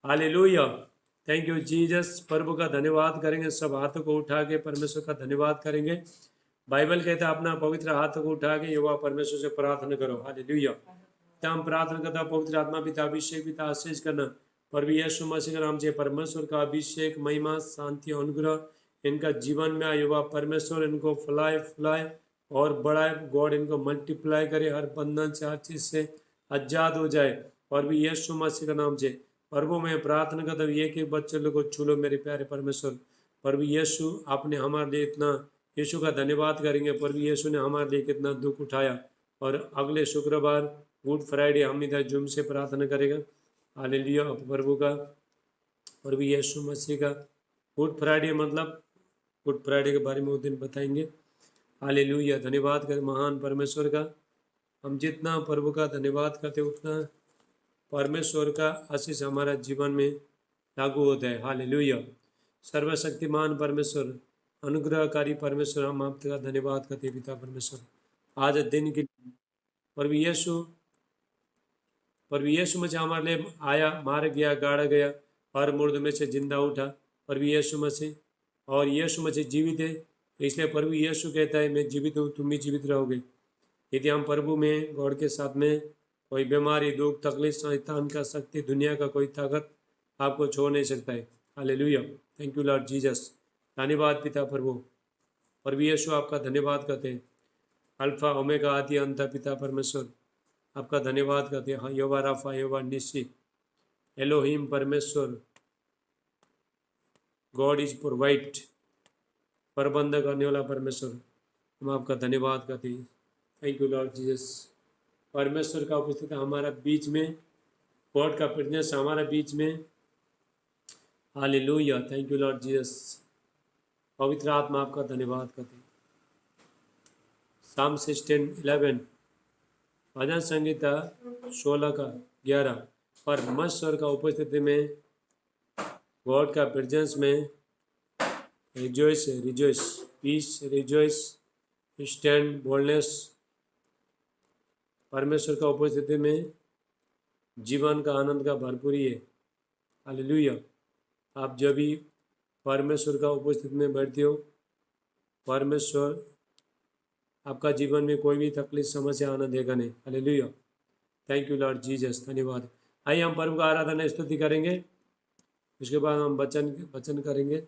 Hallelujah. Thank you Jesus. प्रभु का धन्यवाद करेंगे, सब हाथों को उठा के परमेश्वर का धन्यवाद करेंगे। बाइबल कहता है अपना पवित्र हाथों को उठा के युवा परमेश्वर से प्रार्थना करो। हालेलुया। हम प्रार्थना करता पवित्र आत्मा पिता अभिषेक पिता आशीष करना प्रभु यीशु मसीह के नाम से परमेश्वर का अभिषेक महिमा शांति अनुग्रह इनका जीवन में युवा परमेश्वर इनको फुलाए फुलाए और बढ़ाए। गॉड इनको मल्टीप्लाई करे, हर बंधन से हर चीज से आजाद हो जाए प्रभु यीशु मसीह के नाम से। प्रभु मैं प्रार्थना करता हूँ एक एक बच्चे लोग को छू लो मेरे प्यारे परमेश्वर। प्रभु यीशु आपने हमारे लिए इतना, यीशु का धन्यवाद करेंगे। प्रभु यीशु ने हमारे लिए कितना दुख उठाया। और अगले शुक्रवार गुड फ्राइडे हम इधर जूम से प्रार्थना करेगा। हालेलुया। प्रभु का, प्रभु यीशु मसीह का गुड फ्राइडे मतलब गुड फ्राइडे के बारे में उस दिन बताएंगे। हालेलुया। धन्यवाद करें महान परमेश्वर का। हम जितना प्रभु का धन्यवाद करते उतना परमेश्वर का आशीष हमारा जीवन में लागू होता है। हालेलुया। सर्वशक्तिमान परमेश्वर, अनुग्रहकारी परमेश्वर, हम आपका धन्यवाद करते हैं पिता परमेश्वर आज दिन के प्रभु यीशु मसीह हमारे लिए आया, मार गया, गाड़ा गया और मुर्द में से जिंदा उठा प्रभु यीशु मसीह। और यीशु मसीह जीवित है, इसलिए प्रभु यीशु कहता है मैं जीवित हूँ, तुम भी जीवित रहोगे। यदि हम प्रभु में, गॉड के साथ में, कोई बीमारी दुख तकलीफ शैतान का शक्ति दुनिया का कोई ताकत आपको छोड़ नहीं सकता है। Hallelujah. Thank you Lord Jesus. धन्यवाद पिता प्रभु। प्रभु यीशु आपका धन्यवाद करते हैं। अल्फा ओमेगा आदि अंत पिता परमेश्वर आपका धन्यवाद करते हैं। हाँ यहोवा राफा, यहोवा निस्सी, एलोहिम परमेश्वर, गॉड इज प्रोवाइड, प्रबंध करने वाला परमेश्वर, हम आपका धन्यवाद करते हैं। Thank you Lord Jesus. परमेश्वर का उपस्थित हमारा बीच में, गॉड का प्रेजेंस हमारा बीच में। Hallelujah. Thank you Lord Jesus. पवित्र आत्मा आपका धन्यवाद करते हैं। साम 16:11 भजन संगीता 16 का 11 परमेश्वर का उपस्थिति में, गॉड का प्रेजेंस में rejoice rejoice, peace rejoice, stand boldness. परमेश्वर का उपस्थिति में जीवन का आनंद का भरपूरी है। हालेलुया। आप जब भी परमेश्वर का उपस्थिति में बैठते हो, परमेश्वर आपका जीवन में कोई भी तकलीफ समस्या आना देगा नहीं। Hallelujah. Thank you Lord Jesus. धन्यवाद। आइए हम प्रभु का आराधना स्तुति करेंगे, उसके बाद हम वचन करेंगे।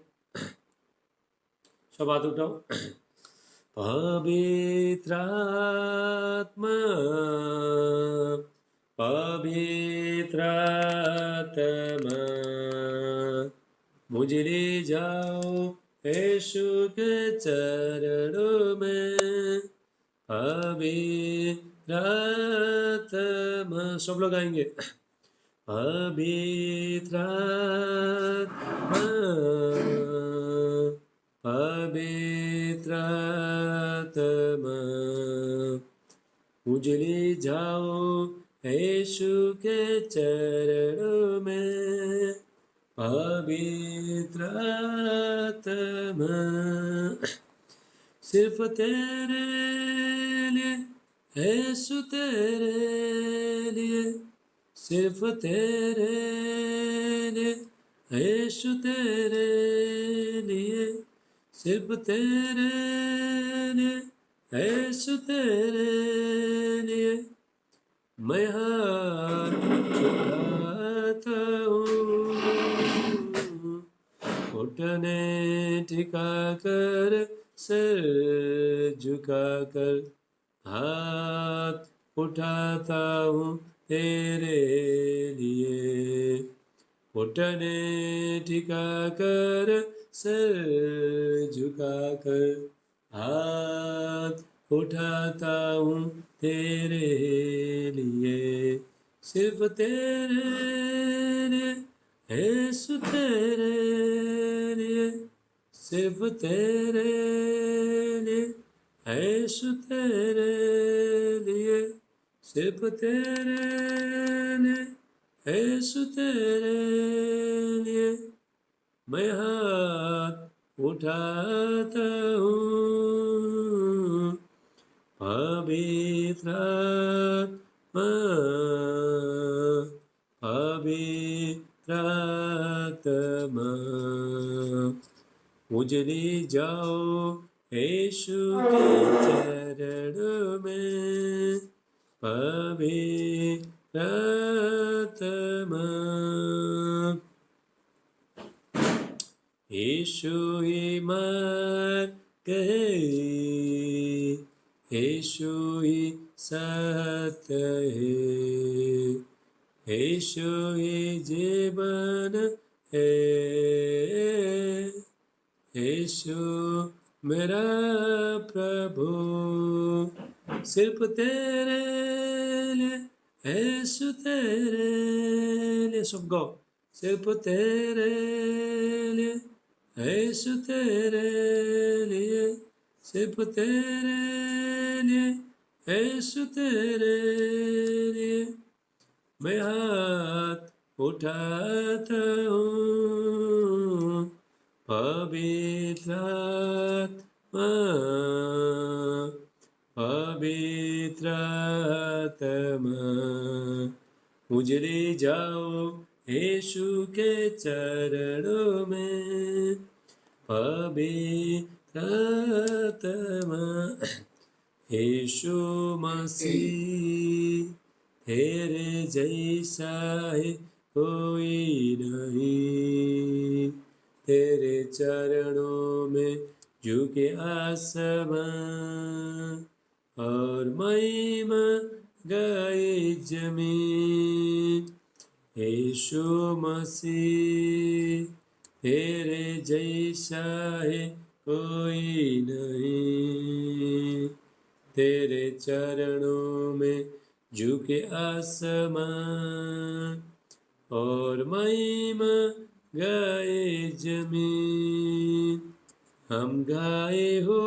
सब हाथ उठाओ। पवित्र आत्मा, पवित्र आत्मा, मुझे ले जाओ यीशु के चरणों में। पवित्र आत्मा, सब लोग आएंगे। पवित्र आत्मा, पवित्र आत्मा, मुझे ले जाओ यीशु के चरणों में। पवित्र आत्मा, सिर्फ तेरे लिए यीशु, तेरे लिए, सिर्फ तेरे लिए यीशु, तेरे लिए, सिर्फ तेरे लिए यीशु, तेरे लिए मैं हाथ उठाता हूँ। घुटने टिका कर, सिर झुका कर, हाथ उठाता हूँ तेरे लिए। घुटने टिका कर, सिर झुका कर, हाथ उठाता हूँ तेरे लिए। सिर्फ तेरे लिए यीशु, तेरे लिए, सिर्फ तेरे लिए यीशु, तेरे लिए, सिर्फ तेरे लिए यीशु, तेरे लिए मैं हाथ उठाता हूँ। पवित्र आत्मा, पवित्र उजली जाओ यीशु के चरण में पवित्रतमा। यीशु ही मार्ग है, यीशु ही सत्य है, यीशु ही जीवन है, यीशु मेरा प्रभु। सिर्फ तेरे लिए, यीशु तेरे लिए, सब गाओ। सिर्फ तेरे लिए, यीशु तेरे लिए, सिर्फ तेरे लिए, यीशु तेरे लिए मैं हाथ उठाता हूँ। पवित्रात्मा, पवित्रात्मा, उजली जाओ यीशु के चरणों में पवित्रात्मा। यीशु मसीह तेरे जैसा है कोई नहीं, तेरे चरणों में झुके आसमां और महिमा गाए जमीन। यीशु मसीह तेरे जैसा है कोई नहीं, तेरे चरणों में झुके आसमान और महिमा गाए जमीन। हम गाए हो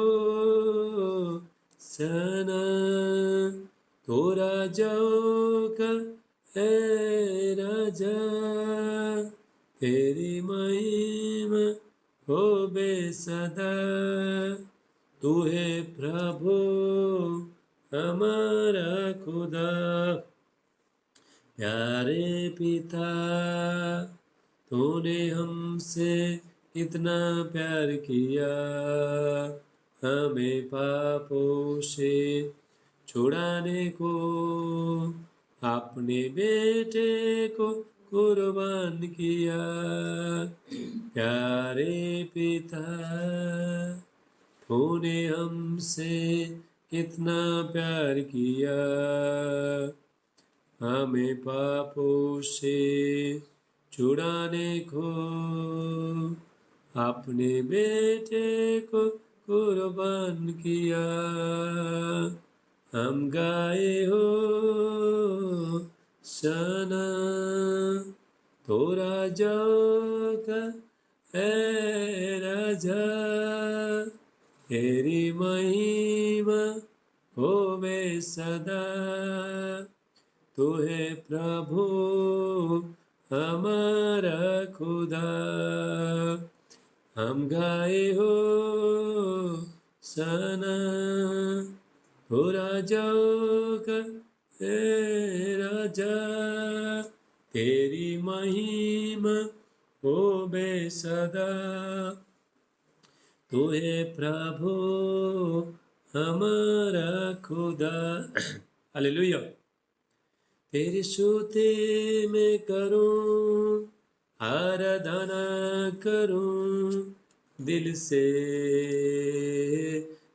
सना तो राजाओं का है राजा, तेरी महिमा हो बेसदा। तू है प्रभु हमारा खुदा, प्यारे पिता तूने हमसे कितना प्यार किया, हमें पापों से छुड़ाने को अपने बेटे को कुर्बान किया। प्यारे पिता तूने हमसे कितना प्यार किया, हमें पापों से छुड़ाने को अपने बेटे को कुर्बान किया। हम गाए हो सना तो राजाओं का है राजा, तेरी महिमा होवे सदा। तू है प्रभु हमारा खुदा, हम गाए हो सना तो राजाओं का है राजा, तेरी महिमा होवे सदा। तू है प्रभु हमारा खुदा। हालेलुया। तेरी स्तुति में करूं, आराधना करूं दिल से,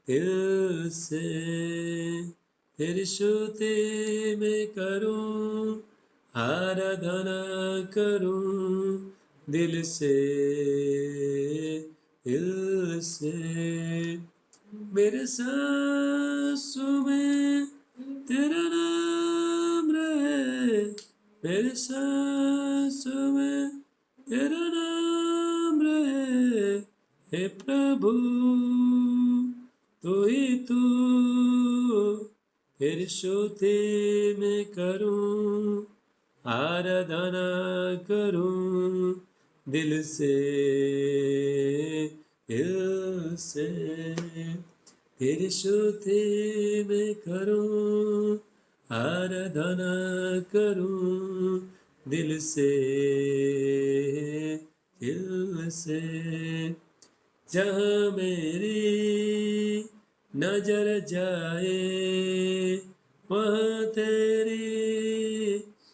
दिल से। तेरी स्तुति में करूं, आराधना करूं दिल से, दिल से। मेरे सांसों में तेरा नाम रहे, मेरे सांसों में तेरा नाम रहे। हे प्रभु तू ही तू, तेरी स्तुति में करूं, आराधना करूं दिल से, दिल से। तेरी स्तुति में करूं, आराधना करूं दिल से, दिल से। जहाँ मेरी नजर जाए वहाँ तेरी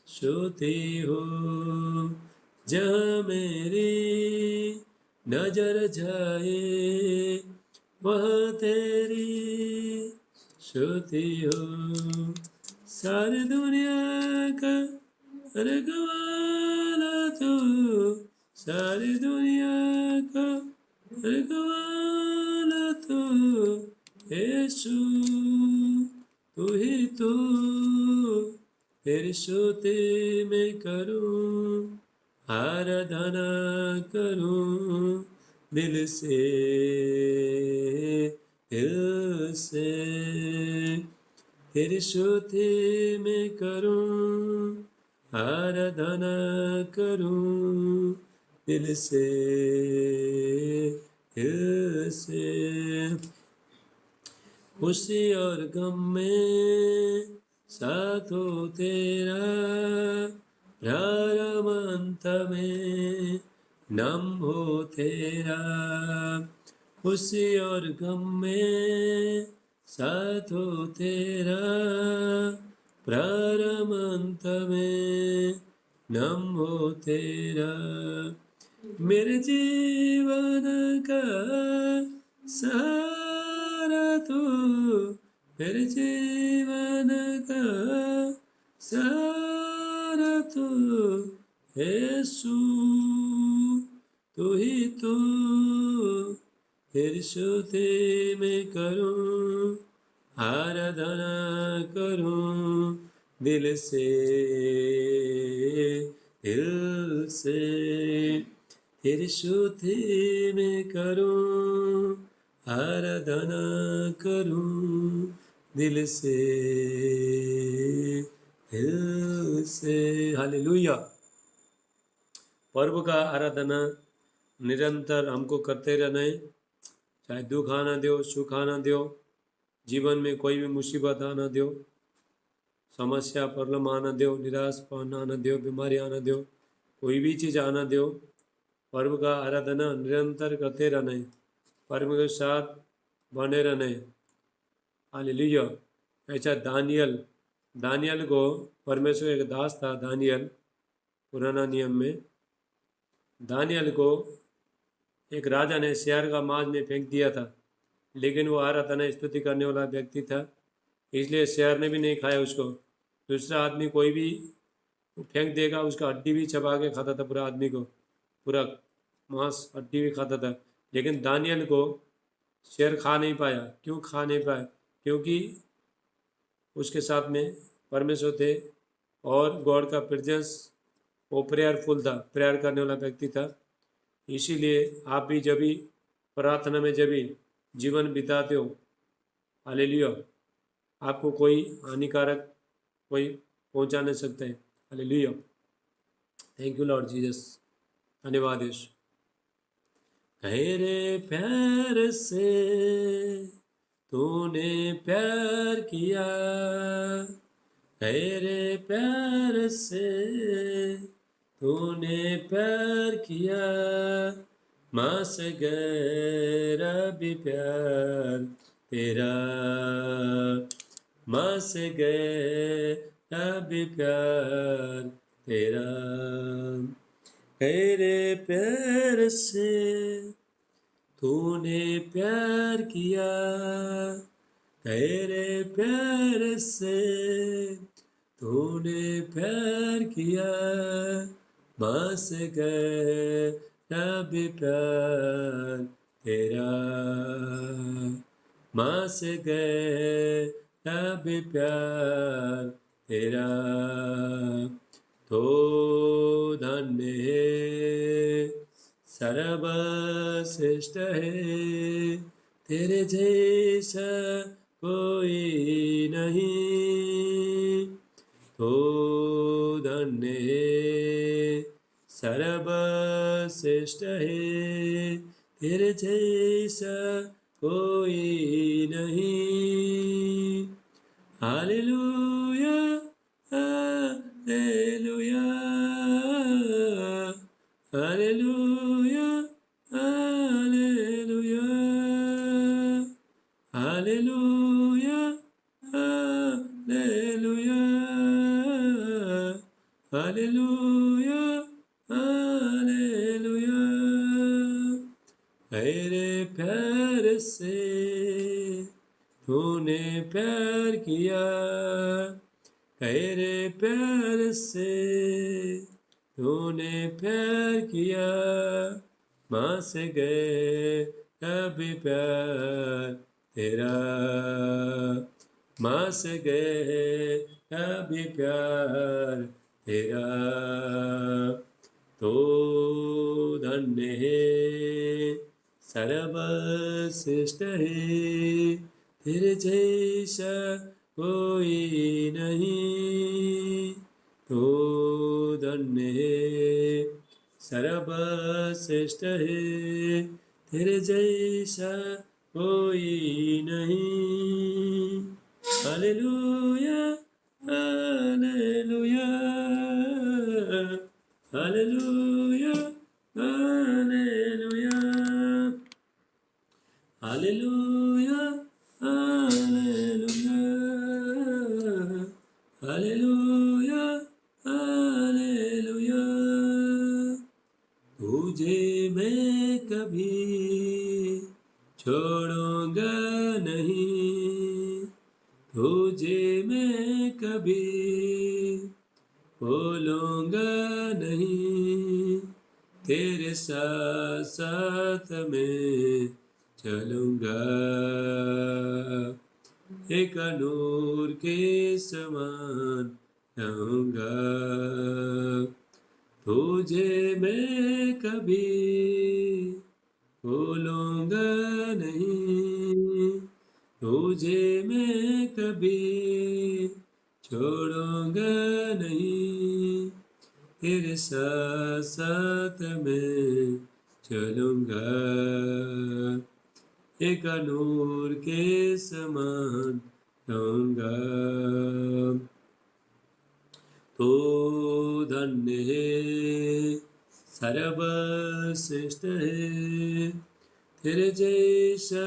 स्तुति हो। जहाँ मेरी नजर जाए वहाँ तेरी स्तुति हो। सारी दुनिया का रखवाला तू, सारी दुनिया का रखवाला तू, यीशु तू ही तू। तेरी स्तुति मैं करूं, आराधना करूं दिल से, दिल से। तेरी स्तुति मैं करूं, आराधना करूं दिल से, दिल से। खुशी और गम में साथ हो तेरा, प्रारंभ अंत में नाम हो तेरा। खुशी और गम में साथ हो तेरा, प्रारंभ अंत में नाम हो तेरा। मेरे जीवन का सहारा तू, मेरे जीवन का सहारा तू, यीशु तू ही तू। तेरी स्तुति मैं करूं, आराधना करूं दिल से, दिल से। तेरी स्तुति मैं करूं, आराधना करूं दिल से, दिल से। हालेलुया। प्रभु का आराधना निरंतर हमको करते रहना है। चाहे दुख आना दो, सुख आना दो, जीवन में कोई भी मुसीबत आना दो, समस्या प्रॉब्लम आना दो, निराश आना दो, बीमारी आना दो, कोई भी चीज़ आना दो, प्रभु का आराधना निरंतर करते रहना है, प्रभु के साथ बने रहना है। हालेलुया। ऐसा दानियल को, परमेश्वर एक दास था दानियल, पुराना नियम में। दानियल को एक राजा ने शेर का मांस में फेंक दिया था, लेकिन वो आराधना स्तुति करने वाला व्यक्ति था, इसलिए शेर ने भी नहीं खाया उसको। दूसरा आदमी कोई भी फेंक देगा, उसका हड्डी भी चबा के खाता था पूरा आदमी को, पूरा मांस हड्डी भी खाता था। लेकिन दानियल को शेर खा नहीं पाया। क्यों खा नहीं पाया? क्योंकि उसके साथ में परमेश्वर थे और गॉड का प्रेजेंस, वो प्रेयरफुल था, प्रेयर करने वाला व्यक्ति था। इसीलिए आप भी जब भी प्रार्थना में जब भी जीवन बिताते हो, हालेलुया, आपको कोई हानिकारक कोई पहुंचा नहीं सकता है। Hallelujah. Thank you Lord Jesus. धन्यवाद यीशु। गहरे प्यार से तूने प्यार किया, गहरे प्यार से तूने प्यार किया, माँ से गहरा भी प्यार तेरा, माँ से गहरा भी प्यार तेरा। गहरे प्यार से तूने प्यार किया, गहरे प्यार से तूने प्यार किया, माँ से गहरा भी प्यार तेरा, माँ से गहरा भी प्यार तेरा। तो धन्य है, सर्वश्रेष्ठ है, तेरे जैसा कोई नहीं। तो धन्य है, सर्वश्रेष्ठ है, तेरे जैसा कोई नहीं। Hallelujah, hallelujah, hallelujah hallelujah hallelujah hallelujah hallelujah hallelujah तेरे प्यार से तूने प्यार किया तेरे प्यार से तूने प्यार किया माँ से गए कभी प्यार तेरा माँ से गए कभी प्यार तेरा तो धन्य है सर्वश्रेष्ठ है तेरे जैसा कोई नहीं तो धन्य है सर्वश्रेष्ठ है तेरे जैसा कोई नहीं hallelujah hallelujah hallelujah hallelujah hallelujah hallelujah hallelujah hallelujah तुझे मैं कभी छोड़ूंगा नहीं तुझे मैं कभी भूलूंगा नहीं तेरे साथ साथ मैं चलूंगा एक नूर के समान रहूंगा तुझे मैं कभी भूलूंगा नहीं तुझे मैं कभी छोड़ूंगा नहीं तेरे साथ साथ मैं चलूंगा एक नूर के समान रहूंगा तो धन्य है सर्वश्रेष्ठ है तेरे जैसा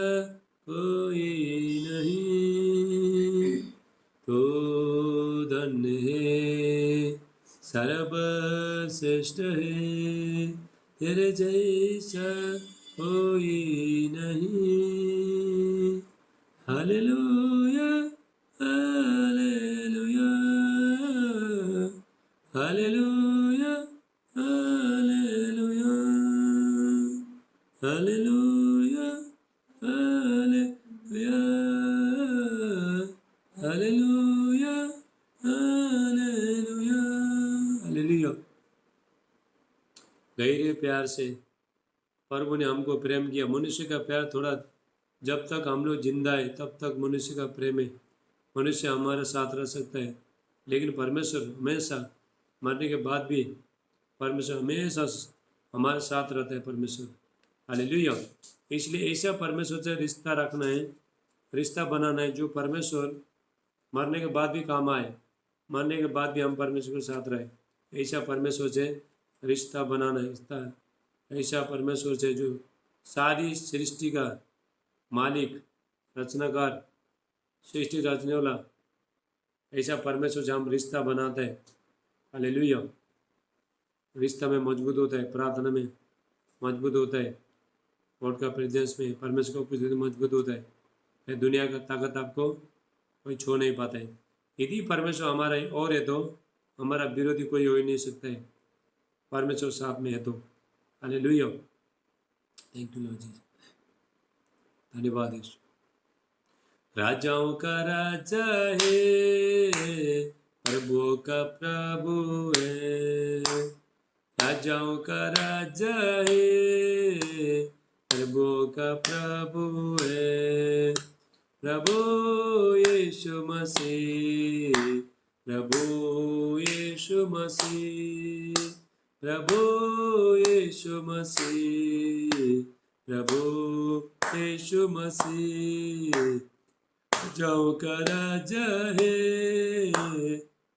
कोई नहीं तो धन्य है सर्वश्रेष्ठ है तेरे जैसा कोई नहीं hallelujah hallelujah hallelujah hallelujah hallelujah hallelujah hallelujah hallelujah hallelujah गहरे प्यार से प्रभु ने हमको प्रेम किया मनुष्य का प्यार थोड़ा जब तक हम लोग जिंदा है तब तक मनुष्य का प्रेम है मनुष्य हमारे साथ रह सकता है लेकिन परमेश्वर हमेशा मरने के बाद भी परमेश्वर हमेशा हमारे साथ रहता है परमेश्वर हालेलुया इसलिए ऐसा परमेश्वर से रिश्ता रखना है रिश्ता बनाना है जो परमेश्वर मरने के बाद भी काम आए मरने के बाद भी हम परमेश्वर के साथ रहे ऐसा परमेश्वर से रिश्ता बनाना है ऐसा परमेश्वर से जो सारी सृष्टि का मालिक रचनाकार सृष्टि रचने वाला ऐसा परमेश्वर से हम रिश्ता बनाते हैं हालेलुया रिश्ता में मजबूत होता है प्रार्थना में मजबूत होता है गॉड का प्रेजेंस में परमेश्वर को कुछ मजबूत होता है फिर दुनिया का ताकत आपको कोई छो नहीं पाता है यदि परमेश्वर हमारा है और है तो हमारा विरोधी कोई हो ही नहीं सकता है परमेश्वर साथ में है तो hallelujah thank you Lord Jesus धन्यवाद यीशु राजाओं का राजा है प्रभुओं का प्रभु है राजाओं का राजा है प्रभुओं का प्रभु है प्रभु यीशु मसीह प्रभु यीशु मसीह प्रभु यीशु मसीह प्रभु यीशु मसीह राजाओं का राजा है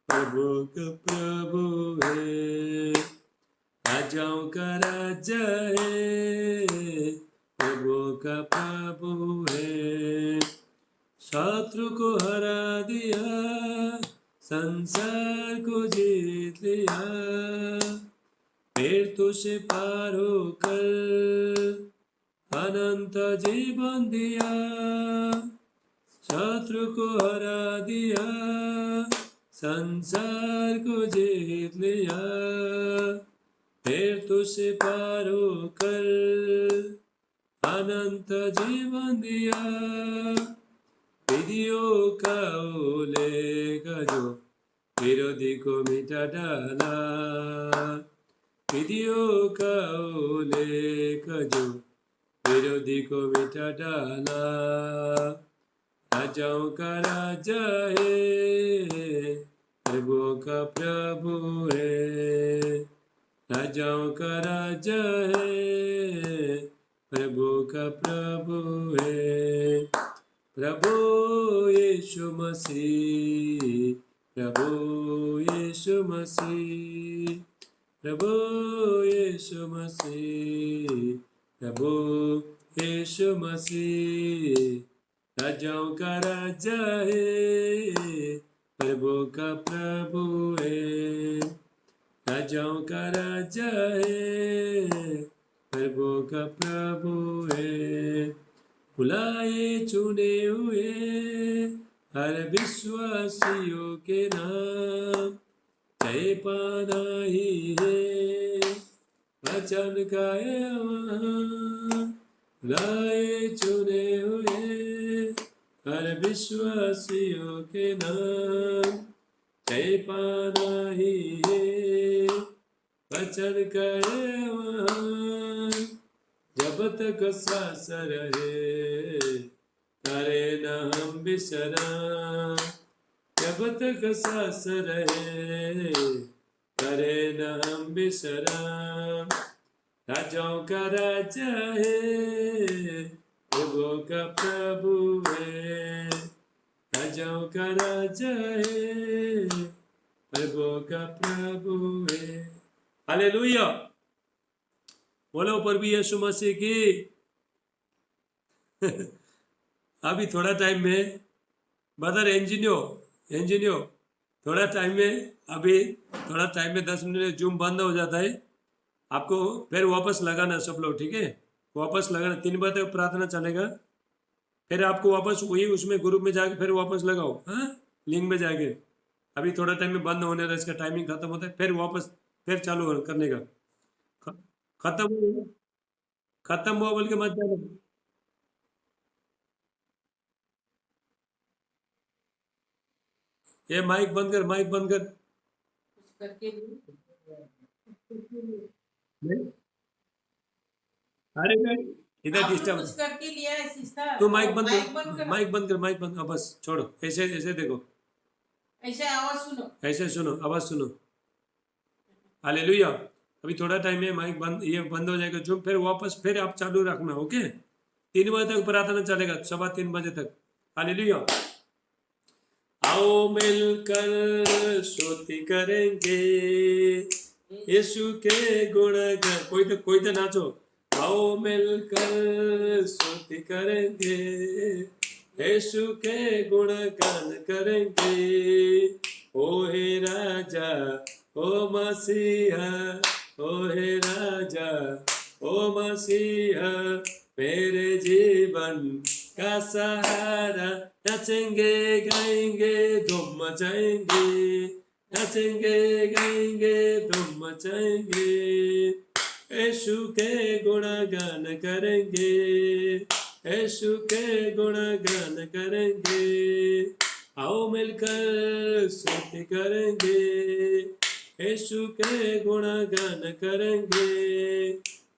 प्रभु का प्रभु है राजाओं का राजा है, प्रभु का प्रभु है। शत्रु को हरा दिया, संसार को जीत लिया, फिर तो से पार होकर अनंत जीवन दिया। शत्रु को हरा दिया, संसार को जीत लिया, फिर तो से पार होकर अनंत जीवन दिया। विधियों का उल्लेख जो विरोधी को मिटा डाला, विधियों का उल्लेख जो विरोधी को मिटा डाला। राजाओं का राजा है, प्रभु का प्रभु है। राजाओं का राजा है, प्रभु का प्रभु है। प्रभु यीशु मसीह, प्रभु यीशु मसीह, प्रभु यीशु मसीह, प्रभु यीशु मसीह। राजाओं का राजा है, प्रभु का प्रभु है। राजाओं का राजा है, प्रभु का प्रभु है। बुलाए चुने हुए हर विश्वासियों के नाम, जय पाना ही है वचन का बुलाए चुने हुए हर विश्वासियों के नाम, जय पाना ही है वचन का जब तक सांस रहे करे न हम बिसरा। जब तक सांस रहे करे न हम बिसरा। राजाओं का राजा है, प्रभु का प्रभु है। राजाओं का राजा है, प्रभु का प्रभु है। हालेलुया, बोलो प्रभु यीशु मसीह की। अभी थोड़ा टाइम में ब्रदर इंजीनियर थोड़ा टाइम में, अभी थोड़ा टाइम में 10 मिनट में जूम बंद हो जाता है। आपको फिर वापस लगाना सब लोग, ठीक है? वापस लगाना, 3 बजे तक प्रार्थना चलेगा। फिर आपको वापस वही उसमें ग्रुप में जाके फिर वापस लगाओ, हाँ, लिंक में जाके। अभी थोड़ा टाइम में बंद होने का, इसका टाइमिंग खत्म होता है, फिर वापस फिर चालू करने का। खत्म हुआ बोल के मत जाना। ये माइक बंद कर, माइक बंद कर। नहीं? अरे नहीं, इधर डिस्टर्ब कुछ करके लिया है सिस्टर। तू माइक बंद कर, माइक बंद कर, माइक बंद। बस छोड़ो, ऐसे ऐसे देखो, ऐसे आवाज सुनो, ऐसे सुनो, आवाज सुनो। हालेलुया। अभी थोड़ा टाइम है, माइक बंद, ये बंद हो जाएगा जो, फिर वापस फिर आप चालू रखना, ओके? 3 बजे तक प्रार्थना चलेगा, 3:15 बजे तक। हालेलुया। आओ मिलकर स्तुति करेंगे यीशु के गुणगान। कोई तो नाचो। आओ मिलकर स्तुति करेंगे यीशु के गुणगान करेंगे। ओ हे राजा, ओ मसीहा, ओ हे राजा, ओ मसीहा, मेरे जीवन का सहारा। नाचेंगे गाएंगे धूम मचाएंगे, नाचेंगे गाएंगे धूम मचाएंगे, यीशु के गुणगान करेंगे, यीशु के गुणगान करेंगे। आओ मिलकर स्तुति करेंगे, यीशु के गुणगान करेंगे।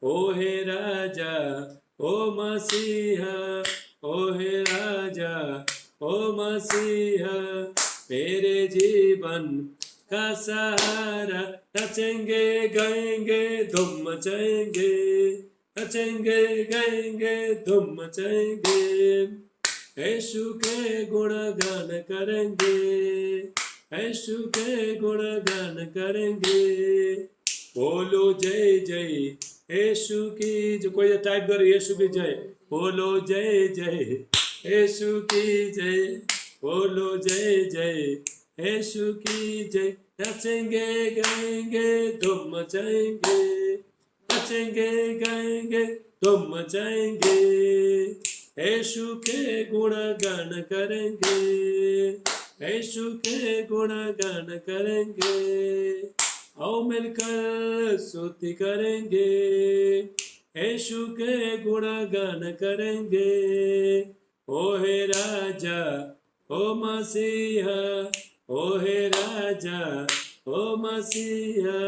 ओ हे राजा, ओ मसीहा, ओ हे राजा, ओ मसीहा, मेरे जीवन का सहारा। नचेंगे गाएंगे धूम मचाएंगे, नचेंगे गाएंगे धूम मचाएंगे, यीशु के गुणगान करेंगे, यीशु के गुणगान करेंगे। बोलो जय जय यीशु की। जो कोई टाइप करो यीशु की जय। बोलो जय जय यीशु की जय। बोलो जय जय यीशु की जय। नचेंगे गाएंगे धूम मचाएंगे। नचेंगे गाएंगे धूम मचाएंगे। यीशु के गुणगान करेंगे। यीशु के गुणगान करेंगे। आओ मिलकर स्तुति करेंगे। यीशु के गुणगान करेंगे। ओ हे राजा ओ मसीहा। ओ हे राजा ओ मसीहा।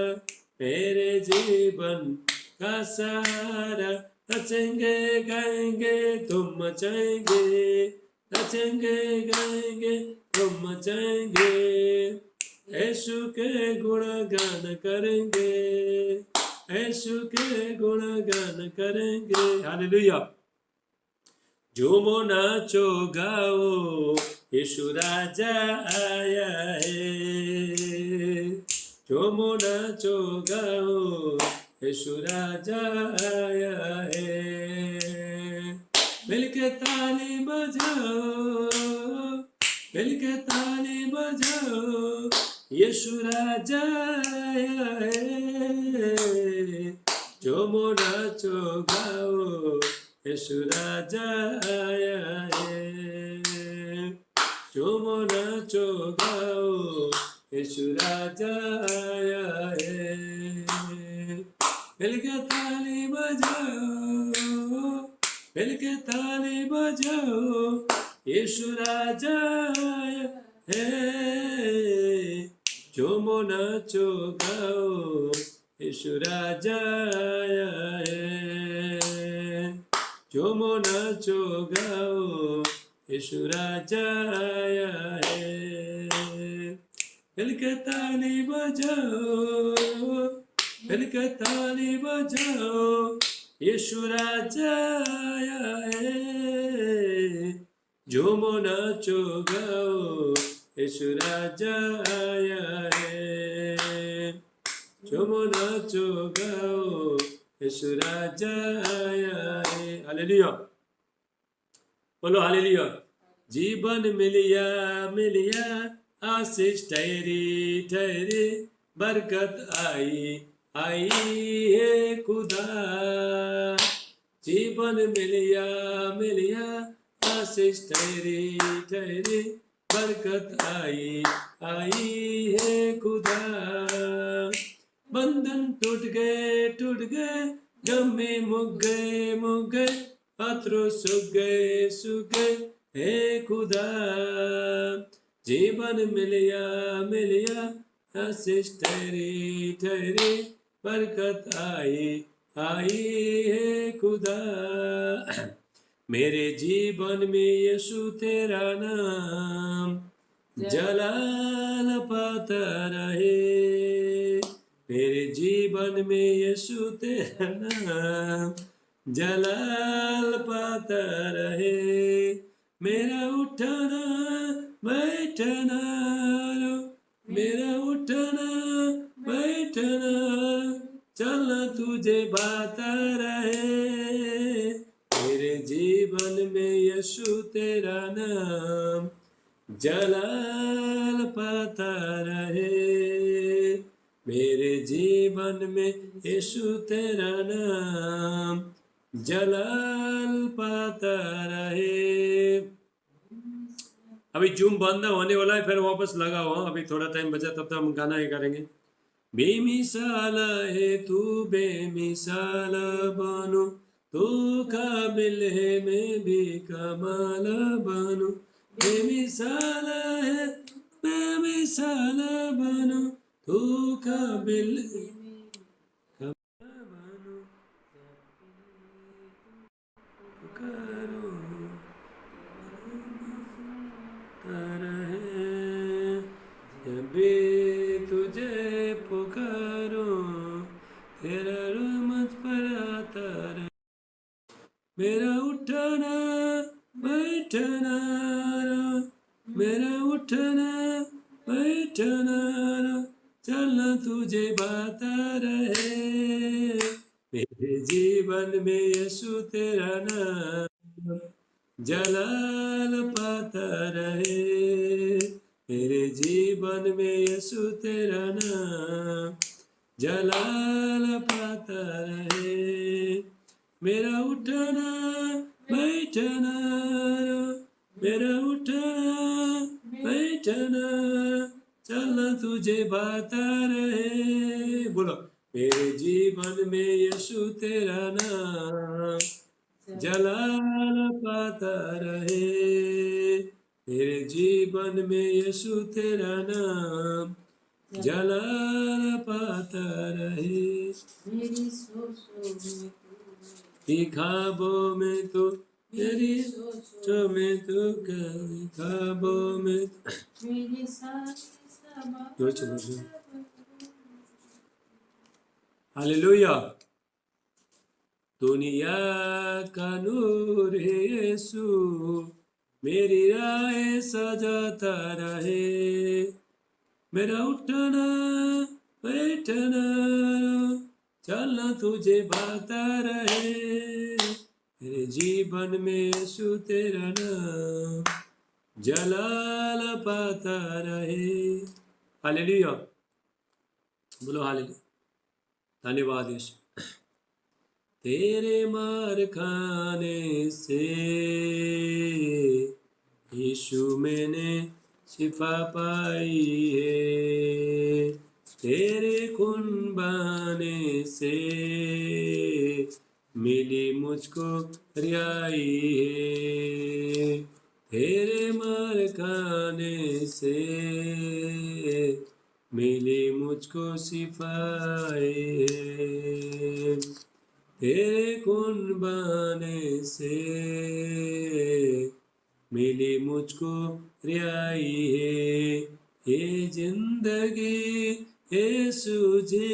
मेरे जीवन का सहारा। नचेंगे गाएंगे धूम मचाएंगे। नचेंगे गाएंगे धूम मचाएंगे। यीशु के गुणगान करेंगे। यीशु के गुणगान करेंगे। हालेलुया। झूमो नाचो गाओ यीशु राजा आया है। झूमो नाचो गाओ यीशु राजा आया है। मिलके ताली बजाओ। मिलके ताली बजाओ यीशु राजा आया है। झूमो नाचो गाओ यीशु राजा आया है। झूमो नाचो गाओ यीशु राजा आया है। मिलके ताली बजाओ। मिलके ताली बजाओ यीशु राजा आया है। झूमो नाचो गाओ यीशु राजा आया है। झूमो नाचो गाओ यीशु राजा आया है। मिलके ताली बजाओ। मिलके ताली बजाओ यीशु राजा आया है। झूमो नाचो गाओ यीशु राजा आया है। झूमो नाचो गाओ यीशु राजा आया है। हालेलुया। बोलो हालेलुया। जीवन मिलिया मिलिया आशीष ठहरी ठहरी। बरकत आई आई है खुदा। जीवन मिलिया मिलिया आशीष ठहरी ठहरी। बरकत आई आई है खुदा। बंधन टूट गए गमे मुक गए। पत्थरों सूख गए हे खुदा। जीवन मिलिया मिलिया आशीष ठहरी ठहरी। बरकत आई आई है खुदा। मेरे जीवन में यीशु तेरा नाम जलाल पाता रहे। मेरे जीवन में यीशु तेरा नाम जलाल पाता रहे। मेरा उठना बैठना रो। मेरा उठना बैठना चलना तुझे बाता रहे। मेरे जीवन में यीशु तेरा नाम जलाल पाता रहे। मेरे जीवन में यीशु तेरा नाम जलाल पाता रहे। अभी जूम बंद होने वाला है, फिर वापस लगाओ। हाँ, अभी थोड़ा टाइम बचा, तब तक हम गाना ही करेंगे। बेमिसाल है तू बेमिसाल बनूं। तू काबिल है मैं भी कमाल बनूं। बेमिसाल है बेमिसाल बनूं। तू काबिल बनूं। पुकारो रहे अभी तुझे पुकारो। तेरा रूह मुझ पर आता रहे। मेरा उठना बैठना रो। मेरा उठना बैठना रो चलना तुझे पाता रहे। मेरे जीवन में यीशु तेरा नाम जलाल पाता रहे। मेरे जीवन में यीशु तेरा नाम जलाल पाता रहे। मेरा उठना बैठना, मेरा उठना बैठना, चलना तुझे पाता रहे। बोलो, मेरे जीवन में यीशु तेरा नाम जलाल पाता रहे। मेरे जीवन में यीशु तेरा नाम जलाल पाता रहे। मेरी सोचों में कि ख्वाबों में तो मेरी सोचों में तो ख्वाबों में मेरी सारी जोर से बोलो। हालेलुया। दुनिया का नूर है यीशु, मेरी राहें सजाता रहे। मेरा उठना बैठना, चलना तुझे पाता रहे। मेरे जीवन में यीशु तेरा नाम जलाल पाता रहे। हालेलुया। बोलो हालेलुया। धन्यवाद यीशु। तेरे मार खाने से यीशु मैंने शिफा पाई है। तेरे खून बहाने से मिली मुझको रिहाई है। तेरे मार खाने से मिली मुझको सिफाई है। तेरे खून बहाने से मिली मुझको रिहाई है। ये जिंदगी यीशु जी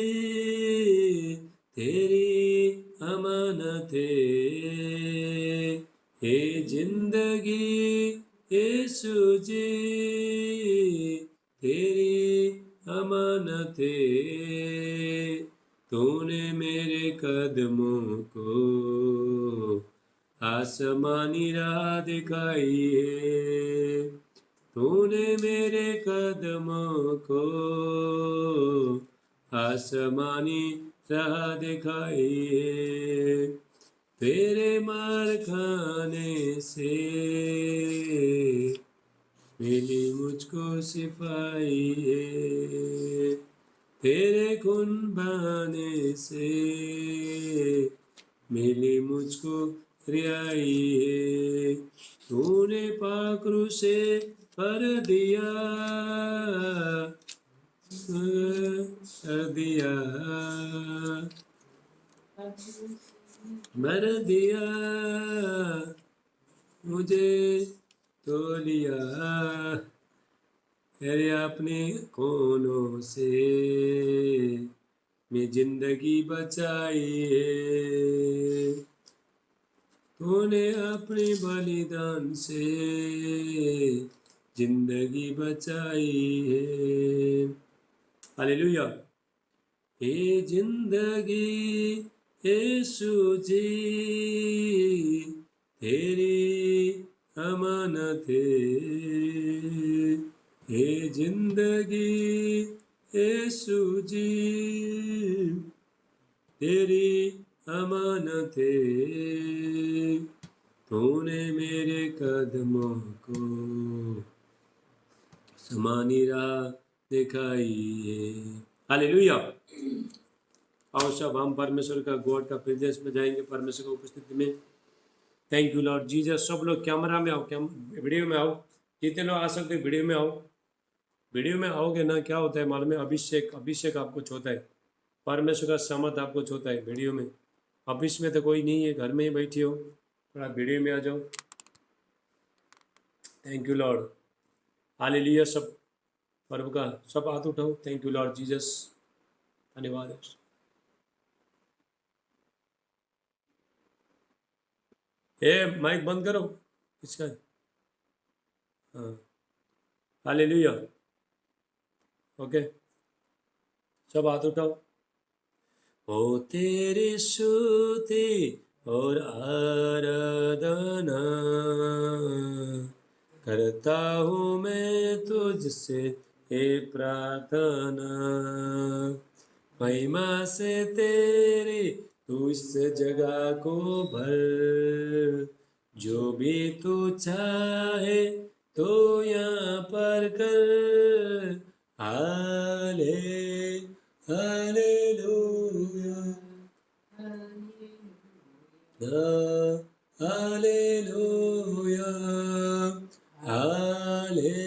तेरी अमानत है। ये जिंदगी यीशु जी तेरी अमानत है। तूने मेरे कदमों को आसमानी राह दिखाई है। तूने मेरे कदमों को आसमानी राह दिखाई है। तेरे मार खाने से मिली मुझको सिपाही है। तेरे खून बहाने से मिली मुझको रिहाई है। तूने पाखरू से पर दिया मर दिया मुझे तो लिया। तेरे अपने कोनों से मैं जिंदगी बचाई है। तूने अपने बलिदान से जिंदगी बचाई है। हालेलुया। ये जिंदगी यीशु जी तेरी अमानत है। ये जिंदगी यीशु जी तेरी अमानत है। तूने मेरे कदमों को समानी राह दिखाई है। हालेलुया। आओ सब हम परमेश्वर का गॉड का प्रदेश में जाएंगे परमेश्वर की उपस्थिति में। Thank you Lord Jesus. सब लोग कैमरा में आओ, वीडियो में आओ। जितने लोग आ सकते वीडियो में आओ। वीडियो में आओगे ना, क्या होता है मालूम है? अभिषेक आपको छूता है। परमेश्वर का समर्थ आपको छूता है वीडियो में। ऑफिस में तो कोई नहीं है, घर में ही बैठी हो, थोड़ा वीडियो में आ जाओ। Thank you Lord. हालेलुया। सब प्रभु का सब हाथ उठाओ। Thank you Lord Jesus. धन्यवाद है। माइक बंद करो इसका। हाँ हालेलुया। ओके। सब हाथ उठाओ। ओ तेरी स्तुति और आराधना करता हूँ मैं तुझसे हे प्रार्थना, महिमा से तेरी तू इस जगह को भर, जो भी तू चाहे तो यहाँ पर कर। हाले हालेलुया हालेलुया हाले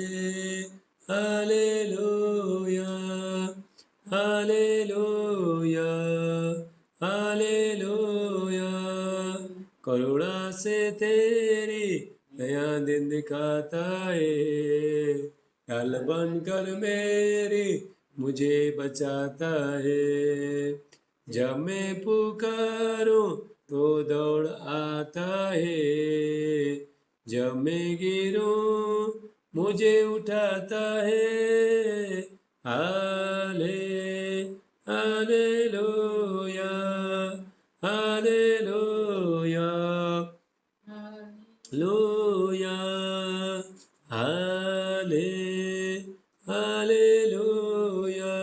हालेलुया हालेलुया हालेलुया। करुणा से तेरी नया दिन दिखाता है, ढाल बनकर मेरी मुझे बचाता है। जब मैं पुकारूं तो दौड़ आता है, जब मैं गिरूं मुझे उठाता है। हाले हालेलुया हालेलुया लोया हाले हालेलुया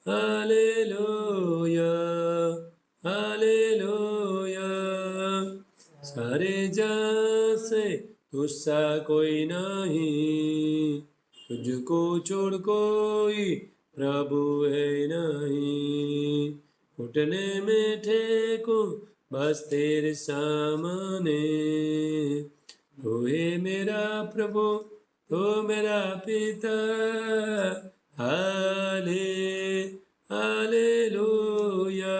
हालेलुया हालेलुया। सारे जहां से तुझसा कोई नहीं, तुझको छोड़ कोई प्रभु है नहीं। घुटने में टेकूं बस तेरे सामने, तू है मेरा प्रभु तो मेरा पिता। हाले हालेलुया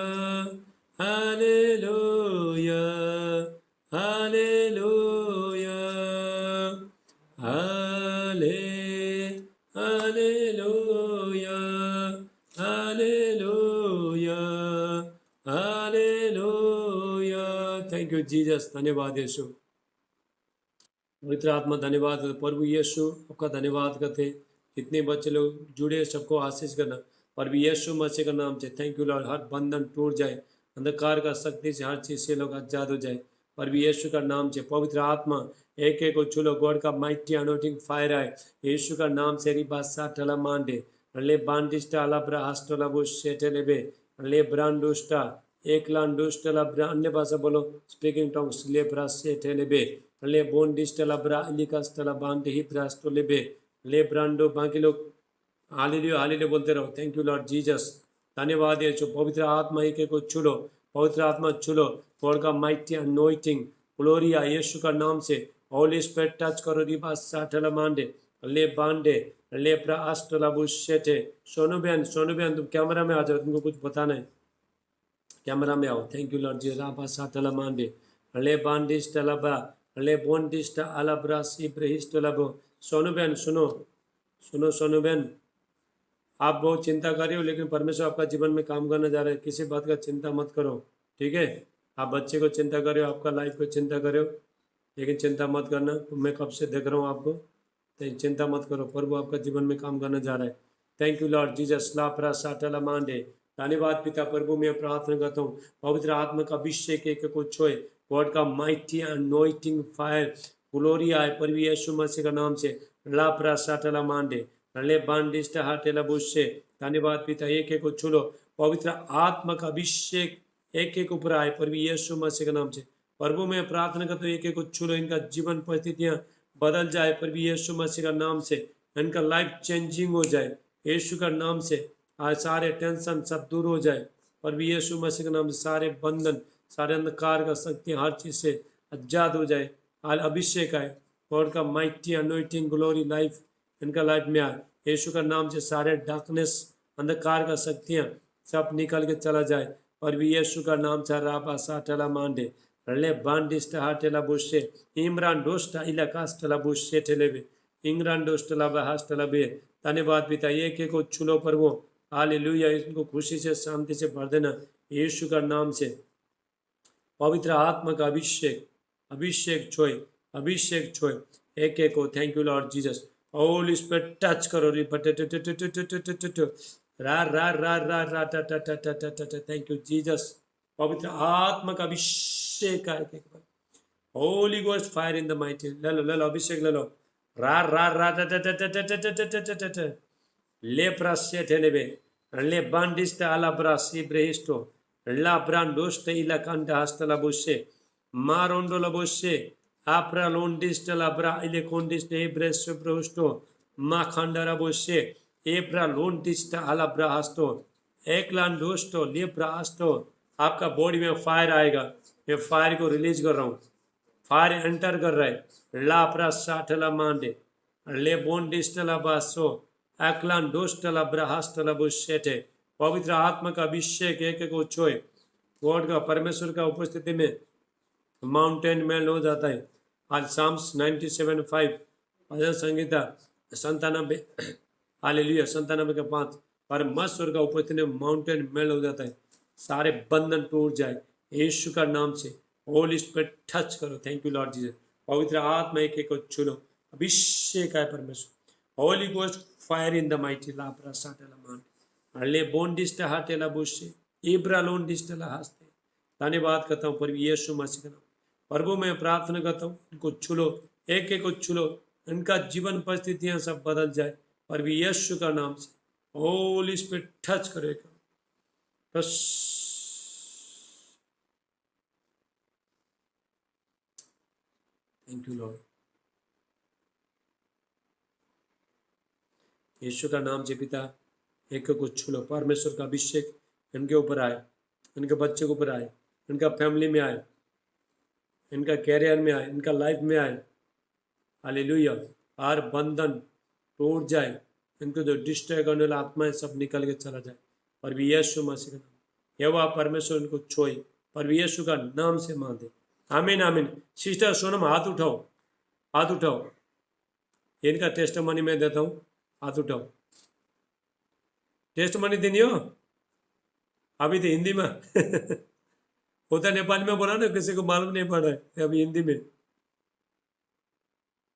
हालेलुया हालेलुया हाले hallelujah hallelujah hallelujah. Thank you Jesus, धन्यवाद यीशु। पवित्र आत्मा धन्यवाद। प्रभु यीशु आपका धन्यवाद करते, कितने बच्चे लोग जुड़े सबको आशीष करना प्रभु यीशु मसीह का नाम से। थैंक यू लॉर्ड, हर बंधन टूट जाए, अंधकार का शक्ति से हर चीज से लोग आजाद हो जाए प्रभु यीशु का नाम से। पवित्र आत्मा एक एक को चुलो, गॉड का माइटी अनोटिंग फायर आए यीशु का नाम से। रिबा साटला मांडे ले बांडिस्टा अलाब्रा हास्टला बुश सेटेलेबे ले ब्रांडुस्टा एक लांडुस्टला अन्य भाषा बोलो, स्पीकिंग टंग्स ले ब्रास सेटेलेबे ले बोंडिस्टला ब्रा इलिकास्टला बांडे ही ब्रास्टोलेबे ले ब्रांडो। बाकी लोग हालेलुया हालेलुया बोलते रहो। थैंक यू लॉर्ड जीसस, धन्यवाद यीशु। पवित्र आत्मा एक एक को छुलो, पवित्र आत्मा छुलो, गॉड का माइटी अनॉइंटिंग ग्लोरिया यीशु का नाम से। होली स्पिरिट टच करो। रिबा साटला मांडे ले बांडे ले प्रा आस्टला बुशेटे। सोनू बहन तुम कैमरा में आ जाओ, तुमको कुछ बताना है, कैमरा में आओ। थैंक यू लॉर्ड जी। राबा साटला मांडे ले बांडिस्टला बा ले बोंडिस्टा अलाब्रा सिब्रहिस्टला बो। सोनू बहन सुनो सुनो, सोनू बहन आप बहुत चिंता कर रहे हो, लेकिन परमेश्वर आपका जीवन में काम करने जा रहे हैं, किसी बात का चिंता मत करो, ठीक है। आप बच्चे को चिंता कर रहे हो, आपका लाइफ को चिंता कर रहे हो, लेकिन चिंता मत करना, मैं कब से देख रहा हूँ आपको, तो चिंता मत करो, प्रभु आपका जीवन में काम करने जा रहा है। Thank you Lord Jesus. लापरा साटला मांडे। धन्यवाद पिता प्रभु, मैं प्रार्थना करता हूँ पवित्र आत्मा का अभिषेक एक को छोए, गॉड का माइटी अनॉइंटिंग फायर ग्लोरी आए प्रभु यीशु मसीह का नाम से। लापरा साटला मांडे ले बांडिस्ट हाटेला बुशे। धन्यवाद पिता, एक एक को छुलो, पवित्र आत्मा का अभिषेक एक एक ऊपर आए प्रभु यीशु मसीह के नाम से। प्रभु मैं प्रार्थना करता हूँ एक एक को छुलो, इनका जीवन परिस्थितियां बदल जाए प्रभु यीशु मसीह का नाम से, इनका लाइफ चेंजिंग हो जाए यीशु का नाम से। आज सारे टेंशन सब दूर हो जाए प्रभु यीशु मसीह के नाम से। सारे बंधन, सारे अंधकार का शक्ति हर चीज से आजाद हो जाए। आज अभिषेक आए, गॉड का माइटी अनॉइंटिंग ग्लोरी लाइफ इनका लाइफ में आए यीशु का नाम से। सारे डार्कनेस, अंधकार का शक्तियां सब निकल के चला जाए और भी यीशु का नाम से। राबा साटला मांडे ले बांडिस्टा हाटेला बुशे इमरान डोस्टा इलाकास्टला बुशे टेलेबे इंग्रान डोस्टला बहास्टला बे। धन्यवाद पिता, एक एक को छुलो पर वो हालेलुया, इनको खुशी से शांति से भर देना यीशु का नाम से। पवित्र आत्मा का अभिषेक अभिषेक छोए अभिषेक छोए एक एक को। Thank you Lord Jesus. Holi spirit touch करो रे रा रा रा रा रा टा टा टा टा टा टा टा। Thank you Jesus. पवित्र आत्मा का अभिषेक आए थे। Holi ghost fire in the mighty. ले लो अभिषेक ले लो। रा रा रा टा टा टा टा टा टा टा टा टा टा टा। Le prasetelebe, le bandiste alla brasi brehisto, la brandoste ila canta hasta la busce, marondo la busce, apra londiste la bra ile condiste ebresso brosto, ma candara busce, ebra londiste alla brahasto, एकलान दोस्तों ले ब्रास्तो। आपका body में fire आएगा। मैं fire को release कर रहा हूँ। फायर एंटर कर रहा है। ला प्रासाठला मांडे ले बोंडिस्टला बासो एकलान दोस्टला ब्राहस्टला बुशेटे। पवित्र आत्मा का अभिषेक एक एक उच्छोए। गॉड का परमेश्वर का उपस्थिति में माउंटेन मेल हो जाता है। आज साम्स 97:5 भजन संगीता 97 हालेलुया 97 के 5 परमेश्वर का उपस्थिति में माउंटेन मेल हो जाता है। सारे बंधन टूट जाए यीशु का नाम से। होली स्पिरिट टच करो। Thank you Lord Jesus. पवित्र आत्मा एक एक को छू लो। अभिषेक है परमेश्वर। Holy ghost fire in the mighty लाप्रा साटेला मान अले बोंडिस्ट हाटेला बुशे इब्रा लोंडिस्टला हस्ते। धन्यवाद करता हूँ पर यीशु मसीह का नाम। प्रभु मैं प्रार्थना करता हूँ इनको छू लो। एक एक को छू लो। इनका जीवन परिस्थितियां सब बदल जाए पर यीशु का नाम से। होली स्पिरिट टच करेगा बस। Thank you Lord. यीशु का नाम से पिता एक को छू लो। परमेश्वर का अभिषेक इनके ऊपर आए, इनके बच्चे के ऊपर आए, इनका फैमिली में आए, इनका कैरियर में आए, इनका लाइफ में आए। हालेलुया। हर बंधन टूट जाए। इनको जो डिस्ट्रॉय करने वाला आत्माएं सब निकल के चला जाए पर यीशु मसीह का नाम। यहोवा परमेश्वर इनको छोए पर यीशु का नाम से मान दे। आमीन आमीन। सिस्टर सोनम हाथ उठाओ, हाथ उठाओ। इनका टेस्ट मनी मैं देता हूँ। हाथ उठाओ। टेस्ट मनी देनी हो अभी तो हिंदी में होता नेपाली में बोला ना, किसी को मालूम नहीं पड़ रहा है अभी हिंदी में।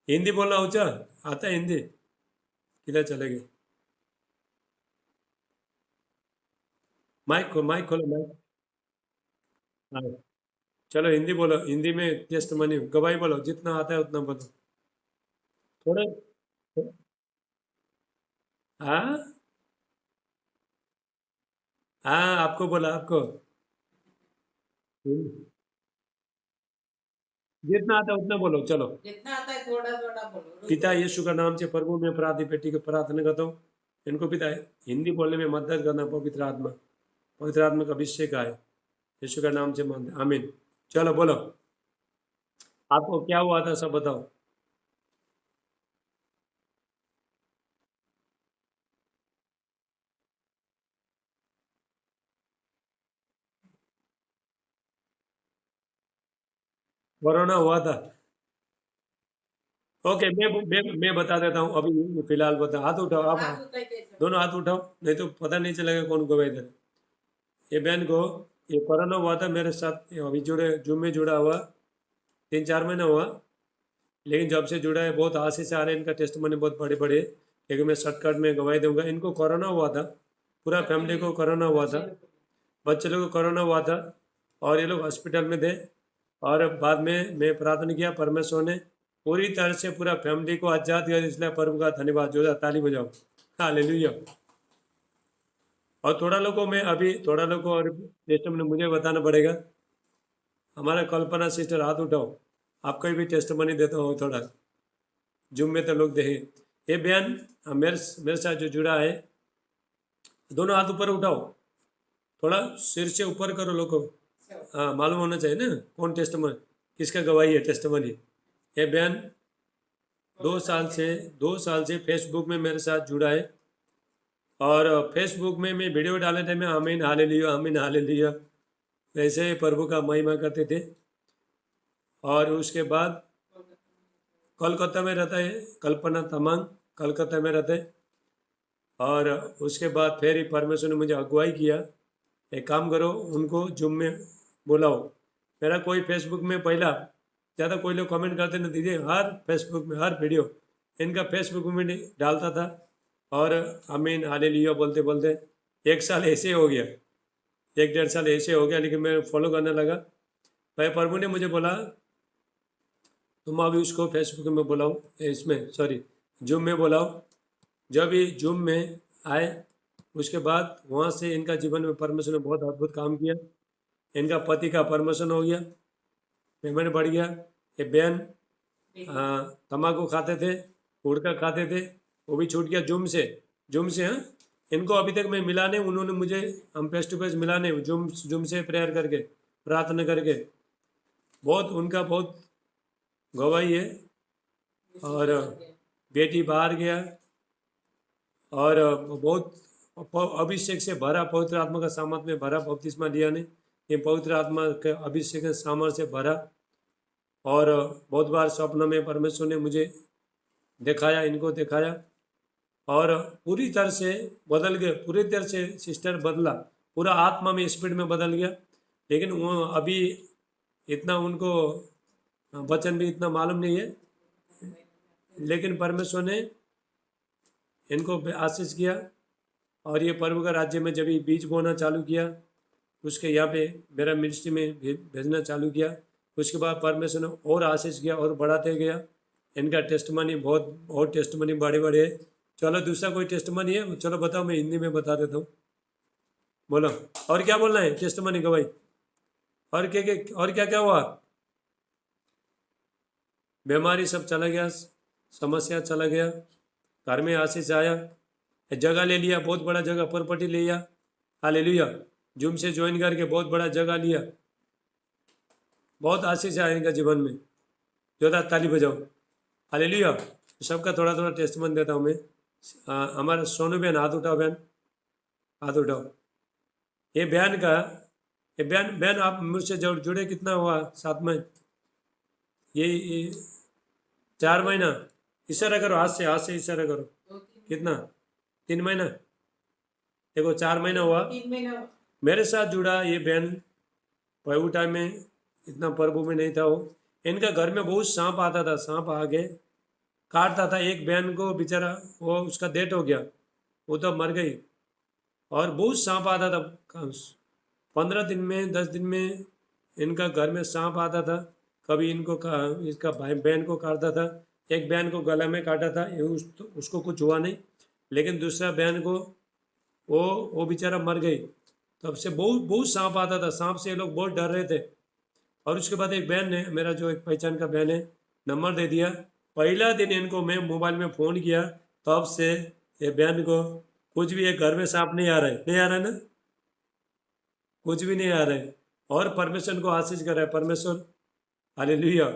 हिंदी बोलना ऊंचा आता है हिंदी किधर चले गए? माइक खोलो माइक। हाँ चलो हिंदी बोलो। हिंदी में टेस्ट मनी गवाही बोलो। जितना आता है उतना बोलो। थोड़ा हाँ हाँ आपको बोला आपको। जितना आता है उतना बोलो चलो। जितना आता है थोड़ा थोड़ा बोलो, रुको। पिता यीशु का नाम से प्रभु में अपराधी बेटी को प्रार्थना करता हूँ। इनको पिता हिंदी बोलने में मदद करना। पवित्र आत्मा का अभिषेक आए यीशु का नाम से मान आमीन। चलो बोलो आपको क्या हुआ था सब बताओ। कोरोना हुआ था। ओके मैं बता देता हूँ अभी फिलहाल बता। हाथ उठाओ आप। हाथ उठाई कैसे? दोनों हाथ उठाओ नहीं तो पता नहीं चलेगा कौन गवाही दे रहा है। ये बहन को ये कोरोना हुआ था मेरे साथ। अभी जुड़े जूम में जुड़ा हुआ 3-4 महीना हुआ। लेकिन जब से जुड़ा है बहुत आशीष आ रहे हैं। इनका टेस्ट मनी बहुत बड़े बड़े। लेकिन मैं शॉर्टकट में गवाही दूंगा। इनको कोरोना हुआ था। पूरा फैमिली को कोरोना हुआ था। बच्चे लोग को कोरोना हुआ था और ये लोग हॉस्पिटल में थे। और बाद में मैं प्रार्थना किया परमेश्वर ने पूरी तरह से पूरा फैमिली को आजाद किया। इसलिए प्रभु का धन्यवाद। जो ताली बजाओ। हालेलुया। और थोड़ा लोगों में अभी थोड़ा लोगों और टेस्ट में मुझे बताना पड़ेगा। हमारा कल्पना सिस्टर हाथ उठाओ। आपको भी टेस्ट मनी देता हूँ थोड़ा। जूम में तो लोग देखें। ये बयान मेरे साथ जो जुड़ा है दोनों हाथ ऊपर उठाओ। थोड़ा सिर से ऊपर करो लोगों। हाँ मालूम होना चाहिए ना कौन टेस्ट मनी किसका गवाही है। टेस्ट मनी ये बयान 2 साल से फेसबुक में मेरे साथ जुड़ा है। और फेसबुक में मैं वीडियो डालने टाइम में आमीन हालेलुया वैसे ही प्रभु का महिमा करते थे। और उसके बाद कोलकाता में रहता है कल्पना तमांग कलकत्ता में रहते हैं। और उसके बाद फिर ही परमेश्वर ने मुझे अगुवाई किया एक काम करो उनको जूम में बुलाओ। मेरा कोई फेसबुक में पहला ज़्यादा कोई लोग कमेंट करते ना दीजिए। हर फेसबुक में हर वीडियो इनका फेसबुक में डालता था। और आमीन हालेलुया बोलते बोलते 1 साल ऐसे हो गया, 1 डेढ़ साल ऐसे हो गया, लेकिन मैं फॉलो करने लगा। भाई प्रभु ने मुझे बोला तुम अभी उसको फेसबुक में बुलाओ, इसमें सॉरी जूम में बुलाओ। जब ये जूम में आए उसके बाद वहाँ से इनका जीवन में परमेश्वर ने बहुत अद्भुत काम किया। इनका पति का प्रमोशन हो गया, पेमेंट बढ़ गया। ये बहन तम्बाकू खाते थे, गुटखा खाते थे, वो भी छूट गया जूम से। जूम से हाँ, इनको अभी तक मैं मिला नहीं, उन्होंने मुझे हम फेस टू फेस मिला नहीं, जूम जूम से प्रेयर करके प्रार्थना करके। बहुत उनका बहुत गवाही है। और बेटी बाहर गया और बहुत अभिषेक से भरा, पवित्र आत्मा का सामर्थ में भरा, बपतिस्मा लिया ने ये पवित्र आत्मा के अभिषेक के सामर्थ से भरा। और बहुत बार स्वप्न में परमेश्वर ने मुझे दिखाया, इनको दिखाया, और पूरी तरह से बदल गए, पूरी तरह से सिस्टर बदला, पूरा आत्मा में स्पीड में बदल गया। लेकिन वो अभी इतना उनको वचन भी इतना मालूम नहीं है, लेकिन परमेश्वर ने इनको आशीष किया। और ये प्रभु का राज्य में जब ये बीज बोना चालू किया, उसके यहाँ पे मेरा मिनिस्ट्री में भेजना चालू किया, उसके बाद परमेश्वर ने और आशीष किया और बढ़ाते गया। इनका टेस्टमनी बहुत बहुत टेस्टमनी बड़े बड़े है। चलो दूसरा कोई टेस्टमनी है, चलो बताओ, मैं हिंदी में बता देता हूँ। बोलो और क्या बोलना है टेस्टमनी का भाई? और क्या क्या हुआ? बीमारी सब चला गया, समस्या चला गया, घर में आशीष आया, जगह ले लिया, बहुत बड़ा जगह प्रॉपर्टी ले लिया। हालेलुया। जूम से ज्वाइन करके बहुत बड़ा जगह लिया, बहुत आशीष आया इनका जीवन में। जोरदार ताली बजाओ। हालेलुया। सबका थोड़ा थोड़ा टेस्टमनी देता हूँ मैं। हमारा सोनू बहन, हाथ उठाओ बहन, हाथ उठाओ। ये बहन का, ये बहन आप मुझसे जुड़े कितना हुआ? साथ में ये 4 महीना। इशारा करो, हाथ से इशारा करो। कितना? 3 महीना। देखो 4 महीना हुआ 3 महीना मेरे साथ जुड़ा। ये बहन प्रभु टाइम में इतना प्रभु में नहीं था वो। इनका घर में बहुत सांप आता था, सांप आके काटता था। एक बहन को बेचारा, वो उसका डेथ हो गया, वो तो मर गई। और बहुत सांप आता था, 15 दिन में 10 दिन में इनका घर में सांप आता था। कभी इनको इसका भाई बहन को काटता था। एक बहन को गला में काटा था, उसको कुछ हुआ नहीं, लेकिन दूसरा बहन को वो बेचारा मर गई। तब से बहुत बहुत सांप आता था, सांप से ये लोग बहुत डर रहे थे। और उसके बाद एक बहन ने, मेरा जो एक पहचान का बहन है, नंबर दे दिया। पहला दिन इनको मैं मोबाइल में फ़ोन किया, तब से ये बहन को कुछ भी, एक घर में सांप नहीं आ रहा है, नहीं आ रहा है ना, कुछ भी नहीं आ रहा है। और परमेश्वर को आशीष कर रहा है परमेश्वर। हालेलुया।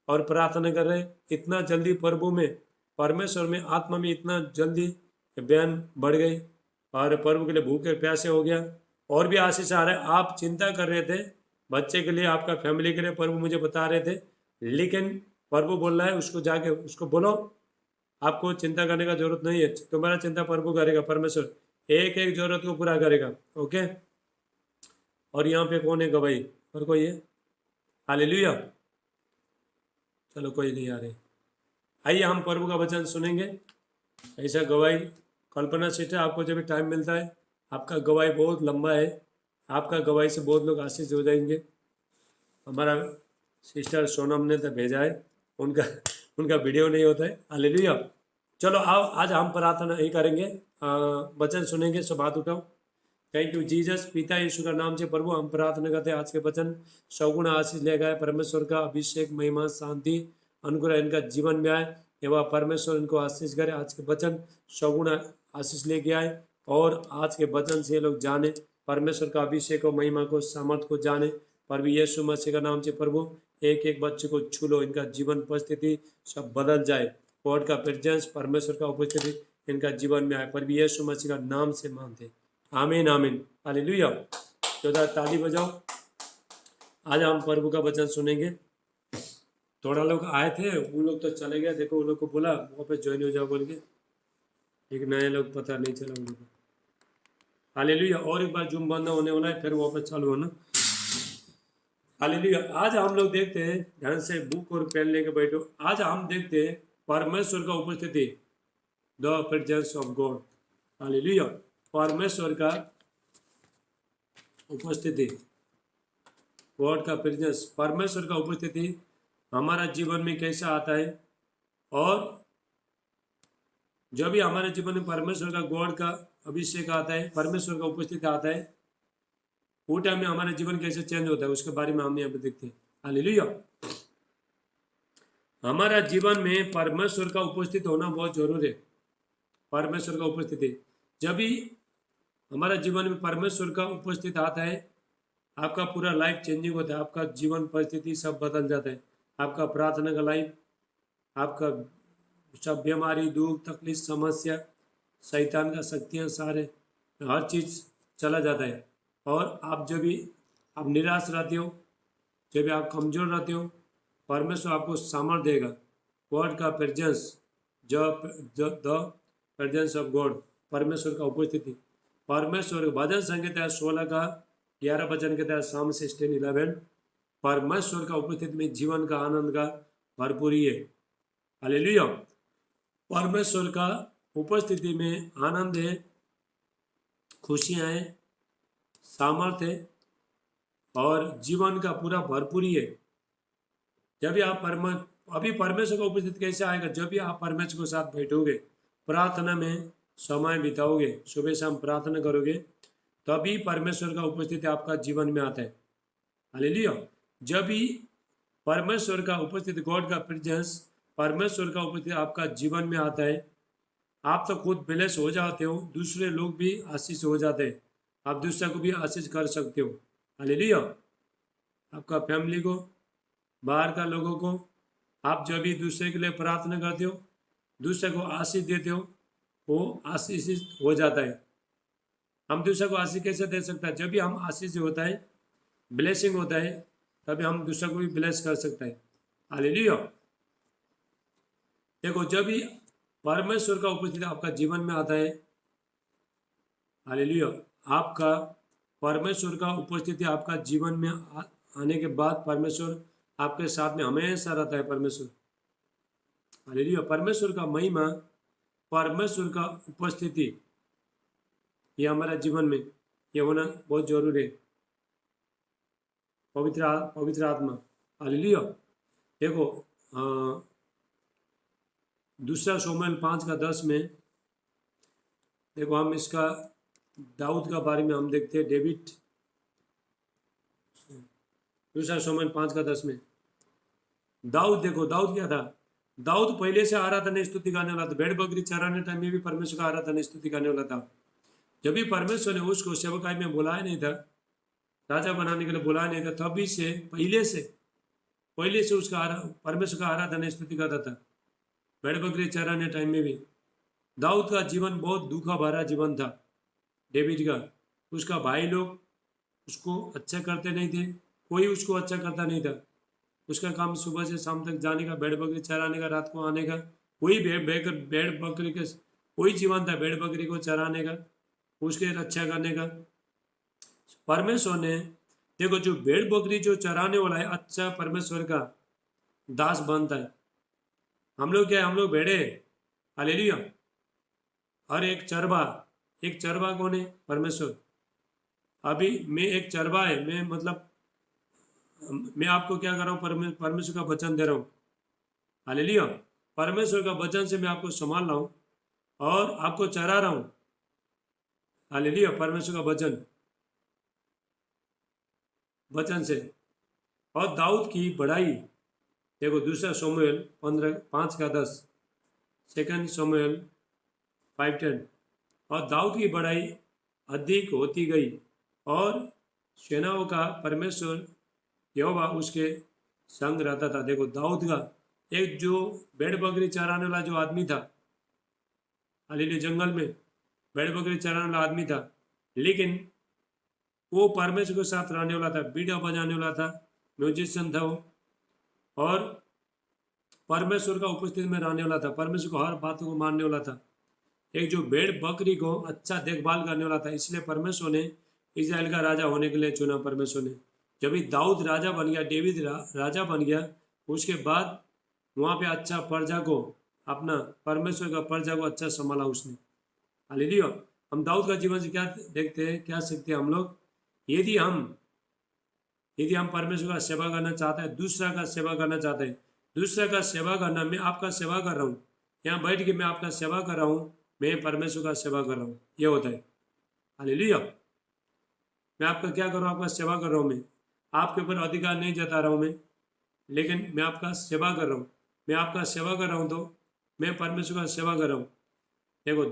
और प्रार्थना कर रहे हैं, इतना जल्दी प्रभु में, परमेश्वर में, आत्मा में इतना जल्दी बयान बढ़ गई और प्रभु के लिए भूखे प्यासे हो गया। और भी आशीष आ रहा है। आप चिंता कर रहे थे बच्चे के लिए, आपका फैमिली के लिए, प्रभु मुझे बता रहे थे, लेकिन प्रभु बोल रहा है उसको जाके उसको बोलो, आपको चिंता करने का जरूरत नहीं है, तुम्हारा चिंता प्रभु करेगा। परमेश्वर एक एक जरूरत को पूरा करेगा। ओके। और यहाँ पे कौन है गवाही? और कोई है? हालेलुया। चलो कोई नहीं आ रहे। आइए हम प्रभु का वचन सुनेंगे। ऐसा गवाही कल्पना सिस्टर, आपको जब भी टाइम मिलता है, आपका गवाही बहुत लंबा है, आपका गवाही से बहुत लोग आशीष हो जाएंगे। हमारा सिस्टर सोनम ने तो भेजा है, उनका वीडियो नहीं होता है। हालेलुया। चलो आओ, आज हम प्रार्थना ही करेंगे, वचन सुनेंगे। सब हाथ उठाओ। Thank you Jesus. पिता यीशु का नाम से प्रभु हम प्रार्थना करते हैं, आज के वचन सौगुण आशीष ले गए। परमेश्वर का अभिषेक, महिमा, शांति, अनुग्रह इनका जीवन में आए। एवं परमेश्वर इनको आशीष करे। आज के वचन सौगुण आशीष लेके आए, और आज के वचन से लोग जाने परमेश्वर का अभिषेक और महिमा को, सामर्थ को जाने। प्रभु यीशु मसीह का नाम से प्रभु एक एक बच्चे को छू लो, इनका जीवन परिस्थिति सब बदल जाए। गॉड का प्रेजेंस, परमेश्वर का उपस्थिति इनका जीवन में आए। प्रभु यीशु मसीह का नाम से मानते, आमीन आमीन। हालेलुया। जोरदार ताली बजाओ। आज हम प्रभु का वचन सुनेंगे। थोड़ा लोग आए थे, वो लोग तो चले गए। देखो उन लोग को बोला वापस ज्वाइन हो जाओ बोल के, लेकिन नए लोग पता नहीं चला उन लोग को। हालेलुया। और एक बार जूम बंद होने वाला है, फिर वापस चालू होना। हालेलुया। आज हम लोग देखते हैं, ध्यान से बुक और पेन लेके बैठो। आज हम देखते हैं परमेश्वर का उपस्थिति, the presence of God. Hallelujah. परमेश्वर का उपस्थिति, गॉड का प्रेजेंस, परमेश्वर का उपस्थिति हमारा जीवन में कैसा आता है, और जब भी हमारे जीवन में परमेश्वर का, गॉड का अभिषेक आता है, परमेश्वर का उपस्थिति आता है, वो टाइम में हमारा जीवन कैसे चेंज होता है उसके बारे में हम यहाँ पे देखते हैं। हालेलुया। हमारा जीवन में परमेश्वर का उपस्थित होना बहुत जरूरी है। परमेश्वर का उपस्थिति, जब भी हमारा जीवन में परमेश्वर का उपस्थित आता है, आपका पूरा लाइफ चेंजिंग होता है, आपका जीवन परिस्थिति सब बदल जाता है, आपका प्रार्थना का लाइफ, आपका सब बीमारी, दुख, तकलीफ, समस्या, शैतान का शक्तियाँ, सारे हर चीज़ चला जाता है। और आप जब भी आप निराश रहते हो, जब भी आप कमज़ोर रहते हो, परमेश्वर आपको सामर्थ देगा। गॉड का presence, the presence of God, परमेश्वर का उपस्थिति, परमेश्वर भजन संहिता 16 का 11 वचन कहता है, साम 16:11, परमेश्वर का उपस्थिति में जीवन का आनंद का भरपूरी है। हालेलुया। परमेश्वर का उपस्थिति में आनंद है, खुशियाँ हैं, सामर्थ है और जीवन का पूरा भरपूरी है। जब भी आप अभी परमेश्वर का उपस्थिति कैसे आएगा? जब भी आप परमेश्वर के साथ बैठोगे, प्रार्थना में समय बिताओगे, सुबह शाम प्रार्थना करोगे, तभी परमेश्वर का उपस्थिति आपका जीवन में आता है। हालेलुया। जब भी परमेश्वर का उपस्थिति, गॉड का प्रेजेंस, परमेश्वर का उपस्थिति आपका जीवन में आता है, आप तो खुद ब्लेस हो जाते हो, दूसरे लोग भी आशीष हो जाते हैं, आप दूसरे को भी आशीष कर सकते हो। हालेलुया। आपका फैमिली को, बाहर का लोगों को, आप जब भी दूसरे के लिए प्रार्थना करते हो, दूसरे को आशीष देते हो, वो आशीषित हो जाता है। हम दूसरे को आशीष कैसे दे सकता है? जब भी हम आशीष होता है, ब्लेसिंग होता है, तभी हम दूसरे को भी ब्लेस कर सकता है। हालेलुया। देखो, जब भी परमेश्वर का उपस्थिति आपका जीवन में आता है, हालेलुया, आपका परमेश्वर का उपस्थिति आपका जीवन में आने के बाद परमेश्वर आपके साथ में हमेशा रहता है। परमेश्वर, हालेलुया, परमेश्वर का महिमा, परमेश्वर का उपस्थिति, ये हमारा जीवन में ये होना बहुत जरूरी है। पवित्र आत्मा, हालेलुया। देखो, दूसरा शमूएल 5:10 में देखो, हम इसका दाऊद का बारे में हम देखते हैं। डेविड, दूसरा शमूएल 5:10 में दाऊद, देखो दाऊद क्या था? दाऊद पहले से आराधना स्तुति गाने वाला था। भेड़ बकरी चराने टाइम में भी परमेश्वर का आराधना स्तुति गाने वाला था। जब भी परमेश्वर ने उसको सेवकाई में बुलाया नहीं था, राजा बनाने के लिए बुलाया नहीं था, तभी से पहले से उसका परमेश्वर का आराधना स्तुति करता था। भेड़ बकरी चराने टाइम में भी दाऊद का जीवन बहुत दुखा भरा जीवन था। डेविड का, उसका भाई लोग उसको अच्छा करते नहीं थे, कोई उसको अच्छा करता नहीं था। उसका काम सुबह से शाम तक जाने का, भेड़ बकरी चराने का, रात को आने का। कोई भेड़ बकरी के कोई जीवन था भेड़ बकरी को चराने का, उसके रक्षा करने का। परमेश्वर ने, देखो, जो भेड़ बकरी जो चराने वाला है, अच्छा परमेश्वर का दास बनता है। हम लोग क्या है? हम लोग भेड़े। हालेलुया। और एक चरवा कौन है? परमेश्वर। अभी मैं एक चरवा है, मैं मतलब मैं आपको क्या कर रहा हूँ? परमेश्वर का वचन दे रहा हूँ। हालेलुया। परमेश्वर का वचन से मैं आपको संभाल रहा हूँ और आपको चरा रहा हूँ। हालेलुया। परमेश्वर का वचन से। और दाऊद की बढ़ाई, देखो, दूसरा शमूएल 5:10, सेकंड शमूएल 5:10, और दाऊद की बढ़ाई अधिक होती गई और सेनाओं का परमेश्वर यहोवा उसके संग रहता था। देखो, दाऊद का एक जो भेड़ बकरी चराने वाला जो आदमी था, हालेलुया, जंगल में भेड़ बकरी चराने वाला आदमी था, लेकिन वो परमेश्वर के साथ रहने वाला था, बीड़ा बजाने वाला था, म्यूजिशियन था वो, और परमेश्वर का उपस्थिति में रहने वाला था, परमेश्वर को हर बातों को मानने वाला था, एक जो भेड़ बकरी को अच्छा देखभाल करने वाला था। इसलिए परमेश्वर ने इजराइल का राजा होने के लिए चुना। परमेश्वर ने, जब भी दाऊद राजा बन गया, डेविड राजा बन गया, उसके बाद वहाँ पे अच्छा प्रजा को, अपना परमेश्वर का प्रजा को अच्छा संभाला उसने। हालेलुया। हम दाऊद का जीवन से क्या देखते हैं, क्या सीखते हैं हम लोग? यदि हम परमेश्वर का सेवा करना चाहते हैं, दूसरा का सेवा करना चाहते हैं, दूसरा का सेवा करना, मैं आपका सेवा कर रहा हूँ, यहाँ बैठ के मैं आपका सेवा कर रहा हूँ, मैं परमेश्वर का सेवा कर रहा हूँ, ये होता है। हालेलुया। मैं आपका क्या कर रहा हूँ? आपका सेवा कर रहा हूँ। मैं आपके ऊपर अधिकार नहीं जता रहा हूँ मैं, लेकिन मैं आपका सेवा कर रहा हूँ। मैं आपका सेवा कर रहा हूँ तो मैं परमेश्वर का सेवा कर रहा हूँ। देखो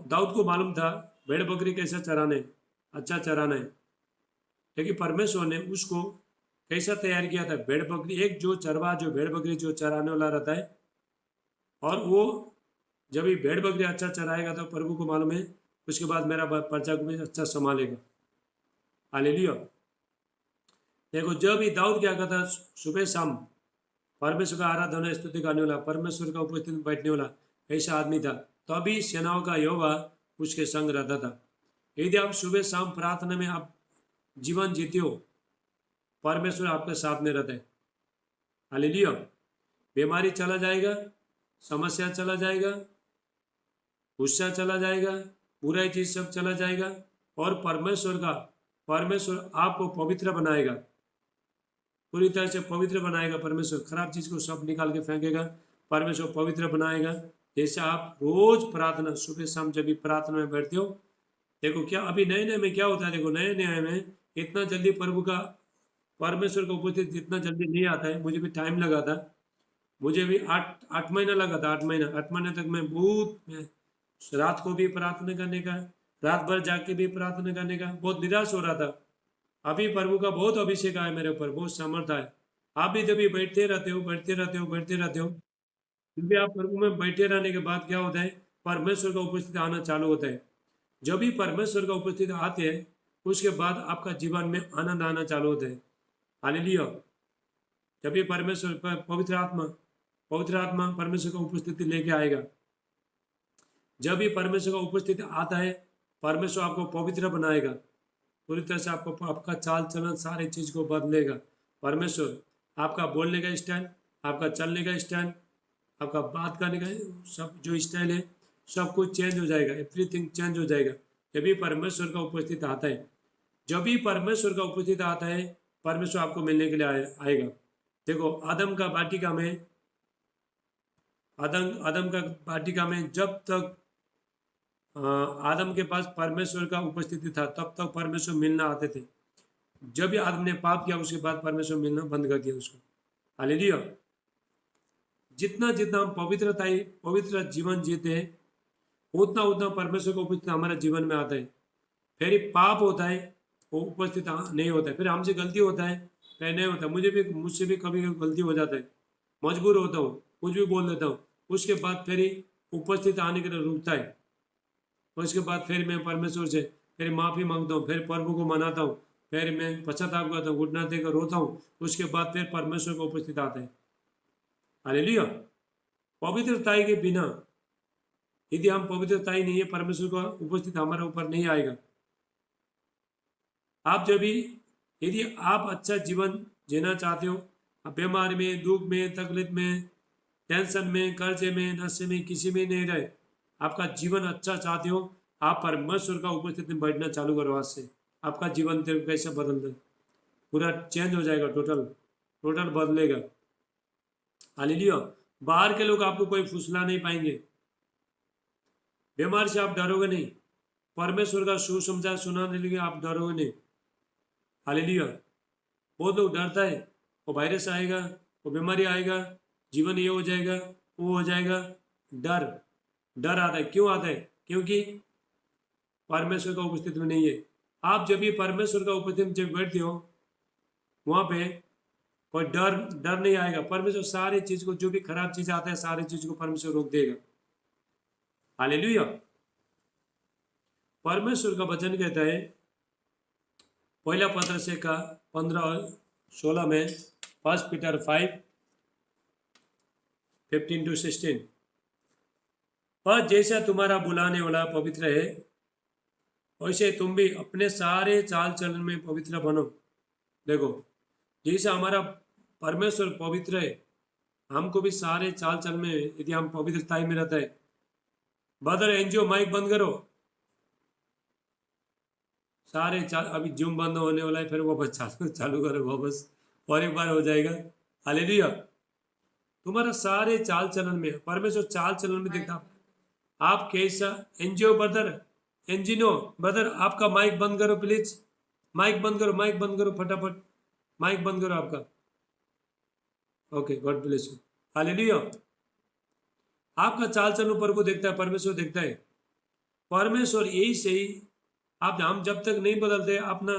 दाऊद को मालूम था भेड़ बकरी कैसा चराना है, अच्छा चराना है, लेकिन परमेश्वर ने उसको कैसा तैयार किया था? भेड़ बकरी, एक जो भेड़ बकरी जो चराने वाला रहता है, और वो जब ये भेड़ बकरी अच्छा चराएगा तो प्रभु को मालूम है उसके बाद मेरा प्रजा को भी अच्छा संभालेगा। हालेलुया। देखो जब ये दाऊद क्या करता, सुबह शाम परमेश्वर का आराधना स्तुति करने वाला, परमेश्वर का उपस्थित में बैठने वाला ऐसा आदमी था, तभी सेनाओं का यहोवा उसके संग रहता था। यदि आप सुबह शाम प्रार्थना में आप जीवन जीते हो, परमेश्वर आपके साथ में रहता है। हालेलुया। बीमारी चला जाएगा, समस्या चला जाएगा, गुस्सा चला जाएगा, बुराई चीज सब चला जाएगा, और परमेश्वर आपको पवित्र बनाएगा, पूरी तरह से पवित्र बनाएगा। परमेश्वर खराब चीज को सब निकाल के फेंकेगा, परमेश्वर पवित्र बनाएगा। जैसे आप रोज प्रार्थना सुबह शाम जब भी प्रार्थना में बैठते हो, देखो क्या अभी नए नए में क्या होता है, देखो नए नए में इतना जल्दी परमेश्वर का उपस्थित इतना जल्दी नहीं आता है। मुझे भी टाइम लगा था, मुझे भी आठ महीना लगा था। 8 महीने तक मैं रात को भी प्रार्थना करने का, रात भर जाग के भी प्रार्थना करने का बहुत निराश हो रहा था। अभी प्रभु का बहुत अभिषेक आया मेरे ऊपर, बहुत सामर्थ है। आप भी जब भी बैठते रहते हो, फिर भी आप प्रभु में बैठे रहने के बाद क्या होता है? परमेश्वर का उपस्थित आना चालू होता है। जब भी परमेश्वर का उपस्थित आते हैं, उसके बाद आपका जीवन में आनंद आना चालू होता है। हालेलुया। जब भी पवित्र आत्मा परमेश्वर का उपस्थिति लेके आएगा, जब भी परमेश्वर का उपस्थिति आता है, परमेश्वर आपको पवित्र बनाएगा, पूरी तरह से आपका चाल चलन सारी चीज को बदलेगा। परमेश्वर आपका बोलने का स्टाइल, आपका चलने का स्टाइल, आपका बात करने का सब जो स्टाइल है, सब कुछ चेंज हो जाएगा, एवरीथिंग चेंज हो जाएगा जब भी परमेश्वर का उपस्थित आता है। जब भी परमेश्वर का उपस्थित आता है, परमेश्वर आपको मिलने के लिए आएगा। देखो आदम का वाटिका में जब तक आदम के पास परमेश्वर का उपस्थिति था, तब तक परमेश्वर मिलना आते थे। जब भी आदम ने पाप किया, उसके बाद परमेश्वर मिलना बंद कर दिया उसको। हालेलुया। जितना जितना हम पवित्र जीवन जीते हैं, उतना उतना परमेश्वर का उपस्थित हमारे जीवन में आता है। फिर पाप होता है, वो उपस्थित नहीं होता है। फिर हमसे गलती होता है, फिर नहीं होता। मुझसे भी कभी कभी गलती हो जाता है, मजबूर होता हूँ, कुछ भी बोल देता हूँ, उसके बाद फिर उपस्थित आने के लिए रुकता है। उसके बाद फिर मैं परमेश्वर से फिर माफ़ी मांगता हूँ, फिर प्रभु को मनाता हूँ, फिर मैं पश्चाताप करता हूँ, घुटना देकर रोता हूँ। उसके बाद फिर परमेश्वर का उपस्थित आता है। हालेलुया। पवित्रता के बिना, यदि हम पवित्रता ही नहीं है, परमेश्वर का उपस्थित हमारे ऊपर नहीं आएगा। यदि आप अच्छा जीवन जीना चाहते हो, आप बीमारी में, दुख में, तकलीफ में, टेंशन में, कर्जे में, नशे में, किसी में नहीं रहे, आपका जीवन अच्छा चाहते हो, आप परमेश्वर का उपस्थिति में बैठना चालू करो। आज से आपका जीवन कैसे बदल दे, पूरा चेंज हो जाएगा, टोटल बदलेगा। हालेलुया। बाहर के लोग आपको कोई फुसला नहीं पाएंगे, बीमार से आप डरोगे नहीं, परमेश्वर का सुसमाचार सुनाने लगे आप डरोगे नहीं। हालेलुया। बहुत लोग डरता है, वो वायरस आएगा, वो बीमारी आएगा, जीवन ये हो जाएगा, वो हो जाएगा। डर आता है। क्यों आता है? क्योंकि परमेश्वर का उपस्थिति में नहीं है। आप जब भी परमेश्वर का उपस्थिति में जब बैठते हो, वहां पे कोई डर नहीं आएगा। परमेश्वर सारी चीज को, जो भी खराब चीज आता है, सारी चीज को परमेश्वर रोक देगा। हालेलुया। परमेश्वर का वचन कहता है, पहला पत्रस का 15 और 16 में, 1 पीटर 5:15-16, पर जैसा तुम्हारा बुलाने वाला पवित्र है, वैसे तुम भी अपने सारे चाल चलन में पवित्र बनो। देखो, जैसा हमारा परमेश्वर पवित्र है, हमको भी सारे चाल चलन में, यदि हम पवित्रता में रहता है। बदर एनजीओ माइक बंद करो। सारे चाल, अभी जूम बंद होने वाला है, फिर वापस चालू चालू करो वापस, और एक बार हो जाएगा। हालेलुया। तुम्हारा सारे चाल चलन में परमेश्वर चाल चलन में देखता आप कैसा। एनजीओ ब्रदर, एंजिनो ब्रदर, आपका माइक बंद करो प्लीज, माइक बंद करो, माइक बंद करो फटाफट, माइक बंद करो आपका। Okay, God bless you. Hallelujah. आपका चाल चलन ऊपर को देखता है, परमेश्वर देखता है। परमेश्वर यही सही, आप हम जब तक नहीं बदलते अपना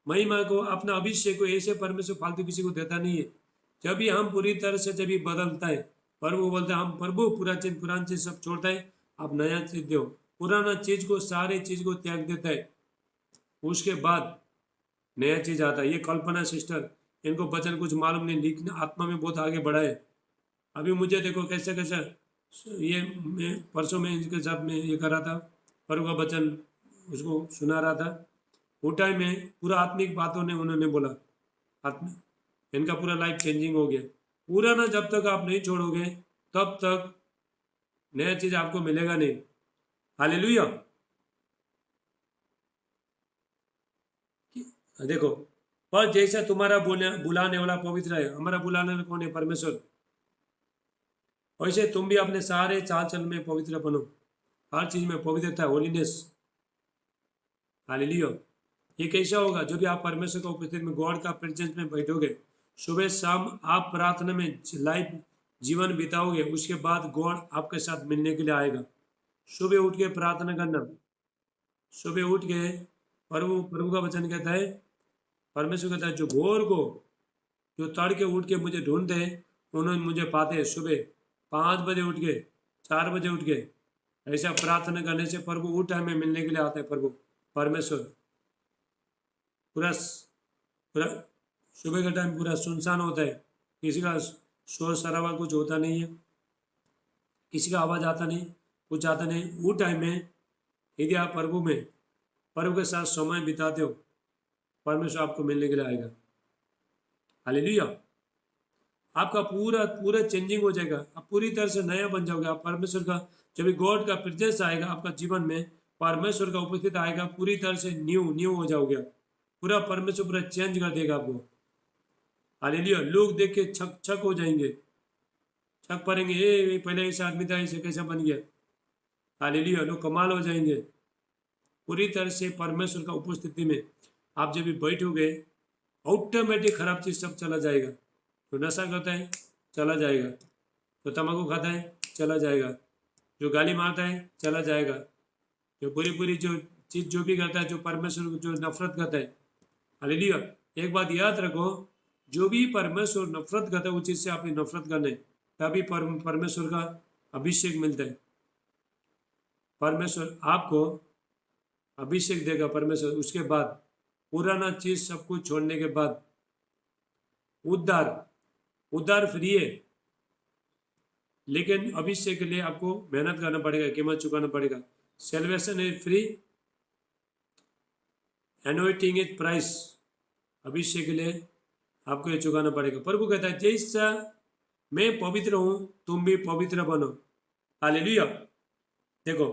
महिमा को, अपना अभिषेक को, ऐसे परमेश्वर फालतू किसी को देता नहीं है। जब भी हम पूरी तरह से जब भी बदलता है, प्रभु बोलता है हम प्रभु पुरानी चीज सब छोड़ता है, आप नया चीज दो। पुराना चीज को, सारे चीज को त्याग देता है, उसके बाद नया चीज आता है। ये कल्पना सिस्टर, इनको वचन कुछ मालूम नहीं, लेकिन आत्मा में बहुत आगे बढ़ा है। अभी मुझे देखो कैसे कैसे, ये मैं परसों में इनके साथ में ये कर रहा था, प्रभु का वचन उसको सुना रहा था। वो टाइम में पूरा आत्मिक बातों ने उन्होंने बोला, आत्मा इनका पूरा लाइफ चेंजिंग हो गया। पुराना जब तक आप नहीं छोड़ोगे तब तक नया चीज आपको मिलेगा नहीं। हालेलुया। देखो, पर जैसा तुम्हारा बुलाने वाला पवित्र है, हमारा बुलाने वाला कौन है? परमेश्वर। वैसे तुम भी अपने सारे चाल चलन में पवित्र बनो, हर चीज में पवित्रता, होलीनेस। हालेलुया। ये कैसा होगा? जब भी आप परमेश्वर का उपस्थिति में, गॉड का प्रेजेंस में बैठोगे, सुबह शाम आप प्रार्थना में लाइफ जीवन बिताओगे, उसके बाद गॉड आपके साथ मिलने के लिए आएगा। सुबह उठ के प्रार्थना करना, सुबह उठ के प्रभु प्रभु का वचन कहता है, परमेश्वर कहता है जो भोर को, जो तड़के उठ के मुझे ढूंढते हैं उन्होंने मुझे पाते हैं। सुबह 5 बजे उठ के, 4 बजे उठ के ऐसा प्रार्थना करने से प्रभु उस टाइम में मिलने के लिए आते हैं। प्रभु परमेश्वर पूरा पूरा सुबह का टाइम पूरा सुनसान होता है, किसी का शोर शराबा कुछ होता नहीं है, किसी का आवाज़ आता नहीं, कुछ आता नहीं। वो टाइम में यदि आप प्रभु के साथ समय बिताते हो, परमेश्वर आपको मिलने के लिए आएगा। हालेलुया। आपका पूरा पूरा चेंजिंग हो जाएगा, आप पूरी तरह से नया बन जाओगे। आप परमेश्वर का, जब भी गॉड का प्रेजेंस आएगा आपका जीवन में, परमेश्वर का उपस्थित आएगा, पूरी तरह से न्यू हो जाओगे। पूरा परमेश्वर पूरा चेंज कर देगा आपको। हालेलुया। लोग देख के छक हो जाएंगे, छक पड़ेंगे, ये पहले ऐसा आदमी था, ऐसे कैसा बन गया। हालेलुया। लोग कमाल हो जाएंगे। पूरी तरह से परमेश्वर का उपस्थिति में आप जब भी बैठोगे, ऑटोमेटिक खराब चीज सब चला जाएगा। जो नशा करता है चला जाएगा, जो तंबाकू खाता है चला जाएगा, जो गाली मारता है चला जाएगा, जो पूरी जो चीज जो भी करता है, जो परमेश्वर को जो नफरत करता है। हालेलुया। एक बात याद रखो, जो भी परमेश्वर नफरत करता है उस चीज से आपने नफरत करना है, तभी परमेश्वर का अभिषेक मिलता है। परमेश्वर आपको अभिषेक देगा परमेश्वर। उसके बाद पुराना चीज सब कुछ छोड़ने के बाद उद्धार फ्री है, लेकिन अभिषेक के लिए आपको मेहनत करना पड़ेगा, कीमत चुकाना पड़ेगा। Salvation is free, anointing is price. अभिषेक के लिए आपको ये चुकाना पड़ेगा। प्रभु कहता है जैसा मैं पवित्र हूं तुम भी पवित्र बनो। हालेलुया। देखो,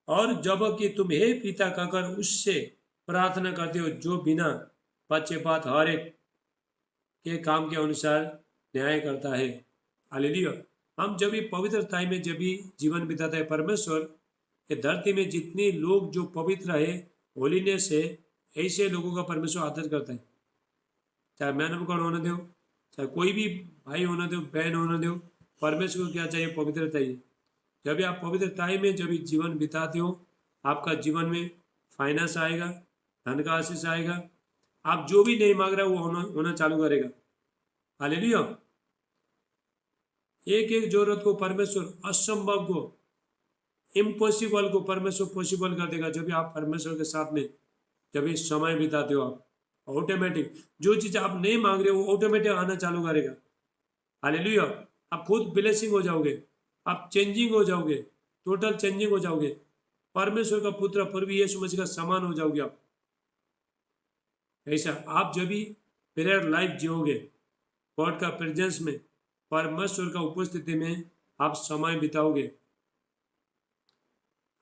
और जब कि तुम हे पिता कहकर उससे प्रार्थना करते हो, जो बिना पक्षपात हर एक के काम के अनुसार न्याय करता है। हालेलुया। हम जब भी पवित्रता में जब भी जीवन बिताता है, परमेश्वर ये धरती में जितने लोग जो पवित्र है, होलीनेस है, ऐसे लोगों का परमेश्वर आदर करता है। चाहे मैन ऑफ गॉड होने दो, चाहे कोई भी भाई होने दो, बहन होने दो, परमेश्वर को क्या चाहिए? पवित्रता ही। जब भी आप पवित्रताई में जब भी जीवन बिताते हो, आपका जीवन में फाइनेंस आएगा, धन का आशीष आएगा, आप जो भी नहीं मांग रहे वो होना चालू करेगा। हालेलुया। एक एक जरूरत को परमेश्वर, असंभव को, इम्पॉसिबल को परमेश्वर पॉसिबल कर देगा। जब भी आप परमेश्वर के साथ में जब भी समय बिताते हो, आप ऑटोमेटिक जो चीज़ आप नहीं मांग रहे हो वो ऑटोमेटिक आना चालू करेगा। हालेलुया। आप खुद ब्लेसिंग हो जाओगे, आप चेंजिंग हो जाओगे, टोटल चेंजिंग हो जाओगे, परमेश्वर का पुत्र प्रभु यीशु मसीह का समान हो जाओगे आप। ऐसा आप जब भी प्रेयर लाइफ जियोगे, गॉड का प्रेजेंस में, परमेश्वर का उपस्थिति में आप समय बिताओगे।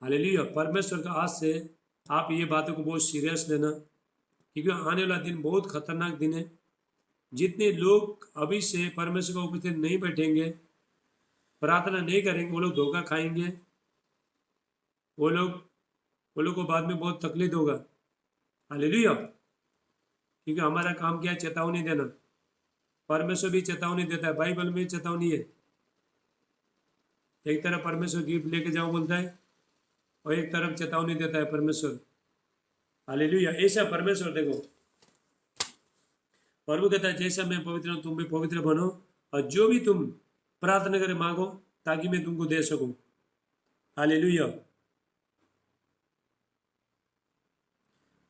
हालेलुया। परमेश्वर का आज से आप ये बातों को बहुत सीरियस लेना, क्योंकि आने वाला दिन बहुत खतरनाक दिन है। जितने लोग अभी से परमेश्वर का उपस्थित नहीं बैठेंगे, प्रार्थना नहीं करेंगे, वो लोग धोखा खाएंगे। वो लोग वो लोग को बाद में बहुत तकलीफ होगा। हालेलुया। क्योंकि हमारा काम क्या है? चेतावनी देना। परमेश्वर भी चेतावनी देता है, बाइबल में चेतावनी है। एक तरफ परमेश्वर गिफ्ट लेके जाओ बोलता है, और एक तरफ चेतावनी देता है परमेश्वर। हालेलुया। ऐसा परमेश्वर देखो, प्रभु कहता है जैसा मैं पवित्र हूं तुम भी पवित्र बनो, और जो भी तुम प्रार्थना करे मांगो, ताकि मैं तुमको दे सकूं। हालेलुया।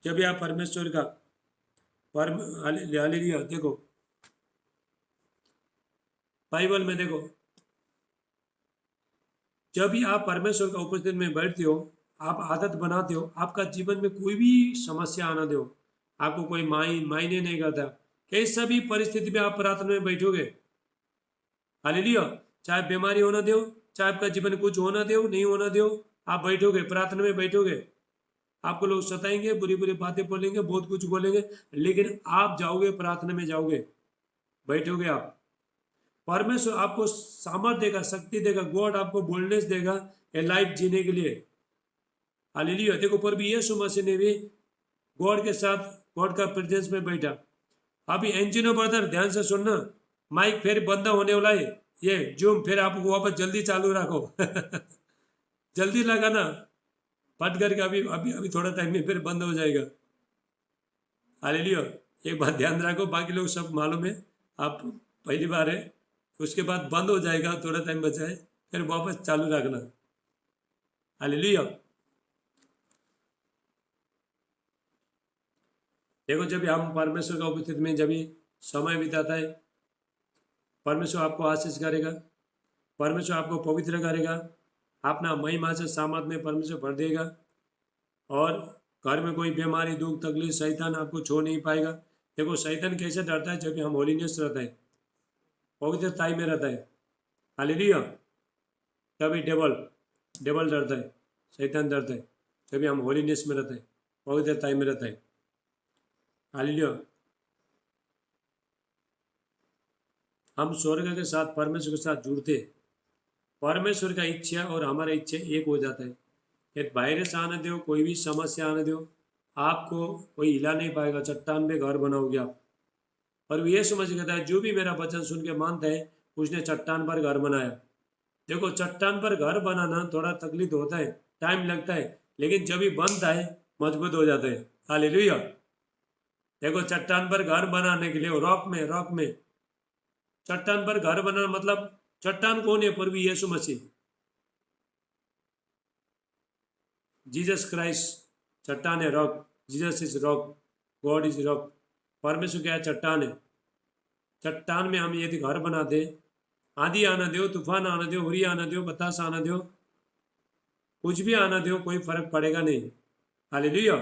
जब भी आप परमेश्वर का हालेलुया देखो, बाइबल में देखो, जब भी आप परमेश्वर का उपस्थित में बैठते हो, आप आदत बनाते हो, आपका जीवन में कोई भी समस्या आना दो, आपको कोई मायने नहीं करता। कैसा भी परिस्थिति में आप प्रार्थना में बैठोगे, हालेलुया, चाहे बीमारी होना दो, चाहे आपका जीवन में कुछ होना दो, नहीं होना दो, आप बैठोगे, प्रार्थना में बैठोगे। आपको लोग सताएंगे, बुरी बुरी बातें बोलेंगे, बहुत कुछ बोलेंगे, लेकिन आप जाओगे, प्रार्थना में जाओगे, बैठोगे आप, परमेश्वर आपको सामर्थ देगा, शक्ति देगा, गॉड आपको बोल्डनेस देगा ये लाइफ जीने के लिए। हालेलुया। देखो, प्रभु यीशु मसीह ने भी गॉड के साथ, गॉड का प्रेजेंस में बैठा। अभी एंजिनो ब्रदर ध्यान से सुनना, माइक फिर बंद होने वाला है, ये जूम फिर आपको वापस जल्दी चालू रखो जल्दी लगाना, फट करके अभी अभी अभी थोड़ा टाइम में फिर बंद हो जाएगा। हालेलुया। एक बात ध्यान रखो, बाकी लोग सब मालूम है, आप पहली बार है, उसके बाद बंद हो जाएगा, थोड़ा टाइम बचा है, फिर वापस चालू रखना। हालेलुया। देखो, जब हम परमेश्वर का उपस्थिति में जब भी समय बिताता है, परमेश्वर आपको आशीष करेगा, परमेश्वर आपको पवित्र करेगा, अपना महिमा से सामर्थ में परमेश्वर भर देगा, और घर में कोई बीमारी, दुख, तकलीफ, शैतान आपको छोड़ नहीं पाएगा। देखो, शैतान कैसे डरता है? जब भी हम होलीनेस रहता है, पवित्रताई में रहता है। हालेलुया। तभी डेवल डेवल डरता है, शैतान डरता है, जब भी हम होलीनेस में रहते हैं, पवित्रताई में रहता है। हालेलुया। हम स्वर्ग के साथ, परमेश्वर के साथ जुड़ते, परमेश्वर का इच्छा और हमारा इच्छा एक हो जाता है। एक वायरस आने दो, कोई भी समस्या आने दो, आपको कोई हिला नहीं पाएगा। चट्टान में घर बनाओगे आप। और ये समझ कहता है, जो भी मेरा वचन सुन के मानता है, उसने चट्टान पर घर बनाया। देखो, चट्टान पर घर बनाना थोड़ा तकलीफ होता है, टाइम लगता है, लेकिन जब भी बनता है मजबूत हो जाता है। हालेलुया। देखो, चट्टान पर घर बनाने के लिए, रॉक में चट्टान पर घर बनाना मतलब, चट्टान कौन है? प्रभु यीशु मसीह, जीसस क्राइस्ट चट्टान है, rock. Jesus is rock, God is rock. परमेश्वर क्या है? चट्टान है। चट्टान में हम यदि घर बनाते, आंधी आना दो, तूफान आना दो, हुरी आना दो, बतास आना दो, कुछ भी आना दो, कोई फर्क पड़ेगा नहीं। हालेलुया।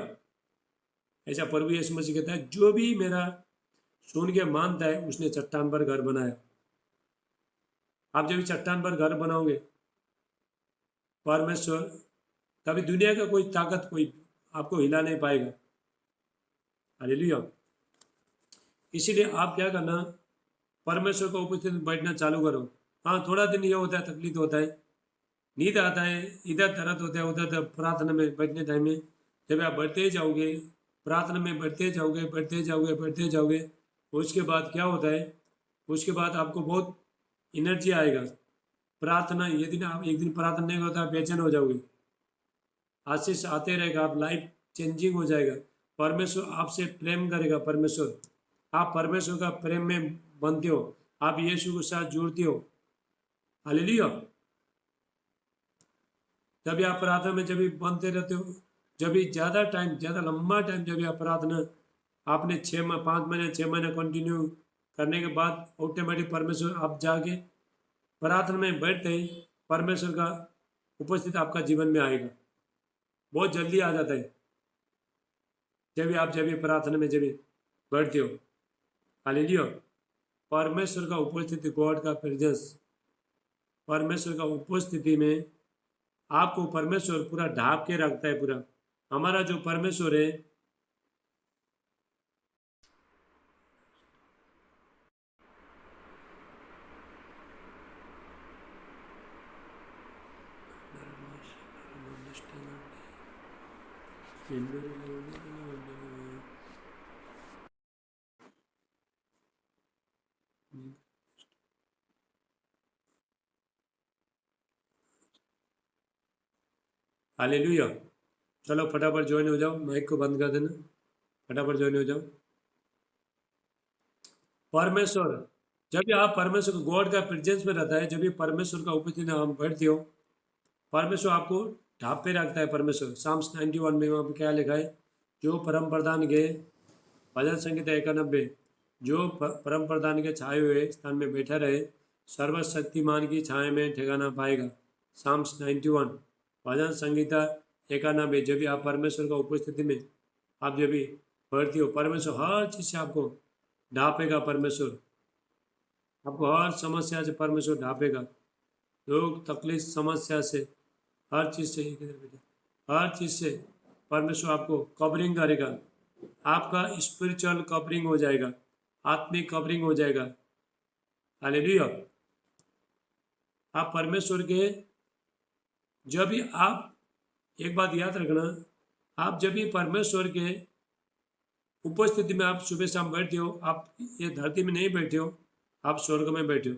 ऐसा प्रभु यीशु मसीह कहता है, जो भी मेरा सुन के मानता है, उसने चट्टान पर घर बनाया। आप जब चट्टान पर घर बनाओगे, परमेश्वर, तभी दुनिया का कोई ताकत कोई आपको हिला नहीं पाएगा। हालेलुया। इसीलिए आप क्या करना, परमेश्वर को उपस्थित में बैठना चालू करो। हाँ, थोड़ा दिन ये होता है, तकलीफ होता है, नींद आता है, इधर दर्द होता है, उधर प्रार्थना में बैठने टाइम में जब आप बढ़ते जाओगे, प्रार्थना में बढ़ते जाओगे, बढ़ते जाओगे, बढ़ते जाओगे, उसके बाद क्या होता है? उसके बाद आपको बहुत एनर्जी आएगा। प्रार्थना, यदि ना आप एक दिन प्रार्थना नहीं होता, आप बेचैन हो जाओगे, आशीष आते रहेगा, आप लाइफ चेंजिंग हो जाएगा। परमेश्वर आपसे प्रेम करेगा। परमेश्वर, आप परमेश्वर का प्रेम में बनते हो, आप यीशु के साथ जुड़ते हो। हालेलुया। जब भी आप प्रार्थना में जब भी बनते रहते हो, जब भी ज़्यादा टाइम, ज़्यादा लंबा टाइम जब भी आप प्रार्थना, आपने 5 महीने 6 महीने कंटिन्यू करने के बाद ऑटोमेटिक परमेश्वर, आप जाके प्रार्थना में बैठते ही परमेश्वर का उपस्थित आपका जीवन में आएगा, बहुत जल्दी आ जाता है। जब भी प्रार्थना में जब भी बैठते हो, हालेलुया, परमेश्वर का उपस्थिति, गॉड का प्रेजेंस, परमेश्वर का उपस्थिति में आपको परमेश्वर पूरा ढांप के रखता है पूरा। हमारा जो परमेश्वर है हालेलुया। चलो फटाफट ज्वाइन हो जाओ, माइक को बंद कर देना, फटाफट ज्वाइन हो जाओ। परमेश्वर, जब भी आप परमेश्वर गॉड का प्रेजेंस में रहता है, जब भी परमेश्वर का उपस्थिति में आप बैठते हो, परमेश्वर आपको ढाप पे रखता है। परमेश्वर साम्स 91 में वहाँ पे क्या लिखा है, जो परम प्रधान के, भजन संगीता 91, जो परम प्रधान के छाए हुए स्थान में बैठा रहे, सर्वशक्तिमान की छाया में ठिकाना पाएगा। साम्स 91, भजन संगीता 91। जब भी आप परमेश्वर का उपस्थिति में आप जब भी बैठती हो, परमेश्वर हर चीज़ से आपको ढापेगा। परमेश्वर आपको हर समस्या से परमेश्वर ढापेगा, दुख तकलीफ समस्या से, हर चीज़ से, हर चीज़ से परमेश्वर आपको कवरिंग करेगा। आपका स्पिरिचुअल कवरिंग हो जाएगा, आत्मिक कवरिंग हो जाएगा। हालेलुया। आप परमेश्वर के, जब भी आप, एक बात याद रखना, आप जब भी परमेश्वर के उपस्थिति में आप सुबह शाम बैठते हो, आप ये धरती में नहीं बैठे हो, आप स्वर्ग में बैठे हो,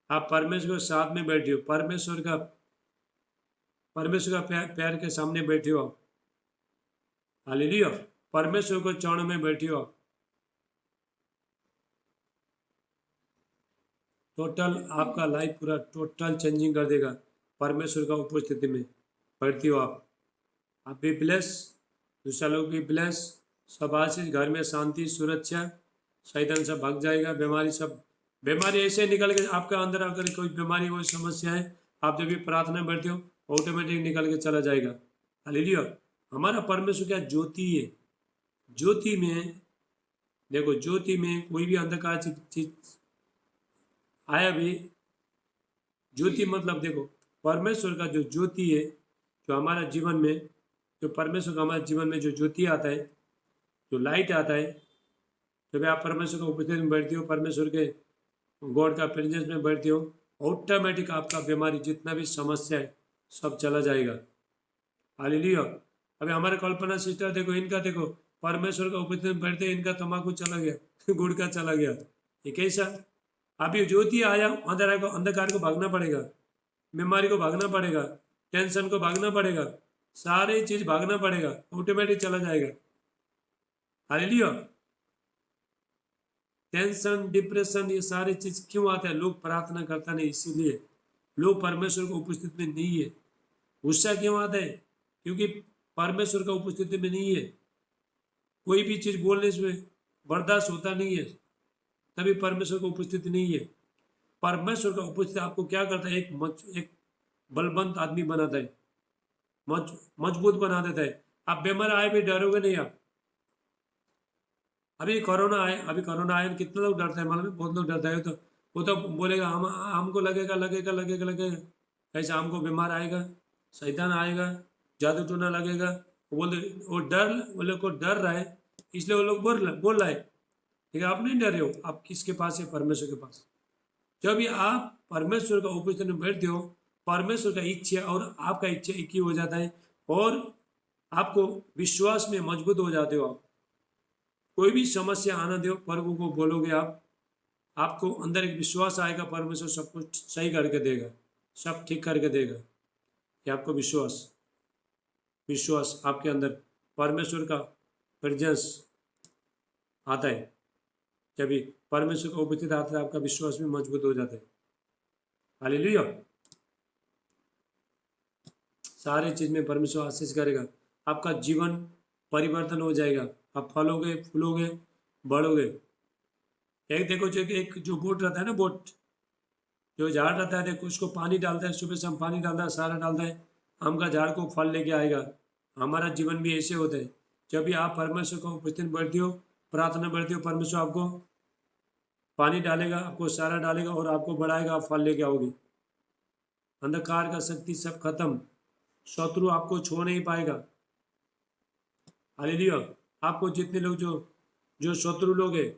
आप परमेश्वर के साथ में बैठे हो, परमेश्वर का पैर के सामने बैठे हो आप। हालेलुया। परमेश्वर को चरणों में बैठे हो आप। टोटल आपका लाइफ पूरा टोटल चेंजिंग कर देगा परमेश्वर का उपस्थिति में बैठती हो आप भी ब्लेस, दूसरा लोग भी ब्लेस, सब आशीष, घर में शांति सुरक्षा, शैतान सब भाग जाएगा, बीमारी ऐसे निकल के आपका अंदर, अगर कोई बीमारी कोई समस्या है, आप जब भी प्रार्थना में बैठते हो ऑटोमेटिक निकल के चला जाएगा। हालेलुया। हमारा परमेश्वर क्या ज्योति है, ज्योति में देखो, ज्योति में कोई भी अंधकार चीज आया भी, ज्योति मतलब देखो, परमेश्वर का जो ज्योति है, जो हमारा जीवन में, जो परमेश्वर का हमारे जीवन में जो ज्योति आता है, जो लाइट आता है, जब आप परमेश्वर का उपस्थिति में बैठते हो, परमेश्वर के गॉड का प्रेजेंस में बैठते हो, ऑटोमेटिक आपका बीमारी जितना भी समस्या है सब चला जाएगा। हालेलुया। अभी हमारे कल्पना सिस्टर देखो, इनका देखो, परमेश्वर का उपस्थिति में बैठते, इनका तम्बाकू चला गया गुड़ का चला गया। ये कैसा? अभी ज्योति आया, अंधकार को भागना पड़ेगा, बीमारी को भागना पड़ेगा, टेंशन को भागना पड़ेगा, सारी चीज भागना पड़ेगा, ऑटोमेटिक चला जाएगा। हालेलुया। टेंशन डिप्रेशन ये सारी चीज क्यों आता है? लोग प्रार्थना करता नहीं, इसीलिए लोग परमेश्वर की उपस्थिति में नहीं है। गुस्सा क्यों आता है? क्योंकि परमेश्वर का उपस्थिति में नहीं है। कोई भी चीज बोलने से बर्दाश्त होता नहीं है, तभी परमेश्वर की उपस्थिति नहीं है। परमेश्वर का उपस्थिति आपको क्या करता है? एक बलवंत आदमी बनाता है, मजबूत बना देता है। आप बीमार आए भी डरोगे नहीं आप। अभी कोरोना आए, कितने लोग डरते हैं मालूम है? बहुत लोग डरते हैं। तो वो तो बोलेगा हमको लगेगा, ऐसा हमको बीमार आएगा, शैतान आएगा, जादू टूना लगेगा। वो लोग को डर रहा है, इसलिए वो लोग बोल रहा है। लेकिन आप नहीं डर रहे हो, आप किसके पास है? परमेश्वर के पास। जब भी आप परमेश्वर का उपस्थिति में बैठते हो, परमेश्वर का इच्छा और आपका इच्छा एक ही हो जाता है, और आपको विश्वास में मजबूत हो जाते हो आप। कोई भी समस्या आना दो, प्रभु को बोलोगे आप, आपको अंदर एक विश्वास आएगा, परमेश्वर सब कुछ सही करके देगा, सब ठीक करके देगा। ये आपको विश्वास आपके अंदर परमेश्वर का प्रेजेंस आता है। जब भी परमेश्वर का उपस्थिति आता है, आपका विश्वास भी मजबूत हो जाता है। हालेलुया। सारे चीज में परमेश्वर आशीष करेगा, आपका जीवन परिवर्तन हो जाएगा, आप फलोगे, फूलोगे, बढ़ोगे। एक देखो, जो बोट रहता है ना, बोट जो झाड़ रहता है, देखो उसको पानी डालता है, सुबह शाम पानी डालता है, सारा डालता है, आम का झाड़ को फल लेके आएगा। हमारा जीवन भी ऐसे होता है। जब भी आप परमेश्वर को उपस्थित बैठते हो, प्रार्थना बैठते हो, परमेश्वर आपको पानी डालेगा, आपको सारा डालेगा और आपको बढ़ाएगा, आप फल लेके आओगे। अंधकार का शक्ति सब खत्म, शत्रु आपको छू नहीं पाएगा। हालेलुया। आपको जितने लोग जो जो शत्रु लोग हैं,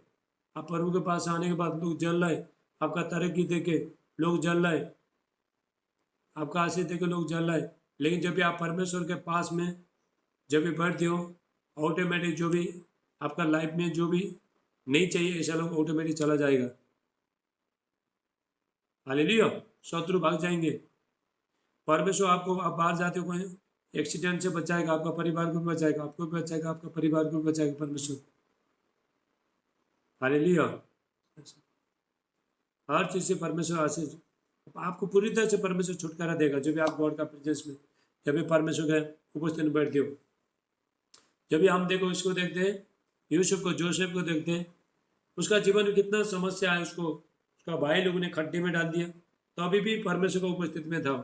आप प्रभु के पास आने के बाद लोग जल रहे, आपका तरक्की देखे लोग जल रहे, आपका आशीष देखे लोग जल रहे। लेकिन जब भी आप परमेश्वर के पास में जब भी बैठते हो, ऑटोमेटिक जो भी आपका लाइफ में जो भी नहीं चाहिए ऐसा लोग ऑटोमेटिक चला जाएगा। हालेलुया। शत्रु भाग जाएंगे। परमेश्वर आपको, आप बाहर जाते हो कहीं एक्सीडेंट से बचाएगा, आपका परिवार को भी बचाएगा, आपको भी बचाएगा, आपका परिवार को भी बचाएगा परमेश्वर। हालेलुया। हर चीज़ से परमेश्वर आशीष आपको पूरी तरह से परमेश्वर छुटकारा देगा जब भी आप गॉड का प्रेजेंस में, जब भी परमेश्वर के उपस्थिति में बैठते हो। जब भी हम देखो इसको देखते हैं, यूसुफ को, जोसेफ को देखते हैं, उसका जीवन में कितना समस्या है, उसको उसका भाई लोगों ने खड्डे में डाल दिया तो अभी भी परमेश्वर का उपस्थिति में था।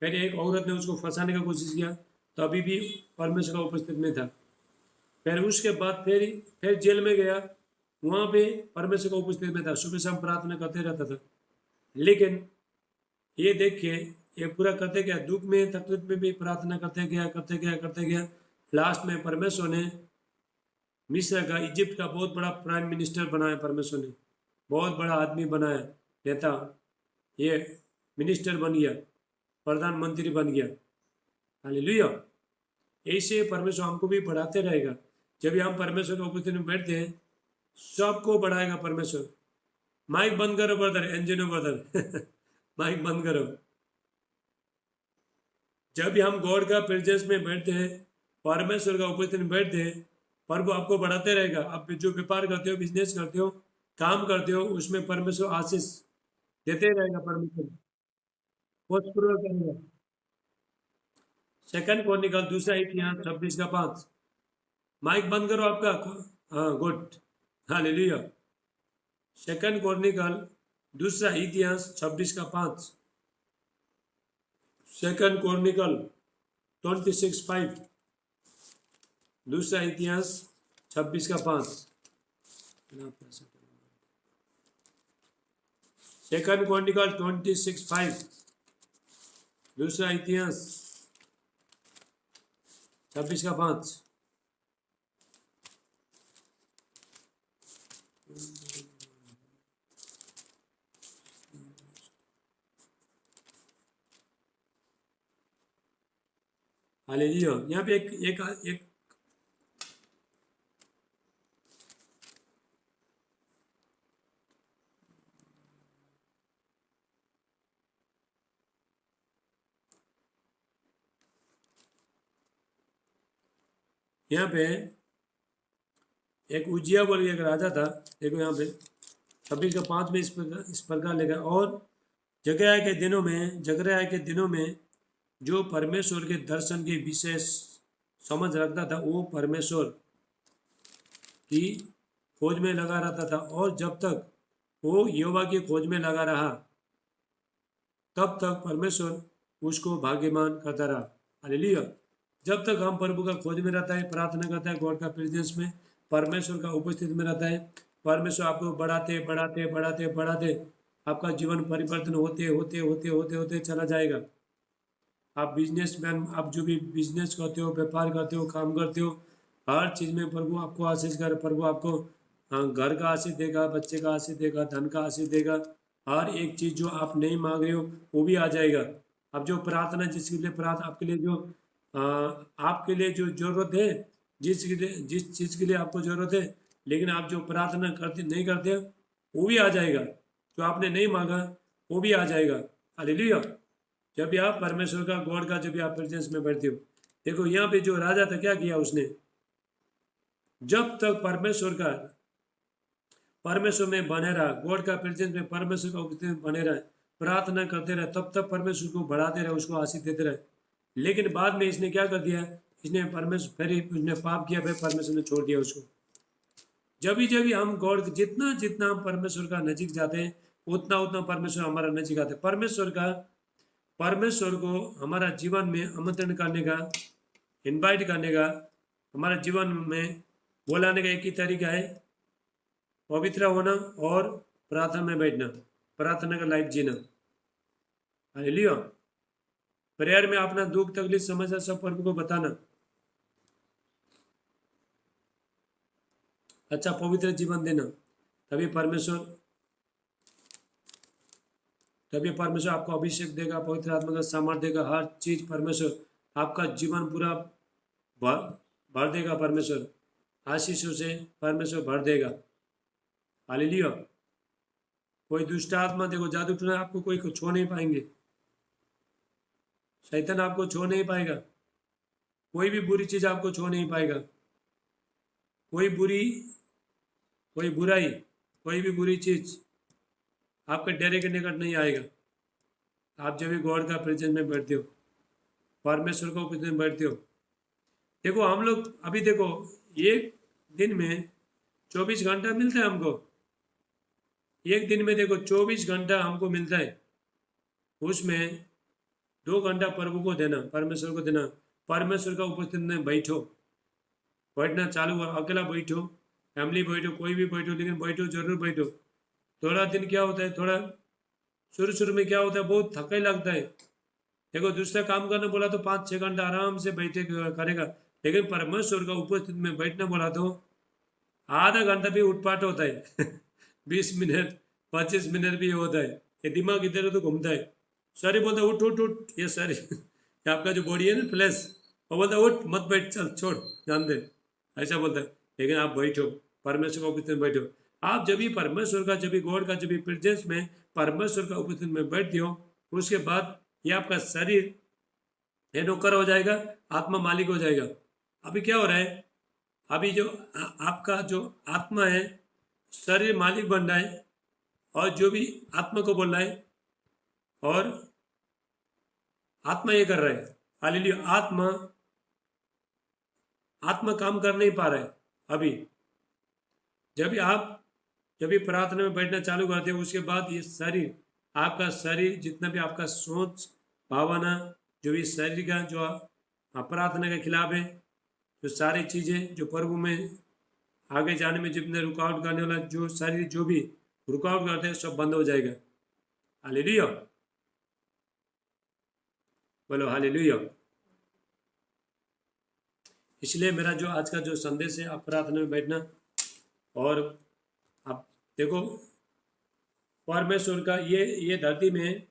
फिर एक औरत ने उसको फंसाने का कोशिश किया तो अभी भी परमेश्वर का उपस्थिति में था। फिर उसके बाद फिर जेल में गया, वहाँ पे परमेश्वर का उपस्थिति में था, सुबह शाम प्रार्थना करते रहता था। लेकिन ये देखिए, ये पूरा करते गया, दुख में तकलीफ में भी प्रार्थना करते गया करते गया करते गया। लास्ट में परमेश्वर ने मिस्र का, इजिप्ट का बहुत बड़ा प्राइम मिनिस्टर बनाया परमेश्वर ने, बहुत बड़ा आदमी बनाया, नेता, ये मिनिस्टर बन गया, प्रधानमंत्री बन गया। हालेलुया। ऐसे परमेश्वर हमको भी बढ़ाते रहेगा। जब भी हम परमेश्वर के उपस्थिति में बैठते हैं, सबको बढ़ाएगा परमेश्वर। माइक बंद करो ब्रदर, एंजिनो ब्रदर माइक बंद करो। जब भी हम गॉड का प्रेजेंस में बैठते हैं, परमेश्वर का उपस्थिति में बैठते हैं, प्रभु आपको बढ़ाते रहेगा। आप जो व्यापार करते हो, बिजनेस करते हो, काम करते हो, उसमें परमेश्वर आशीष देते रहेगा। परमेश्वर प्रोस्पर करेगा। सेकंड क्रॉनिकल, दूसरा इतिहास 26 का 5। माइक बंद करो आपका। हाँ, गुड। हालेलुया। सेकंड क्रॉनिकल, दूसरा इतिहास 26 का 5। सेकंड क्रॉनिकल 26:5, दूसरा इतिहास 26 का 5। सेकंड क्रॉनिकल 26:5, दूसरा इतिहास 26 का 5। हालेलुया। यहाँ पे एक यहाँ पे एक उजिया बोल के एक राजा था। देखो यहाँ पे 26 का 5 में इस प्रकार लिखा, और जकरिया के दिनों में जो परमेश्वर के दर्शन के विशेष समझ रखता था, वो परमेश्वर की खोज में लगा रहता था, और जब तक वो यहोवा की खोज में लगा रहा, तब तक परमेश्वर उसको भाग्यवान करता रहा। हालेलुया। जब तक हम प्रभु का खोज में रहता है, प्रार्थना करता है, गॉड का प्रेजेंस में, परमेश्वर का उपस्थिति में रहता है, परमेश्वर आपको बढ़ाते बढ़ाते बढ़ाते बढ़ाते आपका जीवन परिवर्तन होते होते होते होते होते चला जाएगा। आप बिजनेसमैन, आप जो भी बिजनेस करते हो, व्यापार करते हो, काम करते हो, हर चीज़ में प्रभु आपको आशीष करे। प्रभु आपको घर का आशीष देगा, बच्चे का आशीष देगा, धन का आशीष देगा। हर एक चीज़ जो आप नहीं मांग रहे हो वो भी आ जाएगा। अब जो प्रार्थना, जिसके लिए प्रार्थना, आपके लिए जो आपके लिए जो जरूरत है, जिस चीज़ के लिए आपको जरूरत है, लेकिन आप जो प्रार्थना करते नहीं करते, वो भी आ जाएगा। जो आपने नहीं मांगा वो भी आ जाएगा। हालेलुया। जब भी आप परमेश्वर का, गॉड का, जब भी आप प्रेजेंस में बैठते हो, देखो यहाँ पे जो राजा था, क्या किया उसने, जब तक परमेश्वर में बने रहा, गॉड का प्रेजेंस में, परमेश्वर का उपस्थिति में बने रहे, प्रार्थना करते रहे, तब तक परमेश्वर को बढ़ाते रहे, उसको आशीष देते रहे। लेकिन बाद में इसने क्या कर दिया, इसने परमेश्वर, फिर उसने पाप किया, फिर परमेश्वर ने छोड़ दिया उसको। जब भी हम गॉड, जितना जितना हम परमेश्वर का नजीक जाते हैं, उतना उतना परमेश्वर हमारा नजीक आते हैं। परमेश्वर को हमारा जीवन में आमंत्रण करने का, इनवाइट करने का, हमारे जीवन में बुलाने का एक ही तरीका है, पवित्र होना और प्रार्थना में बैठना, प्रार्थना का लाइफ जीना। हालेलुया। प्रेयर में अपना दुख तकलीफ समस्या सब प्रभु को बताना। अच्छा पवित्र जीवन देना, तभी परमेश्वर आपको अभिषेक देगा, पवित्र आत्मा का सामर्थ्य देगा, हर चीज परमेश्वर आपका जीवन पूरा भर भर देगा, परमेश्वर आशीषों से परमेश्वर भर देगा। हालेलुया। कोई दुष्ट आत्मा देखो जादू टोना आपको कोई छू नहीं पाएंगे, शैतान आपको छू नहीं पाएगा, कोई भी बुरी चीज आपको छू नहीं पाएगा, कोई बुराई, कोई भी बुरी चीज आपके डेरे के निकट नहीं आएगा। आप जब भी गॉड का प्रेजेंस में बैठते हो, परमेश्वर को कुछ दिन बैठते हो। देखो हम लोग अभी देखो एक दिन में 24 घंटा मिलता है हमको, एक दिन में देखो 24 घंटा हमको मिलता है, उसमें 2 घंटा प्रभु को देना, परमेश्वर को देना, परमेश्वर का उपस्थित में बैठो, बैठना चालू करो, अकेला बैठो, फैमिली बैठो, कोई भी बैठो, लेकिन बैठो जरूर बैठो। थोड़ा दिन क्या होता है, थोड़ा शुरू में क्या होता है, बहुत थका ही लगता है। देखो दूसरा काम करना बोला तो 5-6 घंटा आराम से बैठे करेगा, लेकिन परमेश्वर का उपस्थित में बैठना बोला तो आधा घंटा भी उठपाट होता है 20 मिनट 25 मिनट भी होता है, ये दिमाग इधर उधर घूमता है, सॉरी बोलता है उठ उठ उठ, ये सॉरी ये आपका जो बॉडी है ना फ्लैश, वो बोलता है उठ मत बैठ, चल छोड़ जान दे, ऐसा बोलता है। लेकिन आप बैठो, परमेश्वर का उपस्थित में बैठो। आप जब भी परमेश्वर का, जब भी गॉड का, जब भी प्रेजेंस में परमेश्वर का उपस्थित में बैठते हो, उसके बाद ये आपका शरीर ये नौकर हो जाएगा, आत्मा मालिक हो जाएगा। अभी क्या हो रहा है, अभी जो आपका जो आत्मा है, शरीर मालिक बन रहा है, और जो भी आत्मा को बोल रहा है, और आत्मा ये कर रहा है, हालेलुया। आत्मा काम कर नहीं पा रहा है अभी। जब भी प्रार्थना में बैठना चालू करते हो, उसके बाद ये शरीर, आपका शरीर जितना भी आपका सोच भावना, जो भी शरीर का जो प्रार्थना के खिलाफ है, जो सारी चीज़ें जो प्रभु में आगे जाने में जितने रुकावट करने वाला जो शरीर जो भी रुकावट करते हैं, सब बंद हो जाएगा। हालेलुया, बोलो हालेलुया। इसलिए मेरा जो आज का जो संदेश है, आप प्रार्थना में बैठना, और आप देखो परमेश्वर का ये धरती में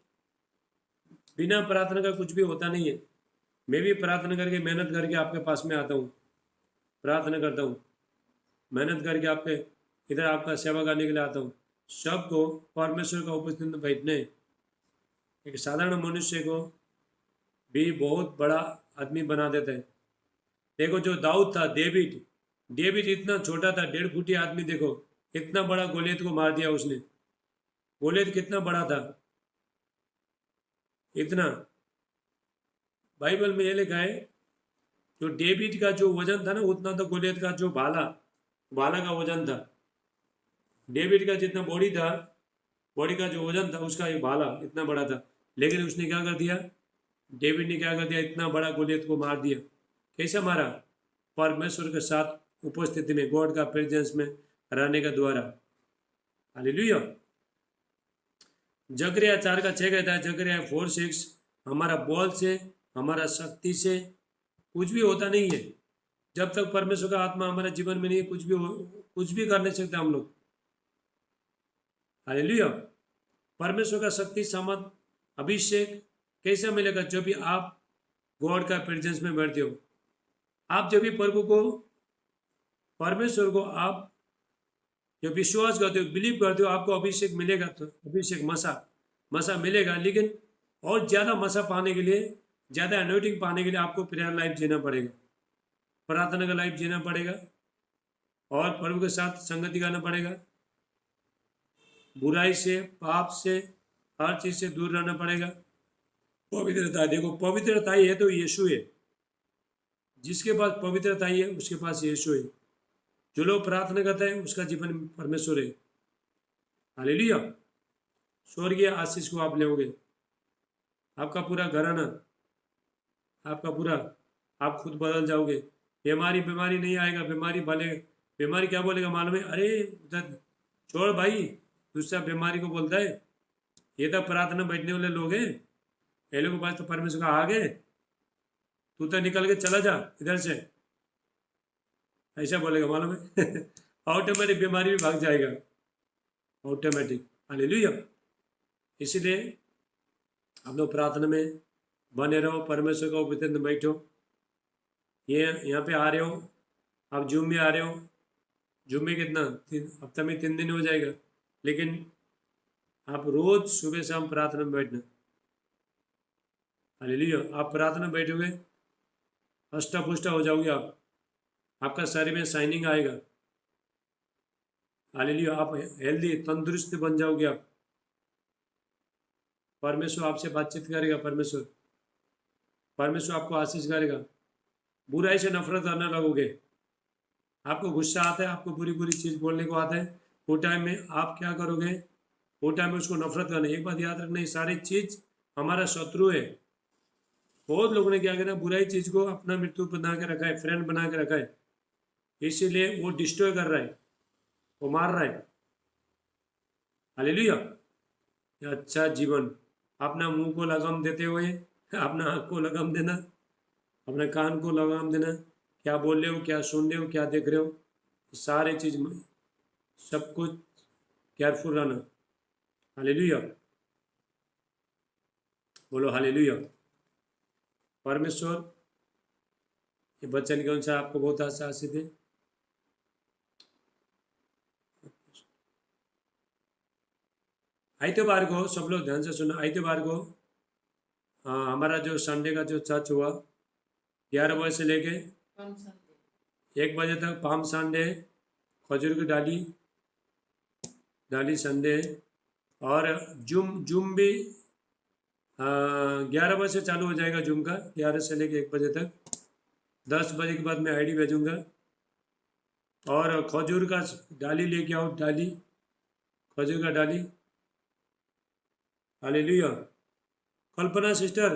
बिना प्रार्थना का कुछ भी होता नहीं है। मैं भी प्रार्थना करके मेहनत करके आपके पास में आता हूँ, प्रार्थना करता हूँ, मेहनत करके आपके इधर आपका सेवा करने के लिए आता हूँ। सबको परमेश्वर का उपस्थित में बैठने, एक साधारण मनुष्य को भी बहुत बड़ा आदमी बना देता है। देखो जो दाऊद था, डेविड इतना छोटा था, 1.5 फुटी आदमी, देखो इतना बड़ा गोलियत को मार दिया उसने। गोलियत कितना बड़ा था, इतना। बाइबल में ये लिखा है, जो डेविड का जो वजन था ना, उतना तो गोलियत का जो भाला का वजन था। डेविड का जितना बॉडी था, बॉडी का जो वजन था, उसका ये भाला इतना बड़ा था। लेकिन उसने क्या कर दिया, डेविड ने क्या कर दिया, इतना बड़ा गोलियत को मार दिया। कैसे मारा, परमेश्वर के साथ उपस्थिति में, गॉड का प्रेजेंस में रहने का द्वारा। हालेलुया। जकरिया 4:6 कहता है, जकरिया 4:6, हमारा बल से, हमारा शक्ति से कुछ भी होता नहीं है। जब तक परमेश्वर का आत्मा हमारे जीवन में नहीं है, कुछ भी कर नहीं सकते हम लोग। हालेलुया। परमेश्वर का शक्ति सामर्थ अभिषेक कैसे मिलेगा, जब भी आप गॉड का प्रेजेंस में बैठते हो। आप जब भी प्रभु को, परमेश्वर को आप जो विश्वास करते हो, बिलीव करते हो, आपको अभिषेक मिलेगा, तो अभिषेक मसा मिलेगा। लेकिन और ज़्यादा मसा पाने के लिए, ज़्यादा एनोइटिंग पाने के लिए आपको प्रेयर लाइफ जीना पड़ेगा, प्रार्थना का लाइफ जीना पड़ेगा, और प्रभु के साथ संगति करना पड़ेगा। बुराई से, पाप से, हर चीज़ से दूर रहना पड़ेगा। पवित्रता, देखो पवित्रता ही है तो यीशु है। जिसके पास पवित्रता ही है, उसके पास यीशु है। जो लोग प्रार्थना करते हैं, उसका जीवन परमेश्वर है। हालेलुया। स्वर्गीय आशीष को आप लोगे, आपका पूरा घराना, आपका पूरा, आप खुद बदल जाओगे। बीमारी नहीं आएगा। बीमारी क्या बोलेगा मालूम है, अरे उधर छोड़ भाई, दूसरा बीमारी को बोलता है, ये तो प्रार्थना बैठने वाले लोग हैं, ये लोगों के पास तो परमेश्वर का आग है, तू तो निकल के चला जा इधर से, ऐसा बोलेगा मालूम है ऑटोमेटिक बीमारी भी भाग जाएगा, ऑटोमेटिक। हालेलुया। इसीलिए आप लोग प्रार्थना में बने रहो, परमेश्वर का उपस्थित में बैठो। ये यहाँ पे आ रहे हो, आप जूम में आ रहे हो, जूम में कितना हफ्ते में 3 दिन हो जाएगा, लेकिन आप रोज सुबह शाम प्रार्थना में बैठना। हालेलुया। आप प्रार्थना में बैठोगे, हष्टा पुष्टा हो जाओगे आप, आपका शरीर में शाइनिंग आएगा। हालेलुया। आप हेल्दी तंदुरुस्त बन जाओगे आप। परमेश्वर आपसे बातचीत करेगा, परमेश्वर आपको आशीष करेगा। बुराई से नफरत करने लगोगे। आपको गुस्सा आता है, आपको बुरी बुरी चीज़ बोलने को आता है, वो टाइम में आप क्या करोगे, वो टाइम में उसको नफरत करना। एक बात याद रखना, ये सारी चीज़ हमारा शत्रु है। बहुत लोगों ने क्या किया, बुराई चीज़ को अपना मृत्यु बना के रखा है, फ्रेंड बना के रखा है, इसीलिए वो डिस्ट्रॉय कर रहा है, वो मार रहा है। हालेलुया। ये अच्छा जीवन, अपना मुंह को लगाम देते हुए अपना आँख को लगाम देना, अपने कान को लगाम देना, क्या बोल रहे हो, क्या सुन रहे हो, क्या देख रहे हो, सारे चीज में सब कुछ केयरफुल रहना। हालेलुया। बोलो हालेलुया। परमेश्वर ये वचन के अनुसार आपको बहुत आशीष है। आइतवार को सब लोग ध्यान से सुनो। आइतवार को हमारा जो संडे का जो चर्च हुआ 11 बजे से लेके कौन संडे? 1 बजे तक, पाम संडे, खजूर की डाली संडे, और जूम भी 11 बजे से चालू हो जाएगा। जूम का 11 से लेके 1 बजे तक। 10 बजे के बाद मैं आईडी भेजूंगा। और खजूर का डाली लेके आओ, डाली, खजूर का डाली। हालेलुया। कल्पना सिस्टर,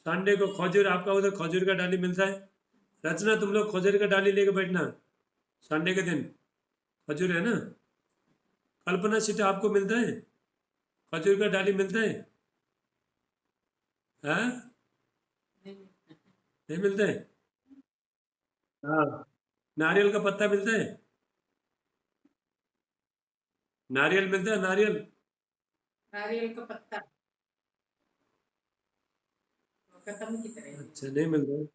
संडे को खजूर, आपका उधर खजूर का डाली मिलता है। रचना, तुम लोग खजूर का डाली लेके बैठना संडे के दिन, खजूर है ना। कल्पना सिस्टर, आपको मिलता है खजूर का डाली, मिलता है? हाँ, नहीं मिलता है। हाँ, नारियल का पत्ता मिलता है, नारियल मिलता है, नारियल। नारियल का पत्ता खत्म की तरह है। अच्छा, नहीं मिलता है।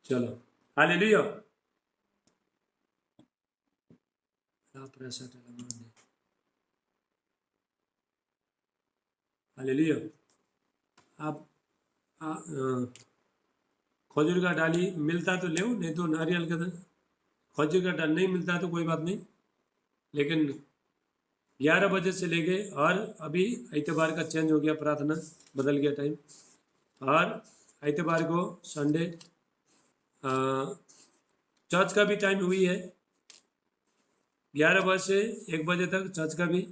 चलो, हालेलुया। हालेलुया। आप खजूर का डाली मिलता तो ले, नहीं तो नारियल का। खजूर का डाली नहीं मिलता तो कोई बात नहीं, लेकिन 11 बजे से लेके, और अभी इतवार का चेंज हो गया, प्रार्थना बदल गया टाइम। और इतवार को संडे चर्च का भी टाइम हुई है, 11 बजे से 1 बजे तक चर्च का भी,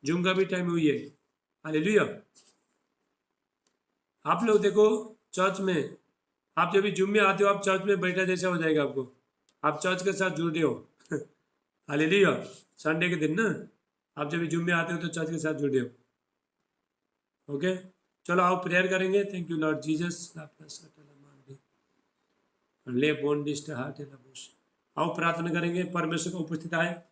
जूम का भी टाइम हुई है। हालेलुया। आप लोग देखो, चर्च में आप जब भी जूम में आते हो, आप चर्च में बैठा जैसा हो जाएगा आपको, आप चर्च के साथ जुड़े हो। हालेलुया। संडे के दिन ना, आप जब भी जूम में आते हो तो चर्च के साथ जुड़े हो। ओके, चलो आओ प्रेयर करेंगे। Thank you Lord Jesus. ले बोन्डिस्ट हार्ट आओ प्रार्थना करेंगे, परमेश्वर का उपस्थित आए।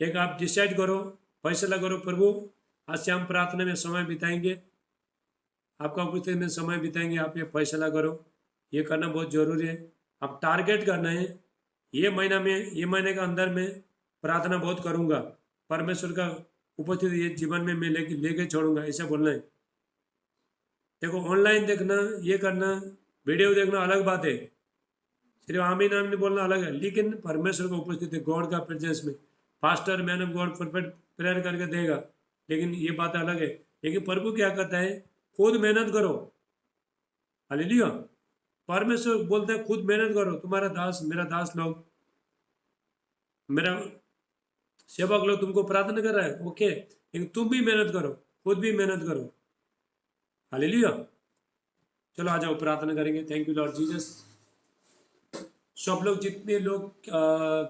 एक आप डिसाइड करो, फैसला करो, प्रभु आज से हम प्रार्थना में समय बिताएंगे, आपका उपस्थित में समय बिताएंगे। आप ये फैसला करो, ये करना बहुत जरूरी है। आप टारगेट करना है, ये महीना में, ये महीने का अंदर में प्रार्थना बहुत करूँगा, परमेश्वर का उपस्थित ये जीवन में मैं लेके छोड़ूंगा, ऐसा बोलना है। देखो, ऑनलाइन देखना, ये करना, वीडियो देखना अलग बात है, सिर्फ आमीन आमीन बोलना अलग है, लेकिन परमेश्वर का उपस्थित है, गॉड का प्रेजेंस में, pastor man of God perfect prayer करके देगा, लेकिन ये बात अलग है। लेकिन प्रभु क्या कहता है, खुद मेहनत करो। हालेलुया। परमेश्वर बोलता है खुद मेहनत करो, तुम्हारा दास, मेरा दास लोग, मेरा सेवक लोग तुमको प्रार्थना कर रहा है, ओके, लेकिन तुम भी मेहनत करो, खुद भी मेहनत करो। हालेलुया। चलो आ जाओ प्रार्थना करेंगे। Thank you Lord Jesus. सब लोग, जितने लोग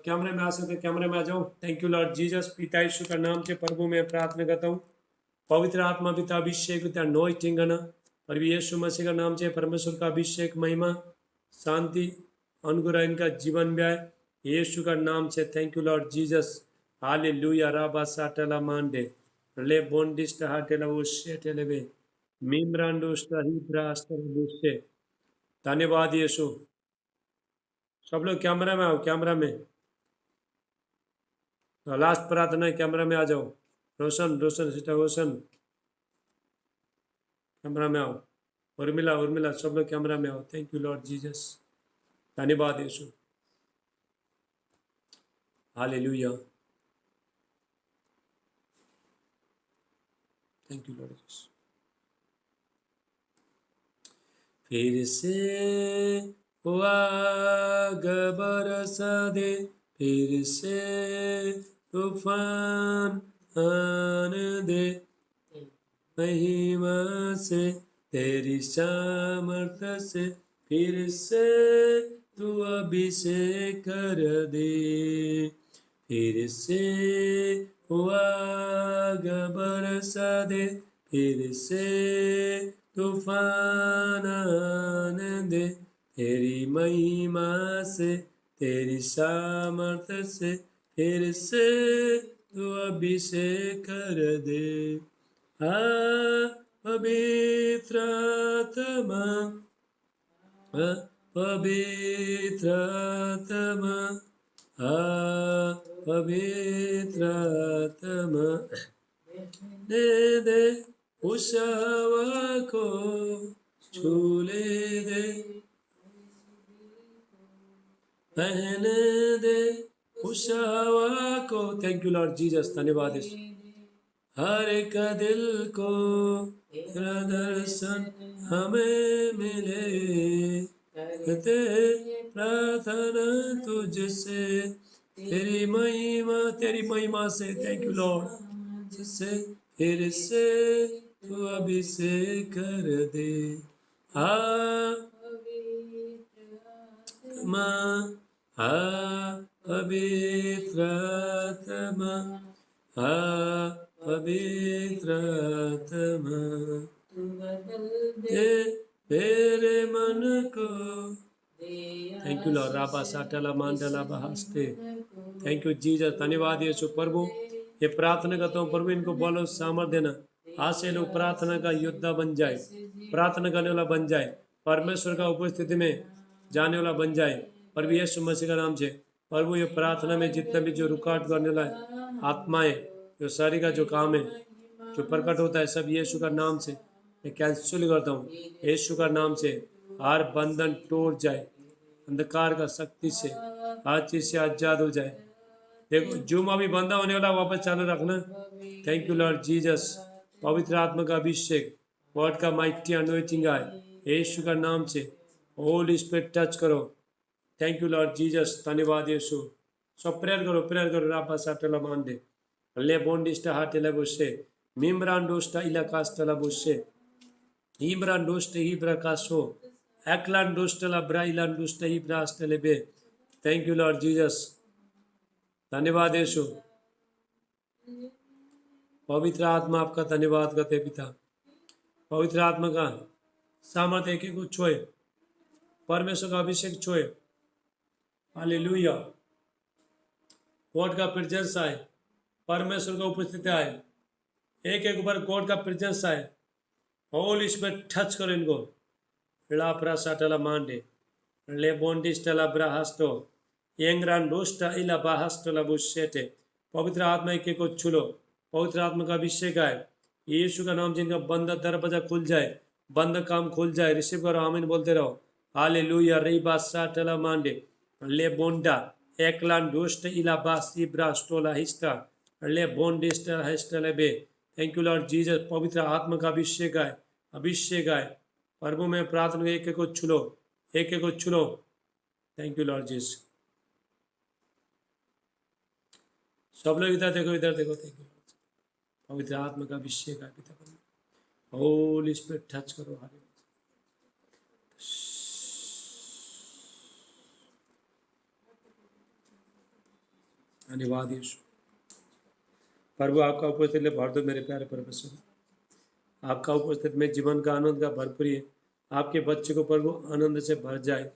कैमरे में आ सकते कैमरे में आ जाओ। Thank you Lord Jesus. पिता यीशु का नाम से प्रभु मैं प्रार्थना करता हूँ, पवित्र आत्मा पिता अभिषेक पिता नॉइटिंग करना, प्रभु यीशु मसीह का नाम से परमेश्वर का अभिषेक, महिमा, शांति, अनुग्रह इनका जीवन में आए। यीशु का नाम से thank you Lord Jesus. Hallelujah राबा साटला मांडे ले बोंडिस्ट हाटेला उशेटेलेबे मिम्रांडोस्ट हिब्रास्टलबुशे। धन्यवाद यीशु। सब लोग कैमरा में आओ, कैमरा में। लास्ट प्रार्थना है, कैमरा में आ जाओ। रोशन रोशन सिस्टर रोशन कैमरा में आओ। उर्मिला उर्मिला सब लोग कैमरा में आओ। Thank you Lord Jesus. धन्यवाद यीशु। Hallelujah. Thank you Lord Jesus. फिर से हुआ बरसा दे, फिर से तूफान आने दे, महिमा से तेरी सामर्थ्य से फिर से तू अभिषेक कर दे। फिर से हुआ बरसा दे, फिर से तूफान आने दे, तेरी महिमा से तेरी सामर्थ्य से फिर से तू अभिषेक कर दे। पवित्र आत्मा, पवित्र आत्मा, पवित्र आत्मा दे उस हवा को छूले दे, पहने दे उस हवा को। Thank you Lord Jesus. धन्यवाद यीशु। हर एक दिल को तेरा दर्शन हमें मिले, करते प्रार्थना तुझसे, तेरी महिमा से। थैंक यू लॉर्ड जिससे फिर से तू अभिषेक कर दे। पवित्र आत्मा, पवित्र आत्मा दे मेरे मन को। थैंक यू लॉर्ड राबा साटला मांडला बहास्ते। Thank you Jesus. धन्यवाद यीशु। प्रभु ये प्रार्थना करता हूँ प्रभु, इनको बोलो सामर्थ देना। आज से लोग प्रार्थना का योद्धा बन जाए, प्रार्थना करने वाला बन जाए, परमेश्वर का उपस्थिति में जाने वाला बन जाए प्रभु यीशु मसीह का नाम से। प्रभु ये प्रार्थना में जितना भी जो रुकावट करने वाला आत्माएं, जो शरीर का जो काम है जो प्रकट होता है, सब यीशु का नाम से मैं कैंसिल करता हूँ। यीशु का नाम से हर बंधन टूट जाए, अंधकार का शक्ति से हर चीज से आजाद हो जाए। देखो जूम अभी बंदा होने वाला, वापस चालू रखना। Thank you Lord Jesus. पवित्र आत्मा का अभिषेक, वर्ड का माइटी अनॉइंटिंग आए यीशु का नाम से। होली स्पिरिट टच करो। Thank you Lord Jesus. धन्यवाद यीशु। सब प्रेयर करो रापा साटला मांडे ले बोंडिस्टा हाटेला बुशे मिम्रांडोस्टा इलाकास्टला बुशे इम्रांडोस्टे इब्राकासो एक्लांडोस्टला ब्राइलांडोस्टा इब्रास्टले बे। Thank you Lord Jesus. धन्यवाद यीशु। पवित्र आत्मा आपका धन्यवाद करते पिता। पवित्र आत्मा का सामर्थ्य एक को छुए, परमेश्वर का अभिषेक छुए। हालेलुया। गॉड का प्रेजेंस आए, परमेश्वर का उपस्थिति आए, एक बार गॉड का प्रेजेंस आए। होली स्पिरिट टच करो इनको। ला प्रासाटला मांडे ले बोंडिस्टला ब्राहास्टो एंग्रांडोस्टा इला बाहास्टला बुशेटे। पवित्र आत्मा एक को छुलो। पवित्र आत्मा का अभिषेक आए। यीशु का नाम जिनका बंद दरवाजा खुल जाए, बंद काम खुल जाए। रिसीव करो, आमीन बोलते रहो। हालेलुया। री बासाटला मांडे ले बोंडा एकलान डोस्ट इला बासी ब्रास्टोला हिस्टा ले बोंडिस्टा हिस्टले बे। Thank you Lord Jesus. पवित्र आत्मा का अभिषेक आए, अभिषेक आए। प्रभु में प्रार्थना एक को छुलो, एक को छुलो। Thank you Lord Jesus. सब लोग इधर देखो, इधर देखो। थैंक यू पवित्र आत्मा का अभिषेक है पिता परमेश्वर। होली स्पिरिट टच करो। हालेलुया। धन्यवाद यीशु। प्रभु आपका उपस्थित भर दो मेरे प्यारे परमेश्वर। आपका उपस्थित में जीवन का आनंद का भरपूरी है। आपके बच्चे को प्रभु आनंद से भर जाए,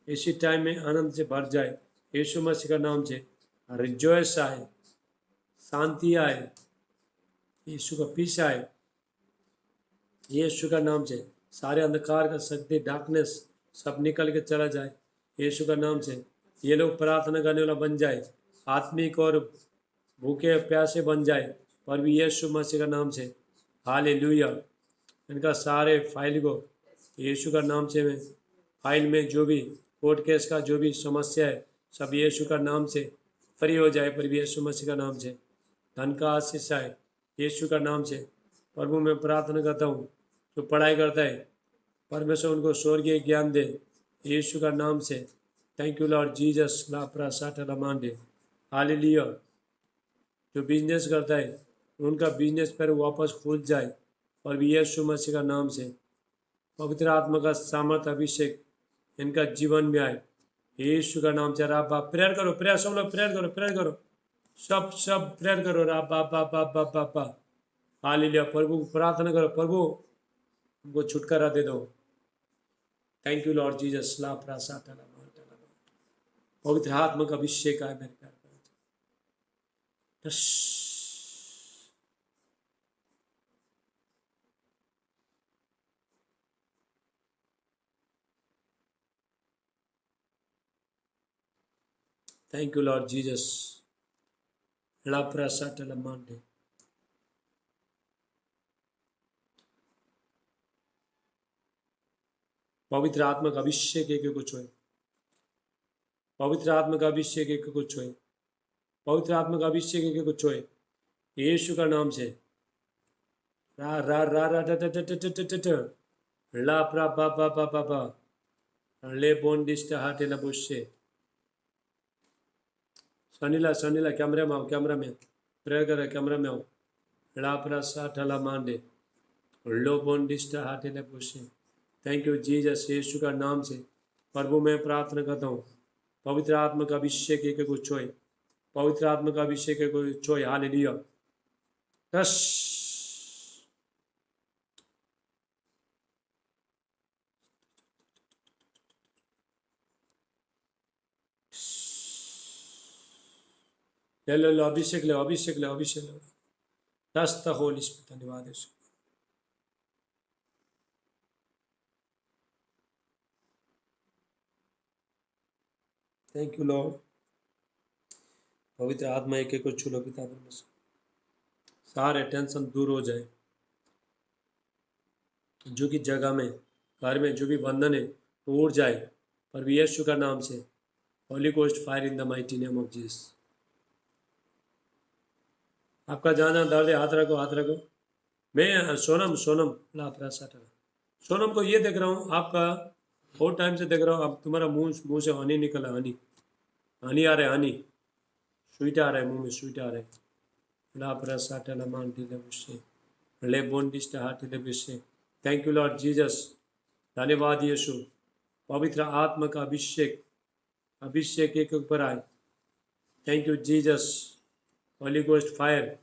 इसी टाइम में आनंद से भर जाए। यीशु मसीह का नाम से रिजॉयस आए, शांति आए, यीशु का पीस आए, यीशु का नाम से सारे अंधकार का शक्ति डार्कनेस सब निकल के चला जाए यीशु का नाम से। ये लोग प्रार्थना करने वाला बन जाए, आत्मिक और भूखे प्यासे बन जाए पर भी यीशु मसीह का नाम से। हालेलुया। इनका सारे फाइल को यीशु का नाम से में फाइल में जो भी कोर्ट केस का जो भी समस्या है सब यीशु का नाम से फ्री हो जाए पर भी यीशु मसीह का नाम से। धन का आशीष आए यीशु का नाम से। प्रभु मैं प्रार्थना करता हूँ जो पढ़ाई करता है परमेश्वर उनको स्वर्गीय ज्ञान दे यीशु का नाम से। थैंक यू लॉर्ड जीसस ला प्रासाट लमांडे। हालेलुया। जो बिजनेस करता है उनका बिजनेस पर वापस खुल जाए और भी यीशु मसीह का नाम से। पवित्र आत्मा का सामर्थ अभिषेक इनका जीवन में आए यीशु का नाम से। राब बाप प्रेयर करो, प्रेयर सब लोग प्रेयर करो, प्रेयर करो, सब प्रेयर करो। राब बाप बाप बाप बाप बाप बाप। हालेलुया। प्रभु प्रार्थना करो, प्रभु हमको छुटकारा दे दो। थैंक यू लॉर्ड जीसस ला प्रासाट लमांडे। पवित्र आत्मा का अभिषेक आए मेरे प्यार थैंक यू लॉर्ड जीसस ला प्रासाट लमांडे। पवित्र आत्मा का अभिषेक एक को छुए, पवित्र आत्मा का अभिषेक एक को छुए, पवित्र आत्मा का अभिषेक एक को छुए यीशु का नाम से। रा रा रा रा ट ट ट ट ट ट ला प्रा पा पा पा पा पा ले बोन डिस्ट हाटे ला बुशे। सनीला सनीला कैमरे में आओ, कैमरा में प्रेयर करे, कैमरा में आओ। ला प्रा सा ठला मांडे लो बोन डिस्ट हाटे ला बुशे। थैंक यू जीसस यीशु का नाम से। प्रभु मैं प्रार्थना करता हूँ पवित्र आत्मा का अभिषेक एक को छुए, पवित्र आत्मा का अभिषेक एक को छुए। हालेलुया। बस ले लो लो अभिषेक लो, अभिषेक लो, अभिषेक लो। दस्त होली स्पिरिट। धन्यवाद यीशु। Thank you Lord. पवित्र आत्मा एक को छू लो पिता परमेश्वर, सारे टेंशन दूर हो जाए। जो कि जगह में घर में जो भी बंधन है वो उड़ जाए पर भी यीशु का नाम से। Holy ghost fire in the mighty name of Jesus. आपका जाना दर्द है, हाथ रखो, हाथ रखो। मैं सोनम सोनम ला प्रासाट सोनम को ये देख रहा हूँ, आपका बहुत टाइम से देख रहा हूँ। अब तुम्हारा मुंह से हनी निकला, हनी हनी आ रहा है, हनी स्वीट आ रहा है, मुंह में स्वीट आ रहा है। ला प्रासाट ला मांटी ले ले बोन डिस्ट हार्ट ले। Thank you Lord Jesus. धन्यवाद यीशु। पवित्र आत्मा का अभिषेक अभिषेक एक ऊपर आए। Thank you Jesus. Holi ghost fire.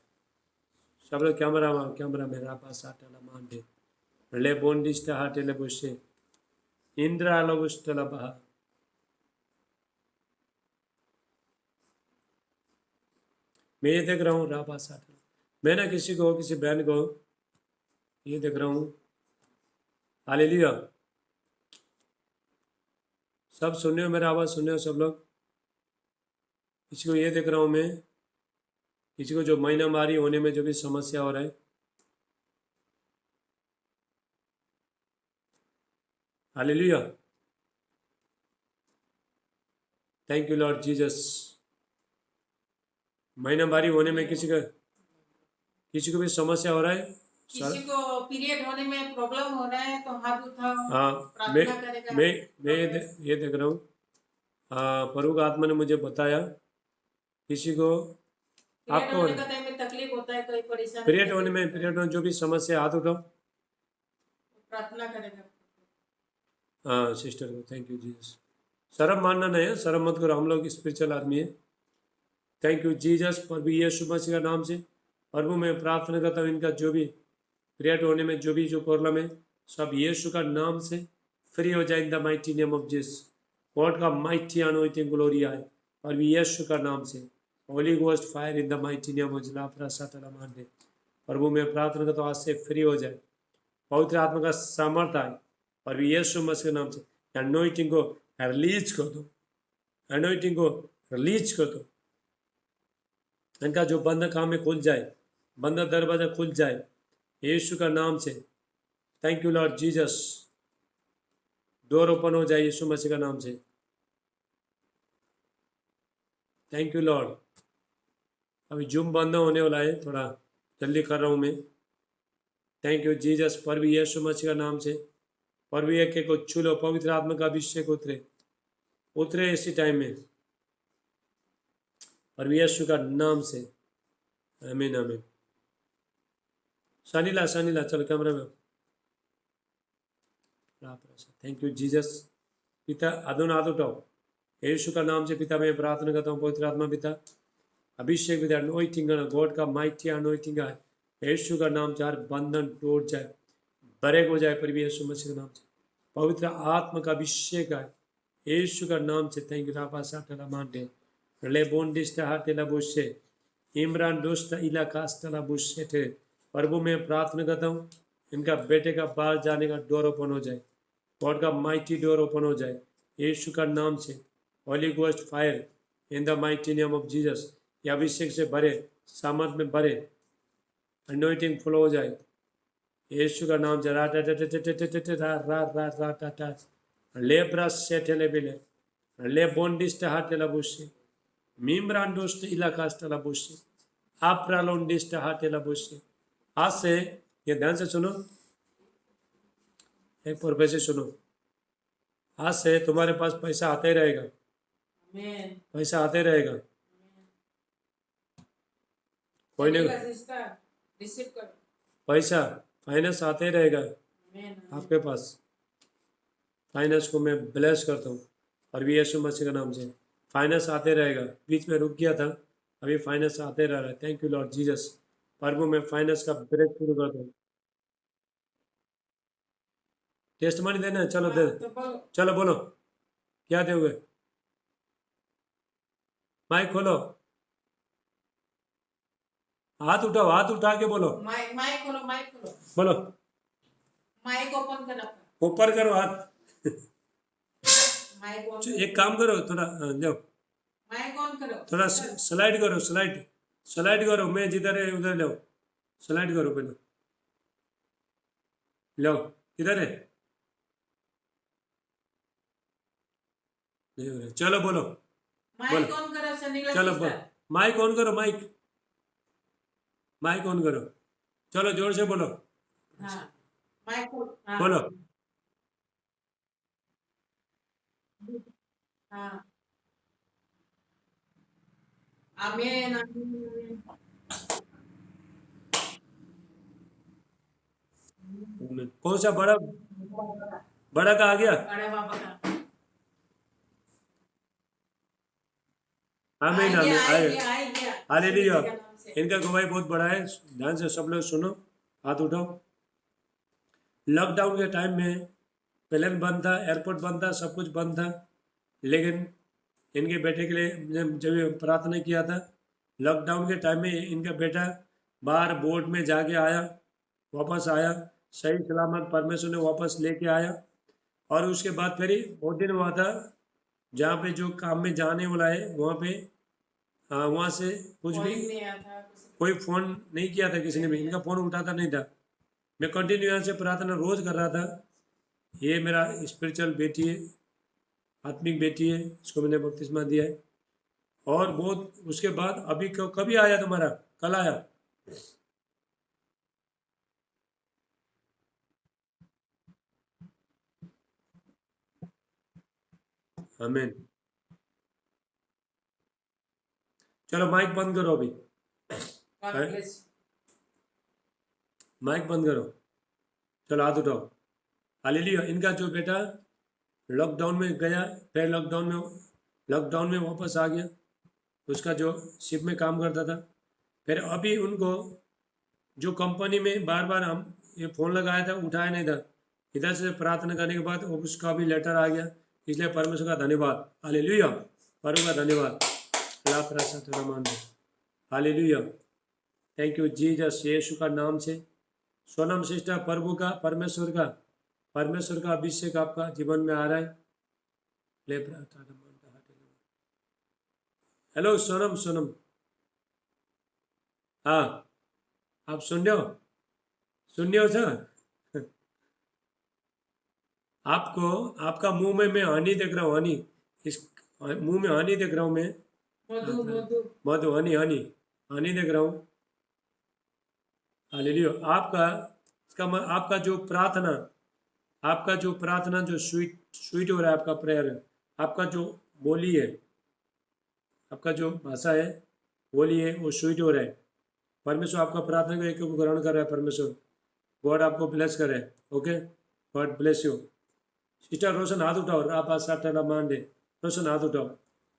सब लोग कैमरा में रापा साटला मांडे ले बोंडिस्ट हाटेले बुशे इंद्रा लोगुष्टला बहा। मैं ये देख रहा हूँ रापा साटला। मैं ना किसी को, किसी बहन को ये देख रहा हूँ। हालेलुया। सब सुन रहे हो, मेरा आवाज़ सुन रहे हो सब लोग? किसी को ये देख रहा हूँ मैं, किसी को जो महीना मारी होने में जो भी समस्या हो रहा है। Hallelujah. Thank you Lord Jesus. महीना मारी होने में किसी को भी समस्या हो रहा है। किसी को पीरियड होने में प्रॉब्लम हो रहा है तो हाथ उठाओ। हाँ, प्रार्थना करेगा। मैं ये देख रहा हूँ। प्रभु का आत्मा ने मुझे बताया किसी को आपको होने का टाइम में तकलीफ होता है, कोई परेशानी पीरियड होने में जो भी समस्या, हाथ उठाओ, प्रार्थना करेगा। हाँ सिस्टर को। Thank you Jesus. शर्म मानना नहीं है, शर्म मत करो, हम लोग स्पिरिचुअल आदमी है। Thank you Jesus. प्रभु यीशु मसीह का नाम से प्रभु मैं प्रार्थना करता हूँ इनका जो भी पीरियड होने में जो भी जो प्रॉब्लम है सब यीशु का नाम से फ्री हो जाए in the mighty name of Jesus. God का माइटी अनॉइंटिंग ग्लोरी आए और भी यीशु का नाम से holy ghost fire in the mighty name of Jesus. प्रभु मैं प्रार्थना करता हूँ आज से फ्री हो जाए, पवित्र आत्मा का सामर्थ आए और भी यीशु मसीह के नाम से एनोइटिंग को रिलीज कर दो, एनोइटिंग को रिलीज कर दो। इनका जो बंद काम में खुल जाए, बंद दरवाजा खुल जाए यीशु का नाम से। Thank you Lord Jesus. Door open हो जाए यीशु मसीह का नाम से। Thank you Lord. अभी जूम बंद होने वाला है, थोड़ा जल्दी कर रहा हूँ मैं। Thank you Jesus. पर भी यीशु मसीह का नाम से पर भी एक को छू लो, पवित्र आत्मा का अभिषेक उतरे उतरे इसी टाइम में, और भी यीशु का नाम से। आमीन आमीन। सनीला सनीला चलो कैमरा में। Thank you Jesus. पिता अदुन हाथ उठाओ यीशु का नाम से। पिता मैं प्रार्थना करता हूँ पवित्र आत्मा पिता अभिषेक पिता अनोइंटिंग गॉड का माइटी अनोइंटिंग है यीशु का नाम से। हर बंधन टूट जाए, ब्रेक हो जाए पर भी यीशु मसीह के नाम से। पवित्र आत्मा का अभिषेक है यीशु का नाम से। थैंक यू रापा साटला मांडे ले बोंडिस्टा हाटेला बुशे इमरान दोस्ता इलाकास्टला बुशे थे। प्रभु मैं प्रार्थना करता हूँ इनका बेटे का बाहर जाने का डोर ओपन हो जाए, गॉड का माइटी डोर ओपन हो जाए यीशु का नाम से। Holy ghost fire in the mighty name of Jesus. ये अभिषेक से भरे, सामर्थ में भरे, अनोइंटिंग फ्लो हो जाए यीशु का नाम से। ले ब्रश से ठेले बिले ले बोंडिस्ट हाटेला बुशे मिमरान दोस्त इलाकास्टला बुशे आप्रालोंडिस्ट हाटेला बुशे। आज से ये ध्यान से सुनो, एक पर से सुनो। आज से तुम्हारे पास पैसा आते ही रहेगा, आमीन। पैसा आते रहेगा। कोई नहीं, रिसीव करो। पैसा फाइनेंस आते ही रहेगा आमीन। आपके पास। फाइनेंस को मैं ब्लेस करता हूँ और भी यीशु मसीह का नाम से फाइनेंस आते रहेगा। बीच में रुक गया था, अभी फाइनेंस आते रह रहा है। Thank you Lord Jesus. प्रभु मैं फाइनेंस का ब्रेक शुरू करता हूँ। टेस्ट मनी देना है, चलो दे, तो बोलो। चलो बोलो क्या दोगे। माइक खोलो, हाथ उठाओ, हाथ उठा के बोलो, माइक माइक खोलो, माइक खोलो, बोलो। माइक ओपन करो। ऊपर करो हाथ। माइक ऑन एक काम करो, थोड़ा जाओ, माइक ऑन करो। थोड़ा स्लाइड करो, स्लाइड स्लाइड करो। मैं जिधर है उधर लो, स्लाइड करो पहले। लो किधर है, नहीं हो रहा। चलो बोलो, माइक ऑन करो सनीला चलो सिस्टर। बोलो। माइक ऑन करो, माइक माइक ऑन करो। चलो जोर से बोलो, हाँ माइक हाँ बोलो। हाँ आमीन आमीन कौन सा बड़ा बड़ा का आ गया। बड़े बाबा का आमीन आमीन आए। आई गया हालेलुया। के नाम से। इनका गवाही बहुत बड़ा है, ध्यान से सब लोग सुनो, हाथ उठाओ। लॉकडाउन के टाइम में प्लेन बंद था, एयरपोर्ट बंद था, सब कुछ बंद था, लेकिन इनके बेटे के लिए जब ये प्रार्थना किया था, लॉकडाउन के टाइम में इनका बेटा बाहर बोट में जाके आया, वापस आया, सही सलामत परमेश्वर ने वापस लेके आया। और उसके बाद फिर बहुत दिन हुआ था जहाँ पे जो काम में जाने वाला है वहाँ पे वहाँ से कुछ भी कोई नहीं आया था कोई फ़ोन नहीं किया था किसी ने भी, इनका फ़ोन उठाता नहीं था। मैं कंटिन्यू यहाँ से प्रार्थना रोज़ कर रहा था। ये मेरा स्पिरिचुअल बेटी है, आत्मिक बेटी है, इसको मैंने बपतिस्मा दिया है। और बहुत उसके बाद अभी कभी आया तुम्हारा, कल आया। आमीन। चलो माइक बंद करो अभी, God bless you। माइक बंद करो। चलो हाथ उठाओ। हालेलुया। इनका जो बेटा लॉकडाउन में गया, फिर लॉकडाउन में वापस आ गया, उसका जो शिप में काम करता था, फिर अभी उनको जो कंपनी में बार बार हम ये फ़ोन लगाया था, उठाया नहीं था, इधर से प्रार्थना करने के बाद उसका भी लेटर आ गया। इसलिए परमेश्वर का धन्यवाद। हालेलुया। परमेश्वर का धन्यवाद। ला प्रसा तेरा मान दे। Hallelujah, thank you Jesus. यीशु का नाम से सोनम सिस्टर, प्रभु का परमेश्वर का अभिषेक आपका जीवन में आ रहा है। ले हेलो सोनम, हाँ आप सुन रहे हो सर? आपको आपका मुंह में मैं हनी देख रहा हूँ, हनी, इस मुंह में हनी देख रहा हूँ मैं, मधु, हनी देख रहा हूँ। हालेलुया, आपका जो प्रार्थना जो स्वीट हो रहा है, आपका प्रेयर है, आपका जो बोली है, आपका जो भाषा है, बोली है, वो स्वीट हो रहा है। परमेश्वर आपका प्रार्थना को एक ग्रहण कर रहा है। परमेश्वर गॉड आपको ब्लेस करे। Okay, God bless you. Sister Roshan हाथ उठाओ, आप साठा मांडे, रोशन हाथ उठाओ।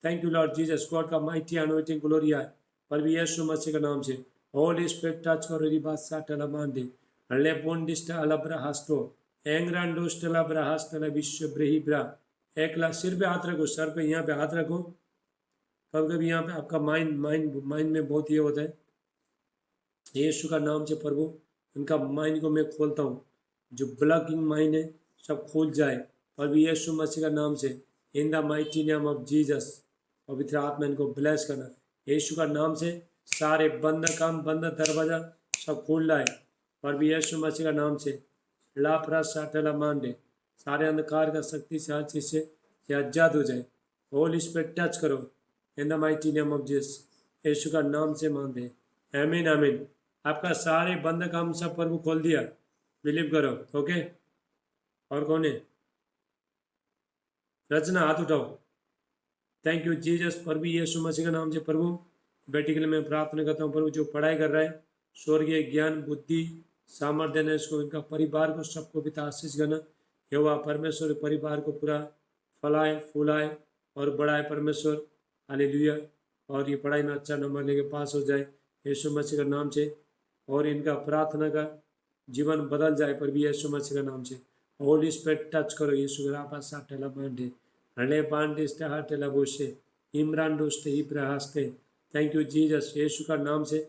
Thank you Lord Jesus, God का माइटी अनॉइंटिंग ग्लोरी है पर यीशु मसीह के नाम से। होली स्पिरिट टच करो, री बात साठा मांडे, हल्ले बोंडिस्टा अलब्रा हास्टो, एंग्रांडोस्टला ब्राहास्टला विश्व ब्रहिब्रा। एकला सिर पे हाथ रखो, सर पे, यहाँ पे हाथ रखो। कभी कभी यहाँ पे आपका माइंड में बहुत ये होता है। यीशु का नाम से प्रभु उनका माइंड को मैं खोलता हूँ, जो ब्लॉकिंग माइंड है सब खोल जाए और यीशु मसीह का नाम से, इन the mighty name of Jesus. पवित्र आत्मा इनको ब्लेस करना यीशु का नाम से। सारे बंद काम, बंद दरवाजा सब खोल लाए और यीशु मसीह का नाम से। लापरा साटला मांडे, सारे अंधकार का शक्ति से, हर चीज से आजाद हो जाए। होली स्पिरिट टच करो in the mighty name of Jesus, यीशु का नाम से मांगते, आमीन आमीन। आपका सारे बंद काम सब प्रभु खोल दिया, बिलीव करो। ओके, और कौन है? रचना हाथ उठाओ। थैंक यू जीसस, प्रभु यीशु मसीह के नाम से प्रभु बेटी के लिए मैं प्रार्थना करता हूँ। प्रभु जो पढ़ाई कर रहा है, स्वर्गीय ज्ञान बुद्धि सामर्थ्य देना इसको, इनका परिवार को सबको पिता आशीष करना। यहोवा परमेश्वर परिवार को पूरा फलाए फूलाए और बढ़ाए परमेश्वर। हालेलुया, और ये पढ़ाई में अच्छा नंबर लेके पास हो जाए यीशु मसीह के नाम से, और इनका प्रार्थना का जीवन बदल जाए पर भी यीशु मसीह के नाम से। होली स्पिरिट टच करो यीशु रापा साटेला बांधे, हले बांधे स्टेला बोशे, इमरान दोस्ते इब्राहस्ते। थैंक यू जीसस, यीशु का नाम से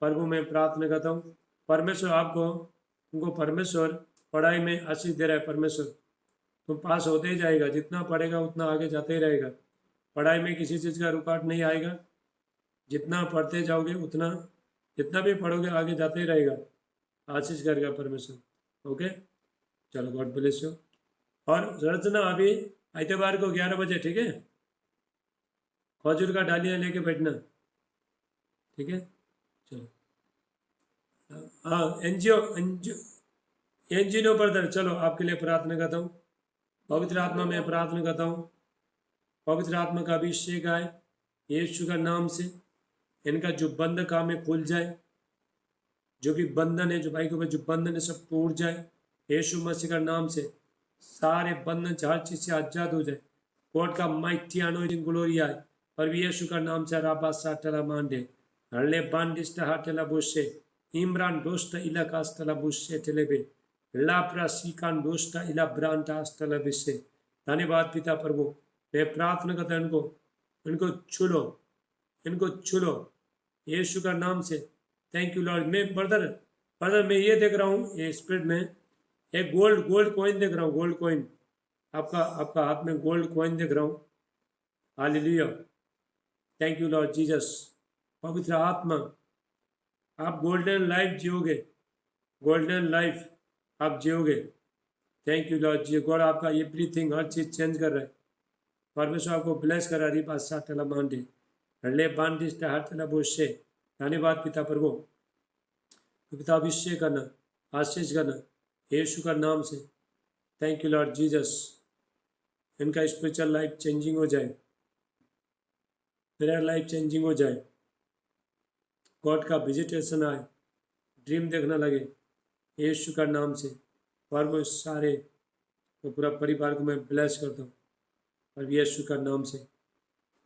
प्रभु मैं प्रार्थना करता हूँ। परमेश्वर आपको, उनको परमेश्वर पढ़ाई में आशीष दे रहा है। परमेश्वर तुम पास होते ही जाएगा, जितना पढ़ेगा उतना आगे जाते ही रहेगा। पढ़ाई में किसी चीज़ का रुकावट नहीं आएगा, जितना पढ़ते जाओगे उतना, जितना भी पढ़ोगे आगे जाते ही रहेगा। आशीष करेगा परमेश्वर। ओके, चलो गॉड ब्लेस यू। और रचना अभी आइतवार को 11 बजे, ठीक है? खजूर का डालियाँ लेके बैठना, ठीक है? चलो, हाँ, एनजीओ ब्रदर, चलो आपके लिए प्रार्थना करता हूँ। पवित्र आत्मा में प्रार्थना करता हूँ, पवित्र आत्मा का अभिषेक आए यीशु का नाम से। इनका जो बंद काम है खुल जाए, जो भी बंधन है, जो भाई के ऊपर जो बंधन है सब टूट जाए यीशु मसीह का नाम से। सारे बंधन से, हर चीज से आजाद हो जाए। गॉड का माइटी अनॉइंटिंग ग्लोरी आए और यीशु का नाम से। राबा साटला मांडे, हल्ले बांडिस्टा हाटला बुशे, इमरान दोस्त इला कास्तला बुशे टेलेबे, लाप्रा सीकान दोस्त इला ब्रांटा अस्तला बिशे। धन्यवाद पिता प्रभु, मैं प्रार्थना करता हूं इनको छू लो यीशु का नाम से। Thank you Lord. मैं ब्रदर मैं ये देख रहा हूँ, ये स्पिरिट में एक गोल्ड कॉइन देख रहा हूँ, गोल्ड कॉइन आपका हाथ में गोल्ड कॉइन देख रहा हूँ। Hallelujah, thank you Lord Jesus. पवित्र आत्मा, आप गोल्डन लाइफ जियोगे, गोल्डन लाइफ आप जियोगे। Thank you Lord ji. God आपका एवरीथिंग, हर चीज चेंज कर रहा है। परमेश्वर आपको ब्लेस कर रहा है। रिपा साटला मांडे, हल्ले बांडिस्टा हाटला बुशे। धन्यवाद पिता प्रभु, पिता अभिषेक करना, आशीष करना यीशु का नाम से। Thank you Lord Jesus. इनका स्पिरिचुअल लाइफ चेंजिंग हो जाए, प्रेयर लाइफ चेंजिंग हो जाए। गॉड का विजिटेशन आए, ड्रीम देखने लगे यीशु का नाम से। और वो सारे तो पूरा परिवार को मैं ब्लेस करता हूँ और यीशु का नाम से।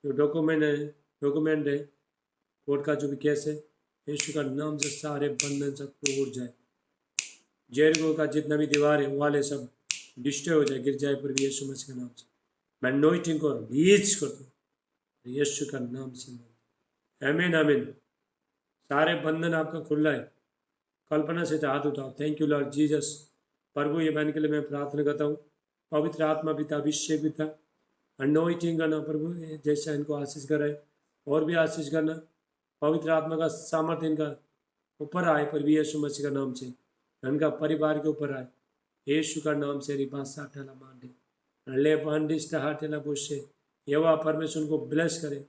जो डॉक्यूमेंट है कोर्ट का, जो भी केस है, यीशु का नाम से सारे बंधन सब टूट जाए। जेरिको का जितना भी दीवार है वाले सब डिस्ट्रॉय हो जाए, गिर जाए पर यीशु मसीह के नाम से। मैं अनॉइंटिंग को रिलीज करता हूँ यीशु का नाम से। आमीन आमीन। सारे बंधन आपका खुल रहा है। कल्पना से तो हाथ उठाओ। Thank you Lord Jesus. प्रभु ये बहन के लिए मैं प्रार्थना करता हूँ, पवित्र आत्मा पिता, अभिषेक पिता, अनोइंटिंग करना प्रभु, जैसा इनको आशीष कराए और भी आशीष करना। पवित्र आत्मा का सामर्थ्य इनका ऊपर आए प्रभु यीशु मसीह का नाम से, इनका परिवार के ऊपर आए यीशु का नाम से। रिबासा ठला मांडे ले पांडिस्टा हाटेला बुशे, यहोवा परमेश्वर उनको ब्लेस करे,